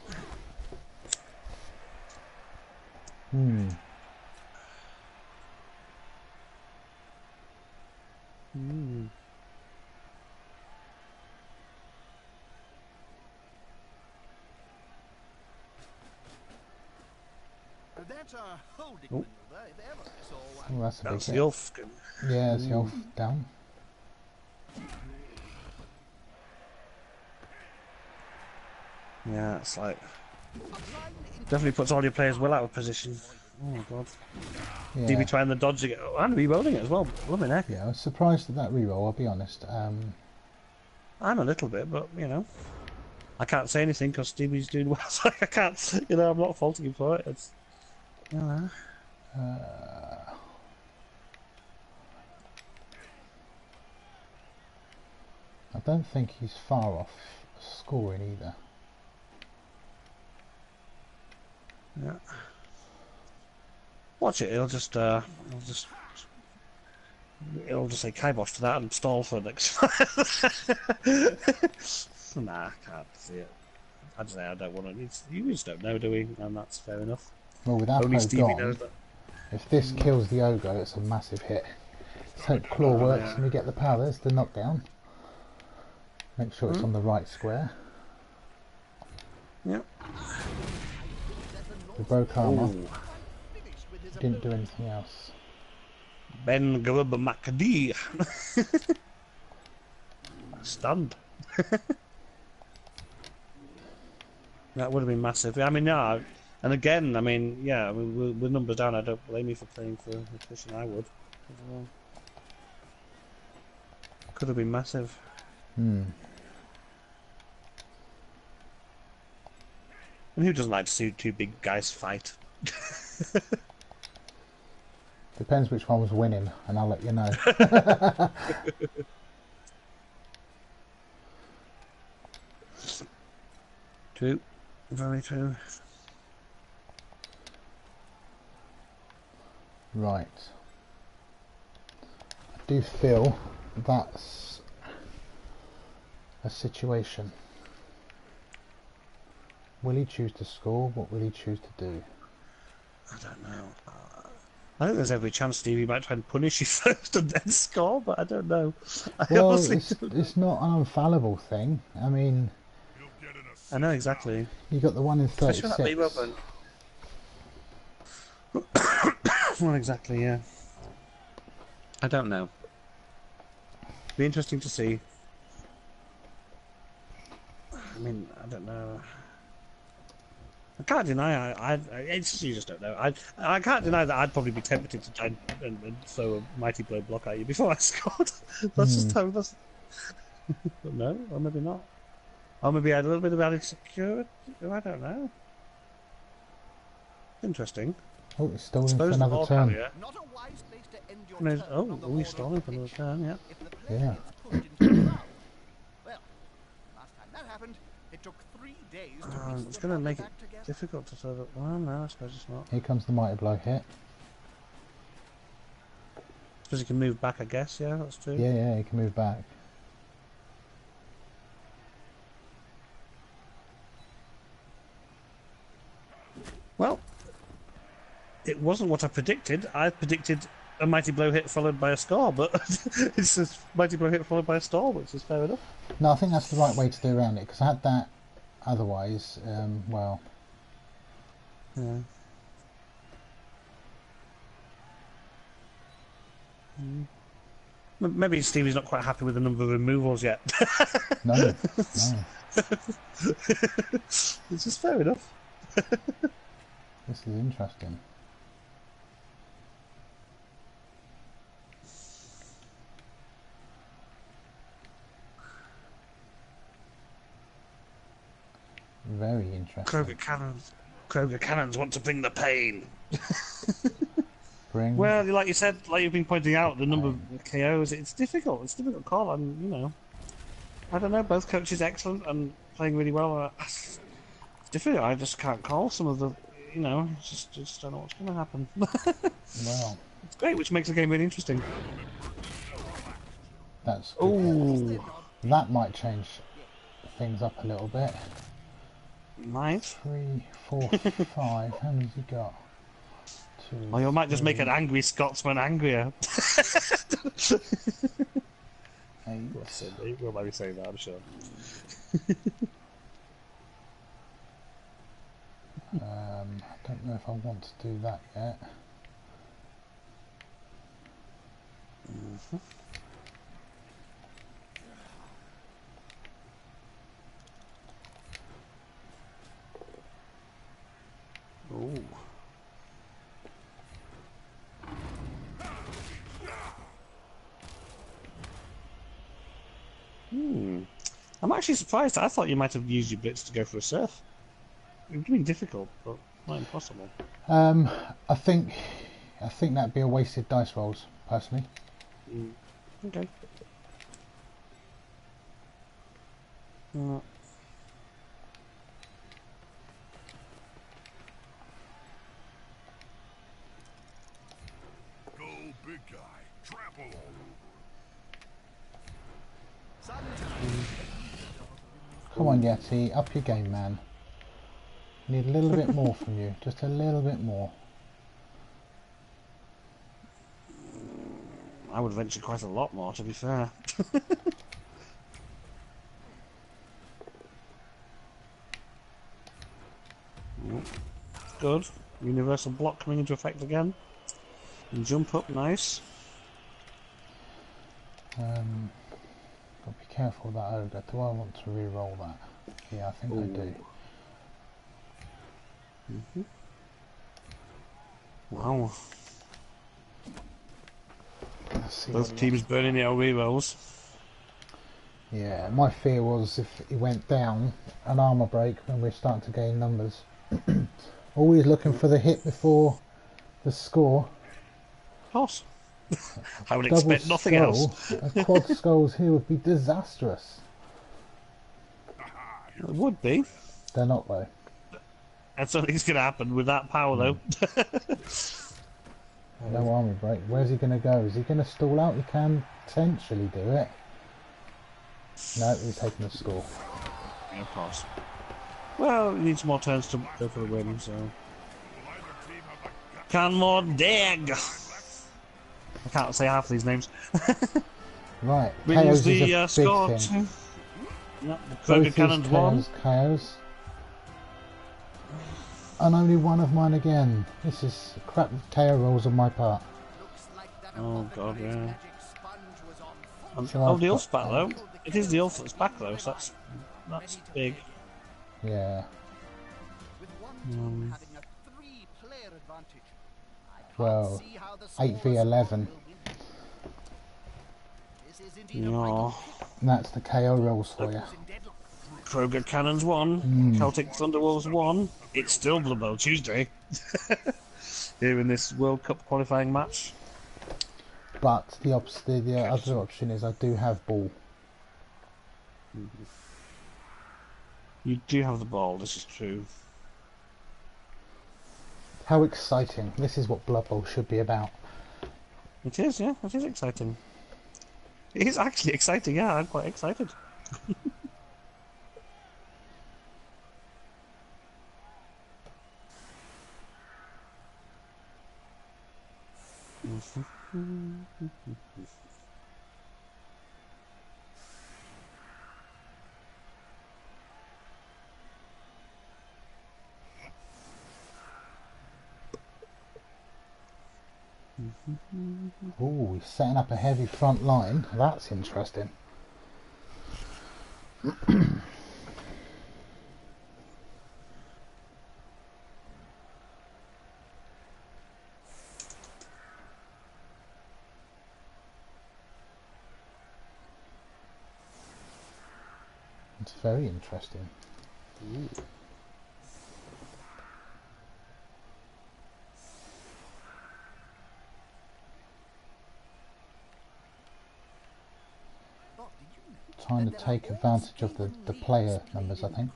That's a holding maneuver, if ever I saw one. Well, that's a big That's hit. the elf. Yeah, it's the elf down. Yeah, it's like definitely puts all your players well out of position. Oh my god. Yeah. DB trying the dodge again. Oh, and re-rolling it as well. Blooming heck. Yeah, I was surprised at that reroll, I'll be honest. I'm a little bit, but you know, I can't say anything because Stevie's doing well. So I can't. You know, I'm not faulting him for it. It's. You know. I don't think he's far off scoring either. Yeah. Watch it. It'll just say kibosh to that and stall for next. Nah, I can't see it. I'd say I don't want to. You just don't know, do we? And that's fair enough. Well, with Only Apo Stevie gone, knows that. if this kills the ogre, it's a massive hit. Let's hope claw works yeah. and we get the power. There's the knockdown. Make sure it's on the right square. Yep. We broke armour. Ooh. Didn't do anything else. Ben Grub McD. Stunned. That would have been massive. I mean, yeah, and again, I mean, yeah, with numbers down, I don't blame you for playing for the cushion. I would. As well. Could have been massive. And who doesn't like to see 2 big guys fight? Depends which one was winning, and I'll let you know. True. Very true. Right. I do feel that's a situation. Will he choose to score? What will he choose to do? I don't know. I think there's every chance Stevie might try and punish you first and then score, but I don't know. I Well, honestly it's, don't. it's not an infallible thing. I mean, You'll get an assist. I know exactly. you got the 1 in Especially that 36. bebop. Well, exactly, yeah. I don't know. Be interesting to see. I mean, I don't know. I can't deny. It's you just don't know. I can't deny that I'd probably be tempted to try and throw a mighty blow block at you before I scored. That's just how. But no, or maybe not. Or maybe I had a little bit of added security. I don't know. Interesting. Oh, it's stalling for Suppose the another ball turn. carrier. Not a wise place to end your No, turn oh, on the he's border stalling of for the another pitch. turn, yeah. If the player Yeah. gets pushed into the crowd. Well, last time that happened, it took 3 days to reach It's the going to body make it back together. difficult to sort of. Well, no, I suppose it's not. Here comes the mighty blow hit. I suppose you can move back, I guess, yeah, that's true. Yeah, yeah, he can move back. Well, it wasn't what I predicted. I predicted a mighty blow hit followed by a score, but it's a mighty blow hit followed by a stall, which is fair enough. No, I think that's the right way to do around it, because I had that otherwise, well... Yeah. Maybe Stevie's not quite happy with the number of removals yet. No, no. This is fair enough. This is interesting. Very interesting. Kroger cannons want to bring the pain. Bring... Well, like you said, like you've been pointing out, the number of KOs, it's difficult. It's a difficult call, and you know, I don't know. Both coaches excellent and playing really well. It's difficult. I just can't call some of the, you know, just don't know what's going to happen. Well, It's great, which makes the game really interesting. that's good. Ooh, That might change things up a little bit. nice. 3, 4, 5. How many's he got? 2. Or you might just make an 3, angry Scotsman angrier. 8. We'll maybe say that, I'm sure. I don't know if I want to do that yet. Ooh. I'm actually surprised. I thought you might have used your blitz to go for a surf. It would have been difficult, but not impossible. I think that'd be a wasted dice rolls, personally. Okay. Go big guy. Trample. Come on, Yeti, up your game, man. Need a little bit more from you, just a little bit more. I would venture quite a lot more, to be fair. Good. Universal block coming into effect again. And jump up, nice. Got to be careful with that ogre. Do I want to re-roll that? Yeah, I think I do. Wow. Let's see Both what teams burning their rerolls. Yeah, my fear was if he went down, an armour break when we're starting to gain numbers. Always looking for the hit before the score. Of course. I would Double expect nothing skull, else. a quad skulls here would be disastrous. It would be. They're not though. That's something's going to happen with that power, though. No armour break. Where's he going to go? Is he going to stall out? He can potentially do it. No, he's taking the score. Yeah, of course. Well, he needs more turns to go for the win, so... Can more dig! I can't say half of these names. Right, Brings KOs the is a score big to... thing. Yep, the Both Kroger his Cannons won. KOs. And only one of mine again. This is crap KO rolls on my part. Oh god, yeah. So Oh, I've the got Ulf's back though. It is the Ulf that's back though, so that's big. Yeah. With one team having a 3-player advantage. I can't Well, see how the 8v11. This is indeed a No. vital pick. And that's the KO rolls for you. Kroger Cannons 1, Celtic Thunderwolves 1. It's still Blood Bowl Tuesday. Here in this World Cup qualifying match. But the other option is I do have ball. You do have the ball, this is true. How exciting. This is what Blood Bowl should be about. It is, yeah, it is exciting. It is actually exciting, yeah, I'm quite excited. Ooh, he's setting up a heavy front line. That's interesting. It's very interesting. Ooh. Trying to take advantage of the player numbers, I think.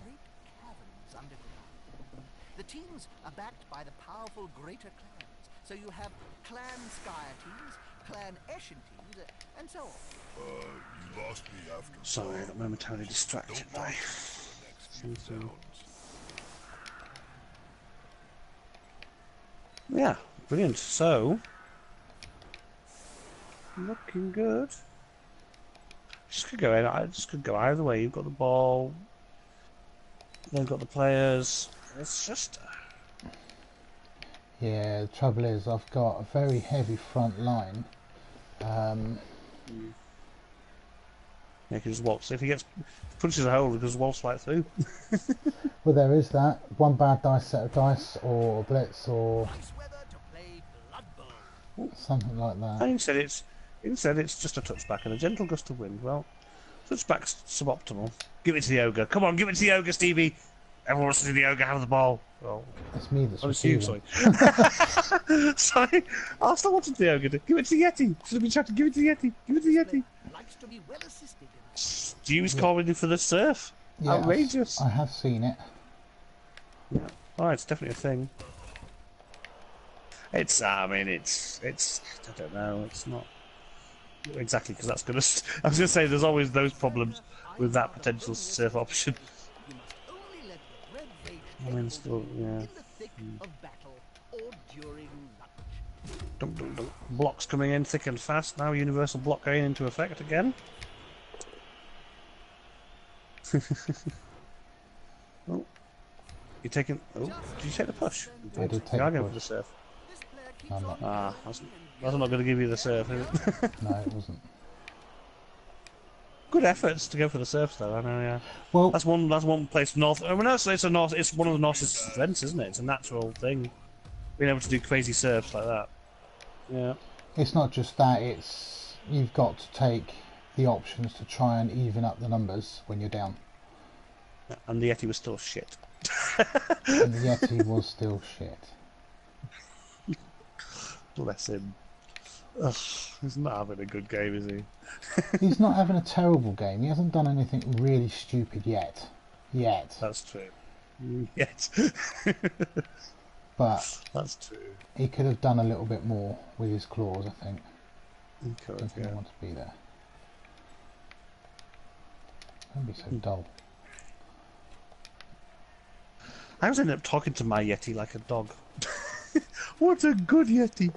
The teams are backed by the powerful greater clans, so you have Clan Skyer teams, Clan Eshin teams, and so on. You lost me after. Sorry, I got momentarily distracted by something. Yeah, brilliant. So, looking good. Just could go in. I just could go either way. You've got the ball. They've got the players. It's just. Yeah, the trouble is I've got a very heavy front line. Yeah, he can just waltz. If he gets punches a hole, he can just waltz right through. Well, there is that. One bad set of dice, or a blitz, or Nice weather to play Blood Bowl. something like that. And instead it's just a touchback and a gentle gust of wind. Well, touchback's suboptimal. Give it to the ogre. Come on, give it to the ogre, Stevie. Everyone wants to see the ogre have the ball. Oh, It's me that's it's you, receiving. sorry. Sorry, I still wanted the ogre to give it to the Yeti. Should have been trying to give it to the Yeti. Give it to the Yeti. Likes to be well assisted in Stevie's calling for the surf. Yeah, Outrageous. I have seen it. Yeah. Oh, it's definitely a thing. It's, I mean, it's, I don't know, it's not exactly because that's going to, I was going to say there's always those problems with that potential surf option. You must only let the red rage I mean, still, yeah. in the thick of battle or during lunch. Dunk, dunk, dunk. Blocks coming in thick and fast now, universal block going into effect again. Oh, you're taking, oh, did you take the push? I did take You are the going for push. the surf. This player keeps I'm not. Ah, that's not going to give you the surf, is it? No, it wasn't. Good efforts to go for the surf, though. I know, yeah. Well, That's one place north. I mean, it's a north. It's one of the North's strengths, isn't it? It's a natural thing, being able to do crazy surfs like that. Yeah. it's not just that. It's you've got to take the options to try and even up the numbers when you're down. And the Yeti was still shit. And the Yeti was still shit. Bless him. Ugh, he's not having a good game, is he? He's not having a terrible game. He hasn't done anything really stupid yet. That's true. Yet. But That's true. he could have done a little bit more with his claws, I think. He could, If he yeah. wants to be there. Don't be so dull. I always end up talking to my Yeti like a dog. What a good Yeti!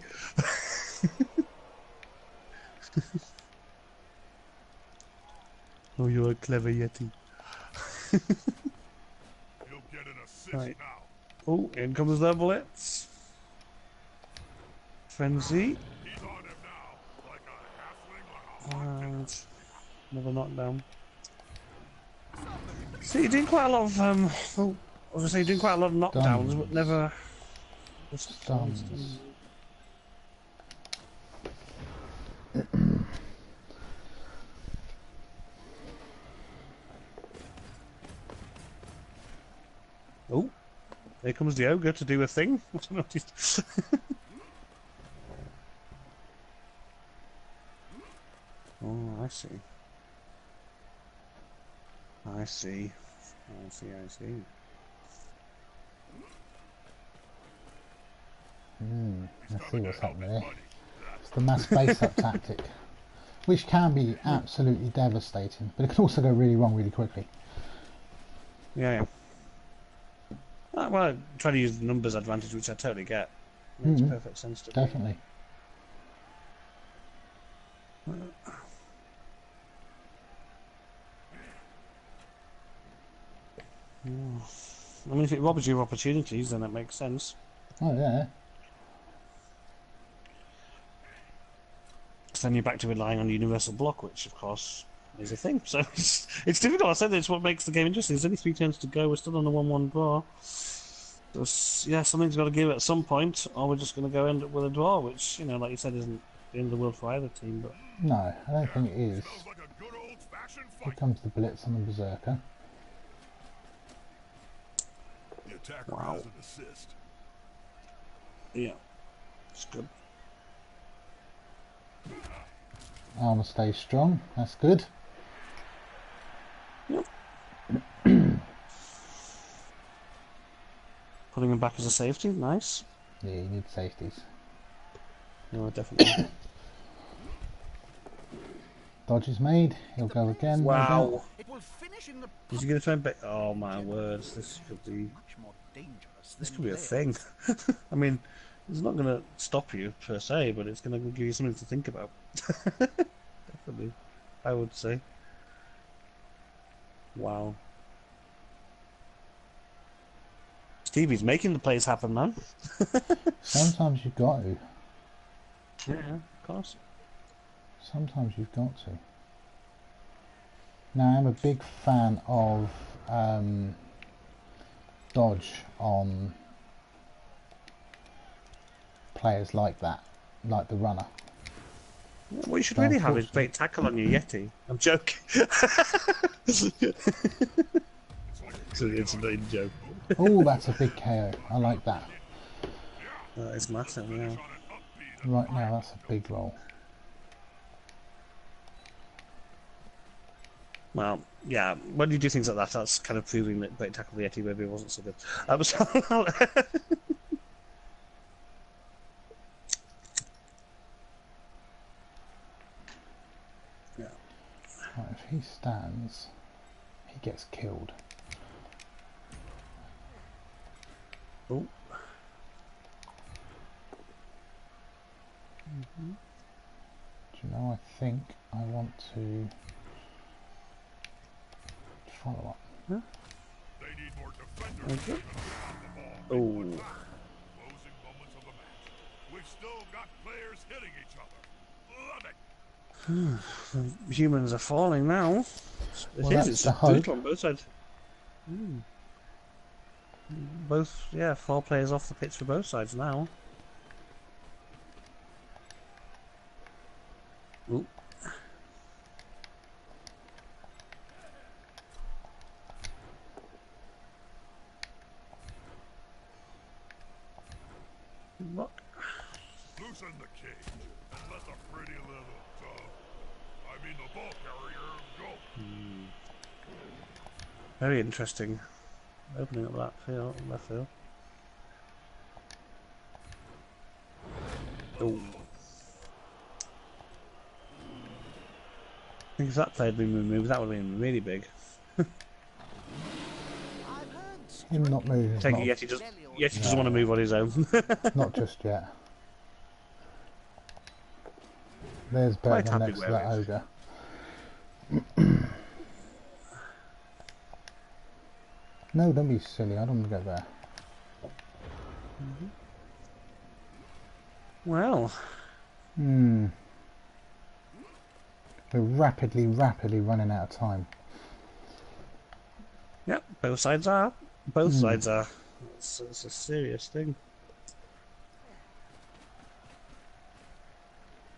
Oh, you're a clever Yeti. You'll get an assist Right. now. Oh, in comes the bullets. Frenzy. He's on him now, like a halfling on a And another knockdown. So you're doing quite a lot of oh, I was gonna say you're doing quite a lot of knockdowns, but never Stuns. Here comes the ogre to do a thing. I don't know what he's... Oh, I see. I see. I see, I see. Let's see what's happening here. It's the mass base-up tactic, which can be absolutely devastating, but it can also go really wrong really quickly. Yeah, yeah. Well, try to use the numbers advantage, which I totally get. Makes perfect sense to me. Definitely. I mean, if it robs you of opportunities, then that makes sense. Oh yeah. So then you're back to relying on the universal block, which, of course, is a thing. So it's difficult. I said it's what makes the game interesting. There's only 3 turns to go. We're still on the 1-1 draw. So, yeah, something's got to give at some point, or we're just going to go end up with a draw, which, you know, like you said, isn't the end of the world for either team. But No, I don't think it is. Sounds like a good old-fashioned Here fight. comes the Blitz on the Berserker. The attacker Wow. has an assist. yeah, it's good. Armour stays strong. That's good. Yep. Putting him back as a safety, nice. Yeah, you need safeties. No, definitely. Dodge is made. He'll go again. no doubt. Wow. It will finish in the Is he going to try and bet? Oh my words, this could be. much more dangerous. This than could be a theirs. thing. I mean, it's not going to stop you per se, but it's going to give you something to think about. Definitely, I would say. Wow. Stevie's making the plays happen, man. Sometimes you've got to. Yeah, of course. Sometimes you've got to. Now, I'm a big fan of dodge on players like that, like the runner. What you should really have is great tackle on your Yeti. I'm joking. It's a joke. Oh, that's a big KO. I like that. It's massive, yeah. Right now, that's a big roll. Well, yeah, when you do things like that, that's kind of proving that great tackle the Yeti maybe wasn't so good. Yeah. Right, if he stands, he gets killed. Oh. Do you know, I think I want to follow up. They need more defenders Okay. on the ball. Oh. Closing moments of the match. We've still got players hitting each other. Love it. Humans are falling now. Well, It's that's the hope. brutal on both sides. Both, yeah, 4 players off the pitch for both sides now. Ooh. What? Loosen the cage and let the pretty little I mean the ball carrier go. Very interesting. Opening up that field, left field. Oh. I think if that player had been removed, that would have been really big. I've heard Him not moving is Take not, it, Yeti doesn't want to move on his own. not just yet. There's Quite better than happy next to where that it is. ogre. No, don't be silly. I don't want to go there. Well, We're rapidly running out of time. yep, both sides are. Both sides are. It's a serious thing.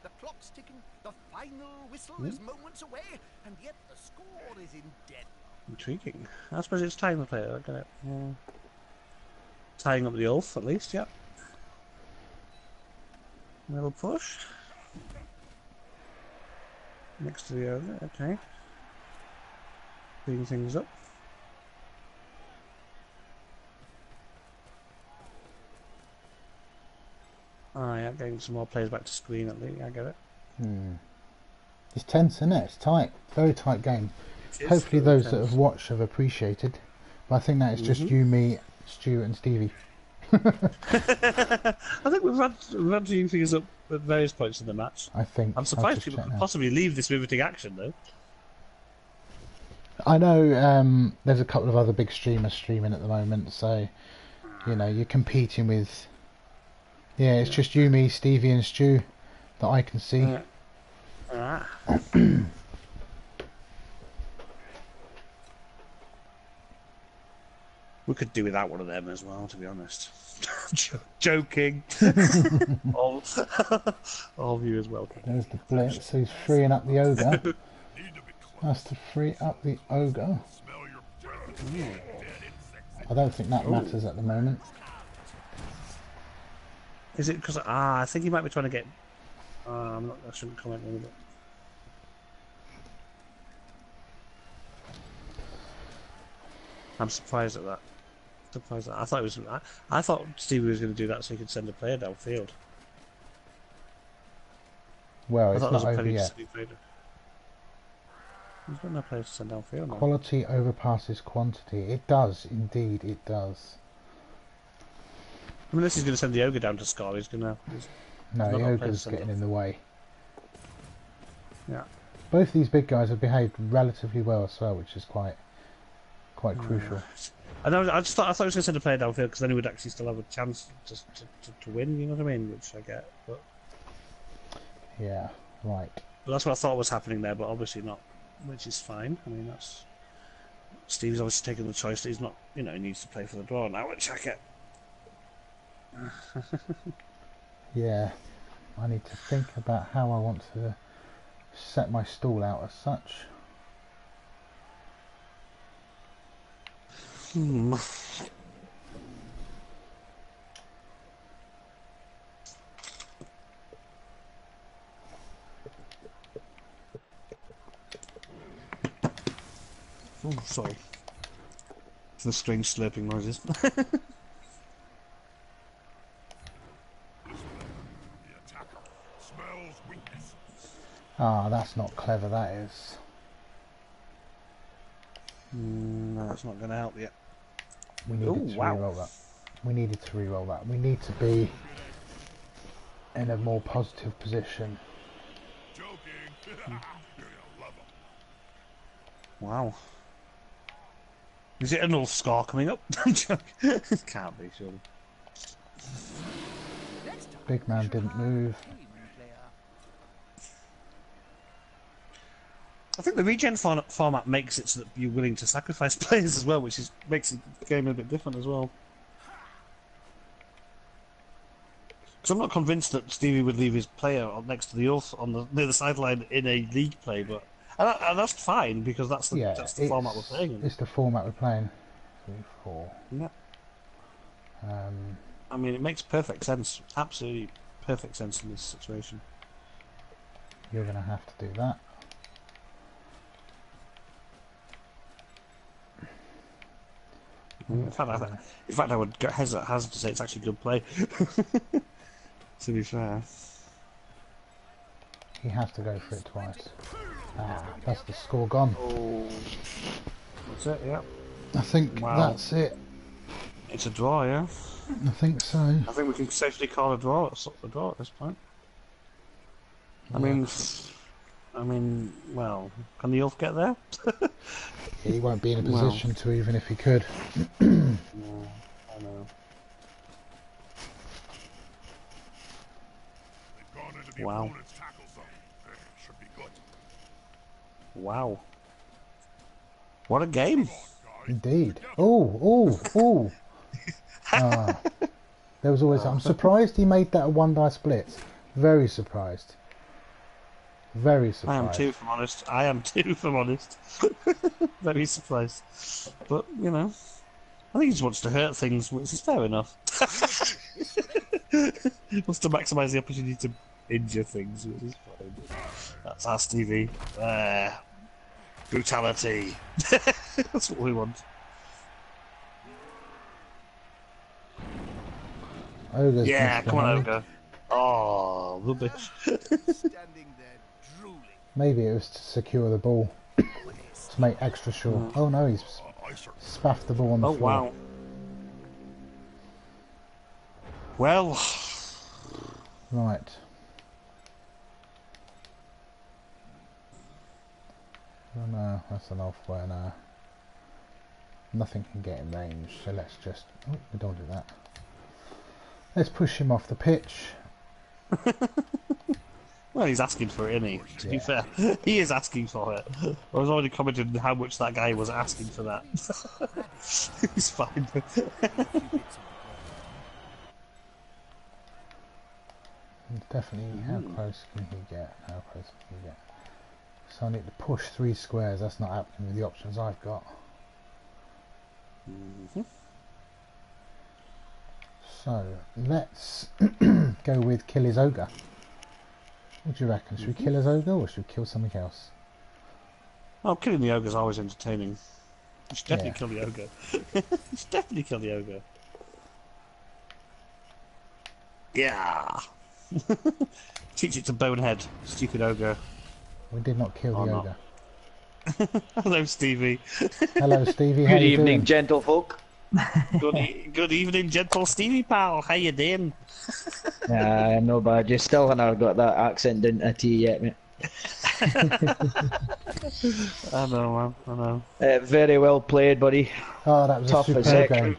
the clock's ticking, the final whistle is moments away, and yet the score is in deadlock. Intriguing. I suppose it's time to play it, I get it. Yeah. tying up the Ulf at least, yep. Little push. Next to the ogre, okay. Clean things up. Ah, yeah, getting some more players back to screen at least, I get it. It's tense, isn't it? It's tight. Very tight game. Hopefully those that have watched have appreciated. But I think that it's just you, me, Stu and Stevie. I think we've had team figures up at various points in the match. I think. I'm surprised people could possibly leave this riveting action, though. I know there's a couple of other big streamers streaming at the moment, so, you know, you're competing with... Yeah, it's just you, me, Stevie and Stu that I can see. We could do without one of them as well, to be honest. Joking. all viewers welcome. There's the blitz. He's freeing up the ogre. That's to free up the ogre. I don't think that matters at the moment. Is it because I think he might be trying to get? I shouldn't comment on it. I'm surprised at that. I thought it was. I thought Stevie was going to do that so he could send a player downfield. Well, I it's thought not there was a over penny yet. He's got no players to send downfield now. Quality overpasses quantity. It does, indeed, it does. Unless he's going to send the ogre down to Scar, he's going to. No, the ogre's getting in the way. Yeah. Both these big guys have behaved relatively well as well, which is quite crucial. I thought he was going to send a player downfield because then he would actually still have a chance to win. You know what I mean? Which I get, but yeah, right. But that's what I thought was happening there, but obviously not, which is fine. I mean, that's Steve's obviously taken the choice that he's not. You know, he needs to play for the draw now, which I get. Yeah, I need to think about how I want to set my stall out as such. Oh, sorry. It's the strange slurping noises. Ah, that's not clever, that is. No, that's not going to help yet. We needed to re-roll that. We needed to re-roll that. We need to be in a more positive position. Wow. Is it an Ulf Scar coming up? I'm joking. It can't be, surely. Big man didn't move. I think the regen format makes it so that you're willing to sacrifice players as well, which makes the game a bit different as well. Because I'm not convinced that Stevie would leave his player next to the Ulf near the sideline in a league play, but and that's fine because that's the format we're playing in. It's the format we're playing. 3, 4. Yeah. I mean, it makes perfect sense. Absolutely perfect sense in this situation. You're going to have to do that. In fact, I would hazard to say it's actually good play. To be fair, he has to go for it twice. Ah, that's the score gone. Oh, that's it. Yeah. I think that's it. It's a draw, yeah. I think so. I think we can safely call a draw at this point. Yeah. I mean, well, can the Ulf get there? He won't be in a position to, even if he could. No, I know. Wow. Wow. What a game. Indeed. Oh. There was always... I'm surprised he made that a 1-dice split. Very surprised. Very surprised. I am too, if I'm honest. Very surprised. But, you know, I think he just wants to hurt things, which is fair enough. He wants to maximise the opportunity to injure things, which is fine. That's our Stevie. Brutality. That's what we want. Ogre's Yeah, come on, misbehaved. Ogre. Oh, rubbish. Standing there drooling. Maybe it was to secure the ball. To make extra sure. Oh no, he's Aye, sir. spaffed the ball on the Oh, floor. wow. Well, Right. Oh no, that's an off where now. Nothing can get in range, so let's just... Oh, we don't do that. Let's push him off the pitch. well, he's asking for it, isn't he? To be Yeah. fair, he is asking for it. I was already commenting how much that guy was asking for that. He's fine. Definitely, how close can he get? How close can he get? So I need to push 3 squares, that's not happening with the options I've got. So, let's go with kill his ogre. What do you reckon? Should we kill his ogre or should we kill something else? Oh, killing the ogre is always entertaining. You should definitely Yeah. kill the ogre. You should definitely kill the ogre. Yeah. Teach it to Bonehead, stupid ogre. We did not kill Or the not. ogre. Hello, Stevie. Hello Stevie, how Good you evening, doing? gentlefolk. Good evening, gentle Stevie pal. How you doing? I'm no bad. You still haven't got that accent down to a T yet, mate. I know, man. I know. Very well played, buddy. Oh, that was Tough a as superb heck. game.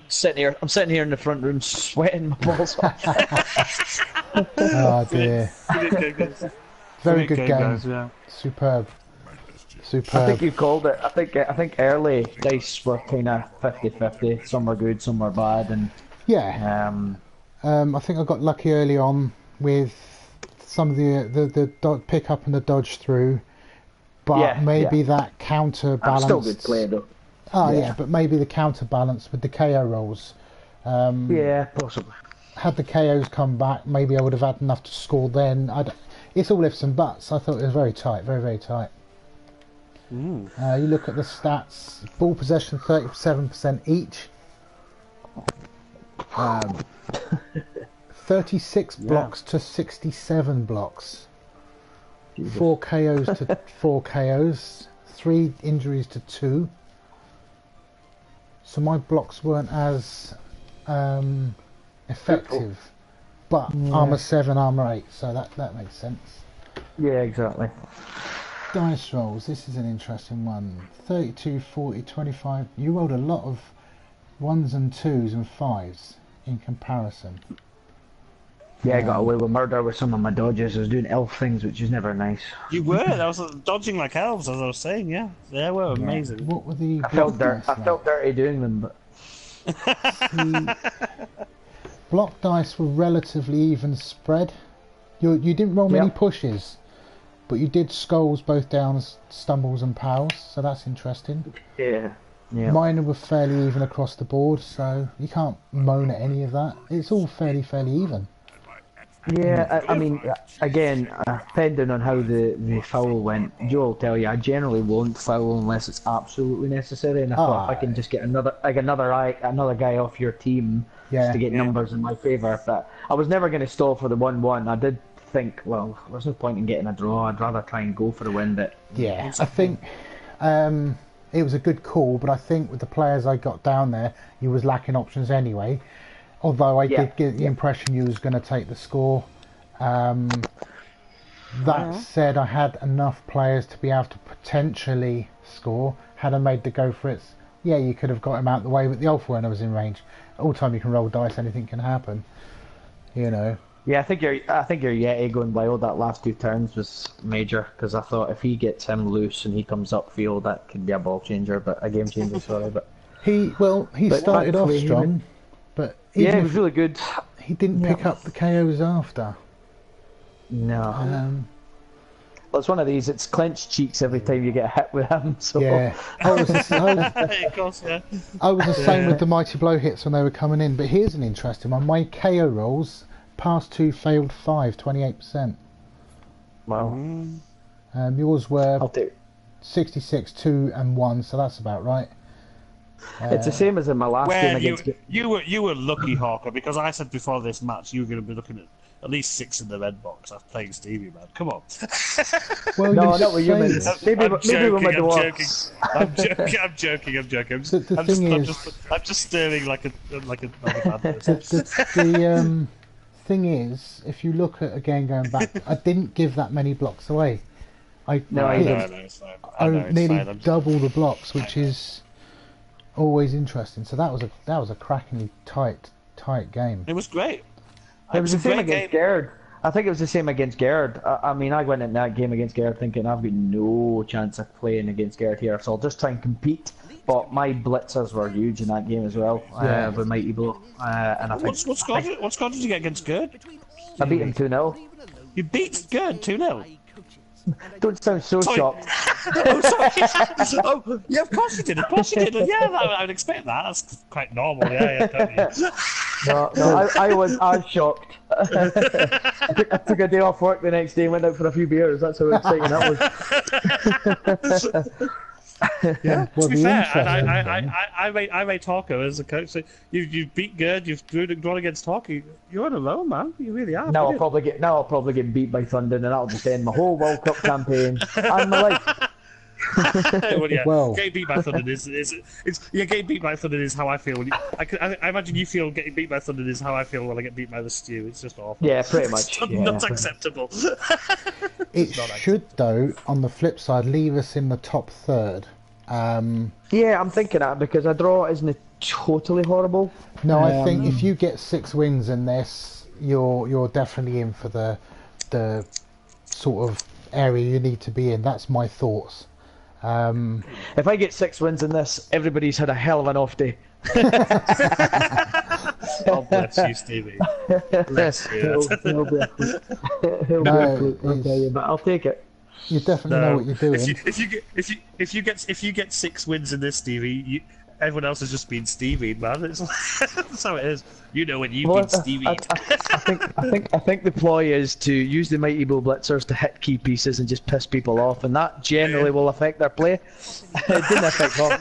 I'm sitting here in the front room, sweating my balls off. Oh dear. Very good game. Guys, yeah. Superb. I Superb. think you called it. I think early dice were kind of 50-50. Some were good, some were bad, and Yeah. I think I got lucky early on with some of the pick up and the dodge through, but Yeah, maybe yeah. that counterbalance. still good play though. Oh yeah. Yeah. But maybe the counterbalance with the KO rolls. Yeah, possibly. Had the KOs come back, maybe I would have had enough to score then. It's all ifs and buts. I thought it was very tight, very, very tight. You look at the stats, ball possession 37% each. 36 blocks to 67 blocks. 4 KOs to 4 KOs. 3 injuries to 2. So my blocks weren't as effective. But armor 7, armor 8, so that makes sense. Yeah, exactly. Dice rolls, this is an interesting one. 32, 40, 25. You rolled a lot of 1s and 2s and 5s in comparison. Yeah, I got away with murder with some of my dodges. I was doing elf things, which is never nice. You were. I was dodging like elves, as I was saying. Yeah, they were amazing. What were the I felt block dice I felt dirty doing them, but The block dice were relatively even spread. You didn't roll many Yep. pushes, but you did skulls, both downs, stumbles and pals, so that's interesting. yeah. Mine were fairly even across the board, so you can't moan at any of that. It's all fairly even. Yeah, I mean, again, depending on how the foul went, Joe will tell you, I generally won't foul unless it's absolutely necessary, and I thought if I can just get another guy off your team just to get numbers in my favour. But I was never going to stall for the 1-1. I did think, well, there's no point in getting a draw. I'd rather try and go for the win. But Yeah, I think it was a good call, but I think with the players I got down there, you was lacking options anyway. Although I did get the impression you was going to take the score. That said, I had enough players to be able to potentially score. Had I made the go for it, yeah, you could have got him out the way, but the Alpha when I was in range. All time you can roll dice, anything can happen. You know. yeah, I think your Yeti going wild that last 2 turns was major, because I thought if he gets him loose and he comes upfield, that could be a ball changer, but a game changer. Sorry, but He But started off thankfully he strong, but even yeah, it if was really good. he didn't pick up the KOs after. No. it's one of these. It's clenched cheeks every time you get hit with him. So Yeah, I was the same with the mighty blow hits when they were coming in. But here's an interesting one: my KO rolls, passed 2, failed 5, 28%. Wow. Yours were I'll take. 66, 2 and 1, so that's about right. It's the same as in my last game Well, against. you were lucky, Hawker, because I said before this match you were going to be looking at least 6 in the red box after playing Stevie, man. Come on. Well, No, you not with you, say man. that. Maybe with my I'm Dwarfs. joking. I'm just staring like a bad person. The thing is, if you look at again going back, I didn't give that many blocks away. I No, I hit didn't. It's fine. nearly double the blocks, which is always interesting. So that was a crackingly tight game. It was great. It was the same great against game. Gerd. I think it was the same against Gerd. I mean, I went in that game against Gerd thinking I've got no chance of playing against Gerd here, so I'll just try and compete. But my blitzers were huge in that game as well, with Mighty Blow. And I think What score did you get against Gerd? I beat him 2-0. You beat Gerd 2-0. Don't sound so shocked. Oh, sorry. Oh, yeah, of course you did. Yeah, I would expect that. That's quite normal. Yeah, totally. No, I was shocked. I took a day off work the next day and went out for a few beers. That's how exciting that was. Yeah, To be fair, I rate Hawker as a coach. So you beat Gerd, you've drawn against Hawker. You're on a roll, man. You really are. Now I'll probably get beat by Thunder, and that'll just end my whole World Cup campaign and my life. Well, yeah, Well. getting beat by Thunder getting beat by Thunder is how I feel. I imagine you feel getting beat by Thunder is how I feel when I get beat by the Stew. It's just awful. Yeah, pretty much. It's not acceptable. It should, though, on the flip side, leave us in the top third. Yeah, I'm thinking that because a draw isn't totally horrible. No, I think if you get 6 wins in this, you're definitely in for the sort of area you need to be in. That's my thoughts. If I get 6 wins in this, everybody's had a hell of an off day. God bless you, Stevie. Bless you. He'll be I'll tell you, but I'll take it. You definitely know what you're doing. If you get 6 wins in this, Stevie, everyone else has just been Stevie, man. That's how it is. You know when you've been Stevie. I think the ploy is to use the Mighty Blow blitzers to hit key pieces and just piss people off, and that generally will affect their play. It didn't affect Hog.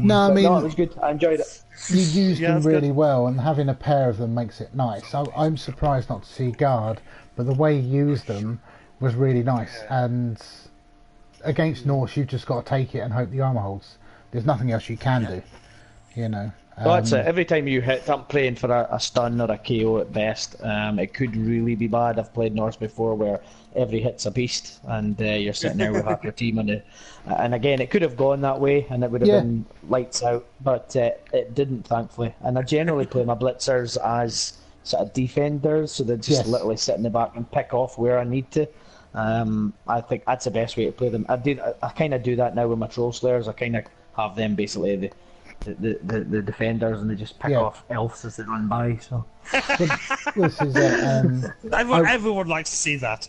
No, I mean, it was good. I enjoyed it. You used them really well, and having a pair of them makes it nice. I'm surprised not to see guard, but the way you used them was really nice. And against Norse, you've just got to take it and hope the armor holds. There's nothing else you can do, you know. Well, that's it. Every time you hit, I'm praying for a stun or a KO at best. It could really be bad. I've played Norse before where every hit's a beast, and you're sitting there with half your team on it. And again, it could have gone that way, and it would have been lights out, but it didn't, thankfully. And I generally play my blitzers as sort of defenders, so they're just literally sit in the back and pick off where I need to. I think that's the best way to play them. I kind of do that now with my Troll Slayers. I kind of have them basically the defenders, and they just pick off elves as they run by. So this is everyone likes to see that.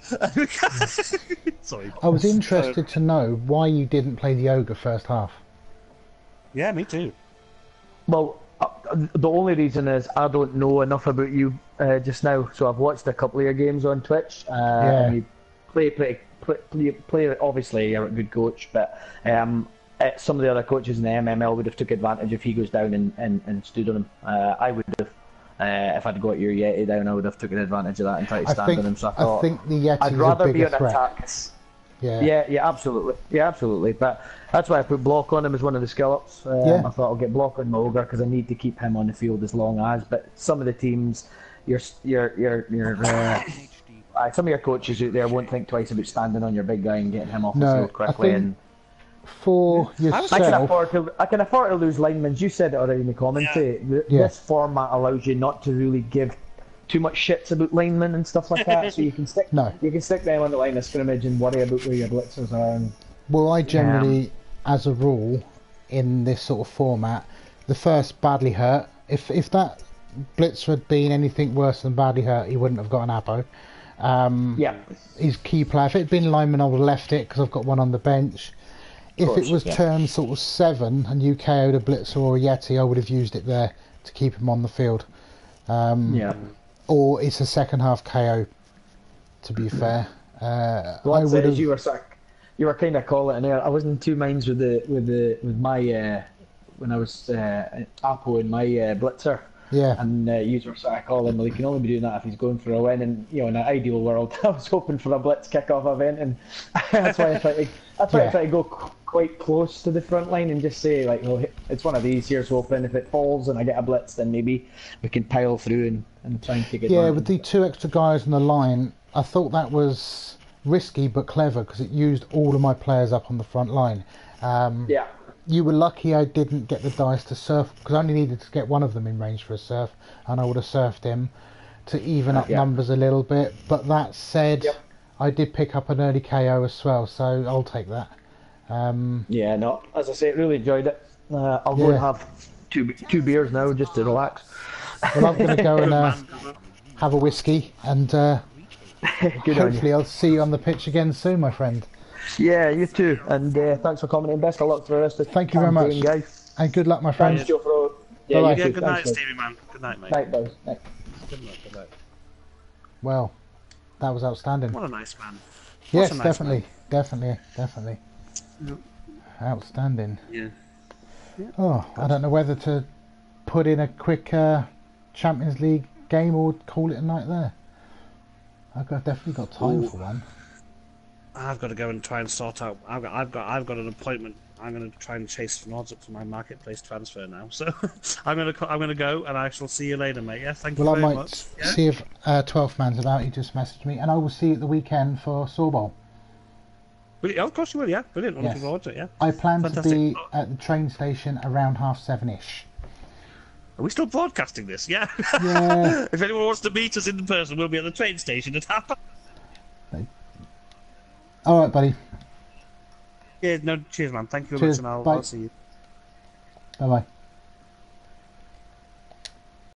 Sorry. I was interested to know why you didn't play the ogre first half. Yeah, me too. Well, the only reason is I don't know enough about you just now. So I've watched a couple of your games on Twitch. And you play. Obviously, you're a good coach, but some of the other coaches in the MML would have took advantage if he goes down and stood on him. I would have. If I'd got your Yeti down, I would have taken advantage of that and tried to stand on him. So I think the Yeti's I'd rather be on threat. attacks. Yeah, absolutely. But that's why I put block on him as one of the skill ups. I thought I'll get block on my ogre because I need to keep him on the field as long as. But some of the teams, some of your coaches out there won't think twice about standing on your big guy and getting him off the field quickly. For yourself, I can afford to lose linemen. You said it already in the commentary. This format allows you not to really give too much shits about linemen and stuff like that. So you can stick them on the line of scrimmage and worry about where your blitzers are. Well, I generally, as a rule, in this sort of format, the first badly hurt. If that blitzer had been anything worse than badly hurt, he wouldn't have got an abo. Yeah. He's key player. If it had been lineman, I would have left it because I've got one on the bench. If it was turn sort of 7 and you KO'd a Blitzer or a Yeti, I would have used it there to keep him on the field. Or it's a second half KO, to be fair. Well, I would have... you were kind of calling it there. I was in two minds with my when I was Apple in my Blitzer. Yeah. And you were sort of calling, well, he can only be doing that if he's going for a win. And in an ideal world, I was hoping for a blitz kick-off event, and that's why I tried to go quite close to the front line and just say, like, well, it's one of these. Here's hoping if it falls and I get a blitz, then maybe we can pile through and try and take it. Yeah, with the 2 extra guys on the line, I thought that was risky but clever because it used all of my players up on the front line. You were lucky I didn't get the dice to surf, because I only needed to get one of them in range for a surf, and I would have surfed him to even up numbers a little bit. But that said, I did pick up an early KO as well, so I'll take that. As I say, really enjoyed it. I'll go and have two beers now just to relax. Well, I'm going to go and have a whiskey, and hopefully I'll see you on the pitch again soon, my friend. Yeah, you too. And thanks for coming in. Best of luck for the rest of the Thank you very much, guys. And good luck, my friend. Thanks, Joe, for... Yeah, you too. good night, Thanks, Stevie, man. Good night, mate. Night, boys. Night. Good night. Well, that was outstanding. What a nice man. Yes, definitely. Yep. Outstanding. Yeah. Oh, I don't know whether to put in a quick Champions League game or call it a night there. I've definitely got time for one. I've got to go and try and sort out. I've got an appointment. I'm going to try and chase some odds up for my marketplace transfer now. So I'm going to go, and I shall see you later, mate. Yeah, thank you very much. Well, I might see if 12th man's about. He just messaged me, and I will see you at the weekend for Sawbowl. Of course you will. Yeah, brilliant. I'm looking forward to it. Yeah. I plan to be at the train station around 7:30ish. Are we still broadcasting this? Yeah. Yeah. If anyone wants to meet us in person, we'll be at the train station at 7:30. All right, buddy. Yeah, no, cheers, man. Thank you very much, and I'll see you. Bye-bye.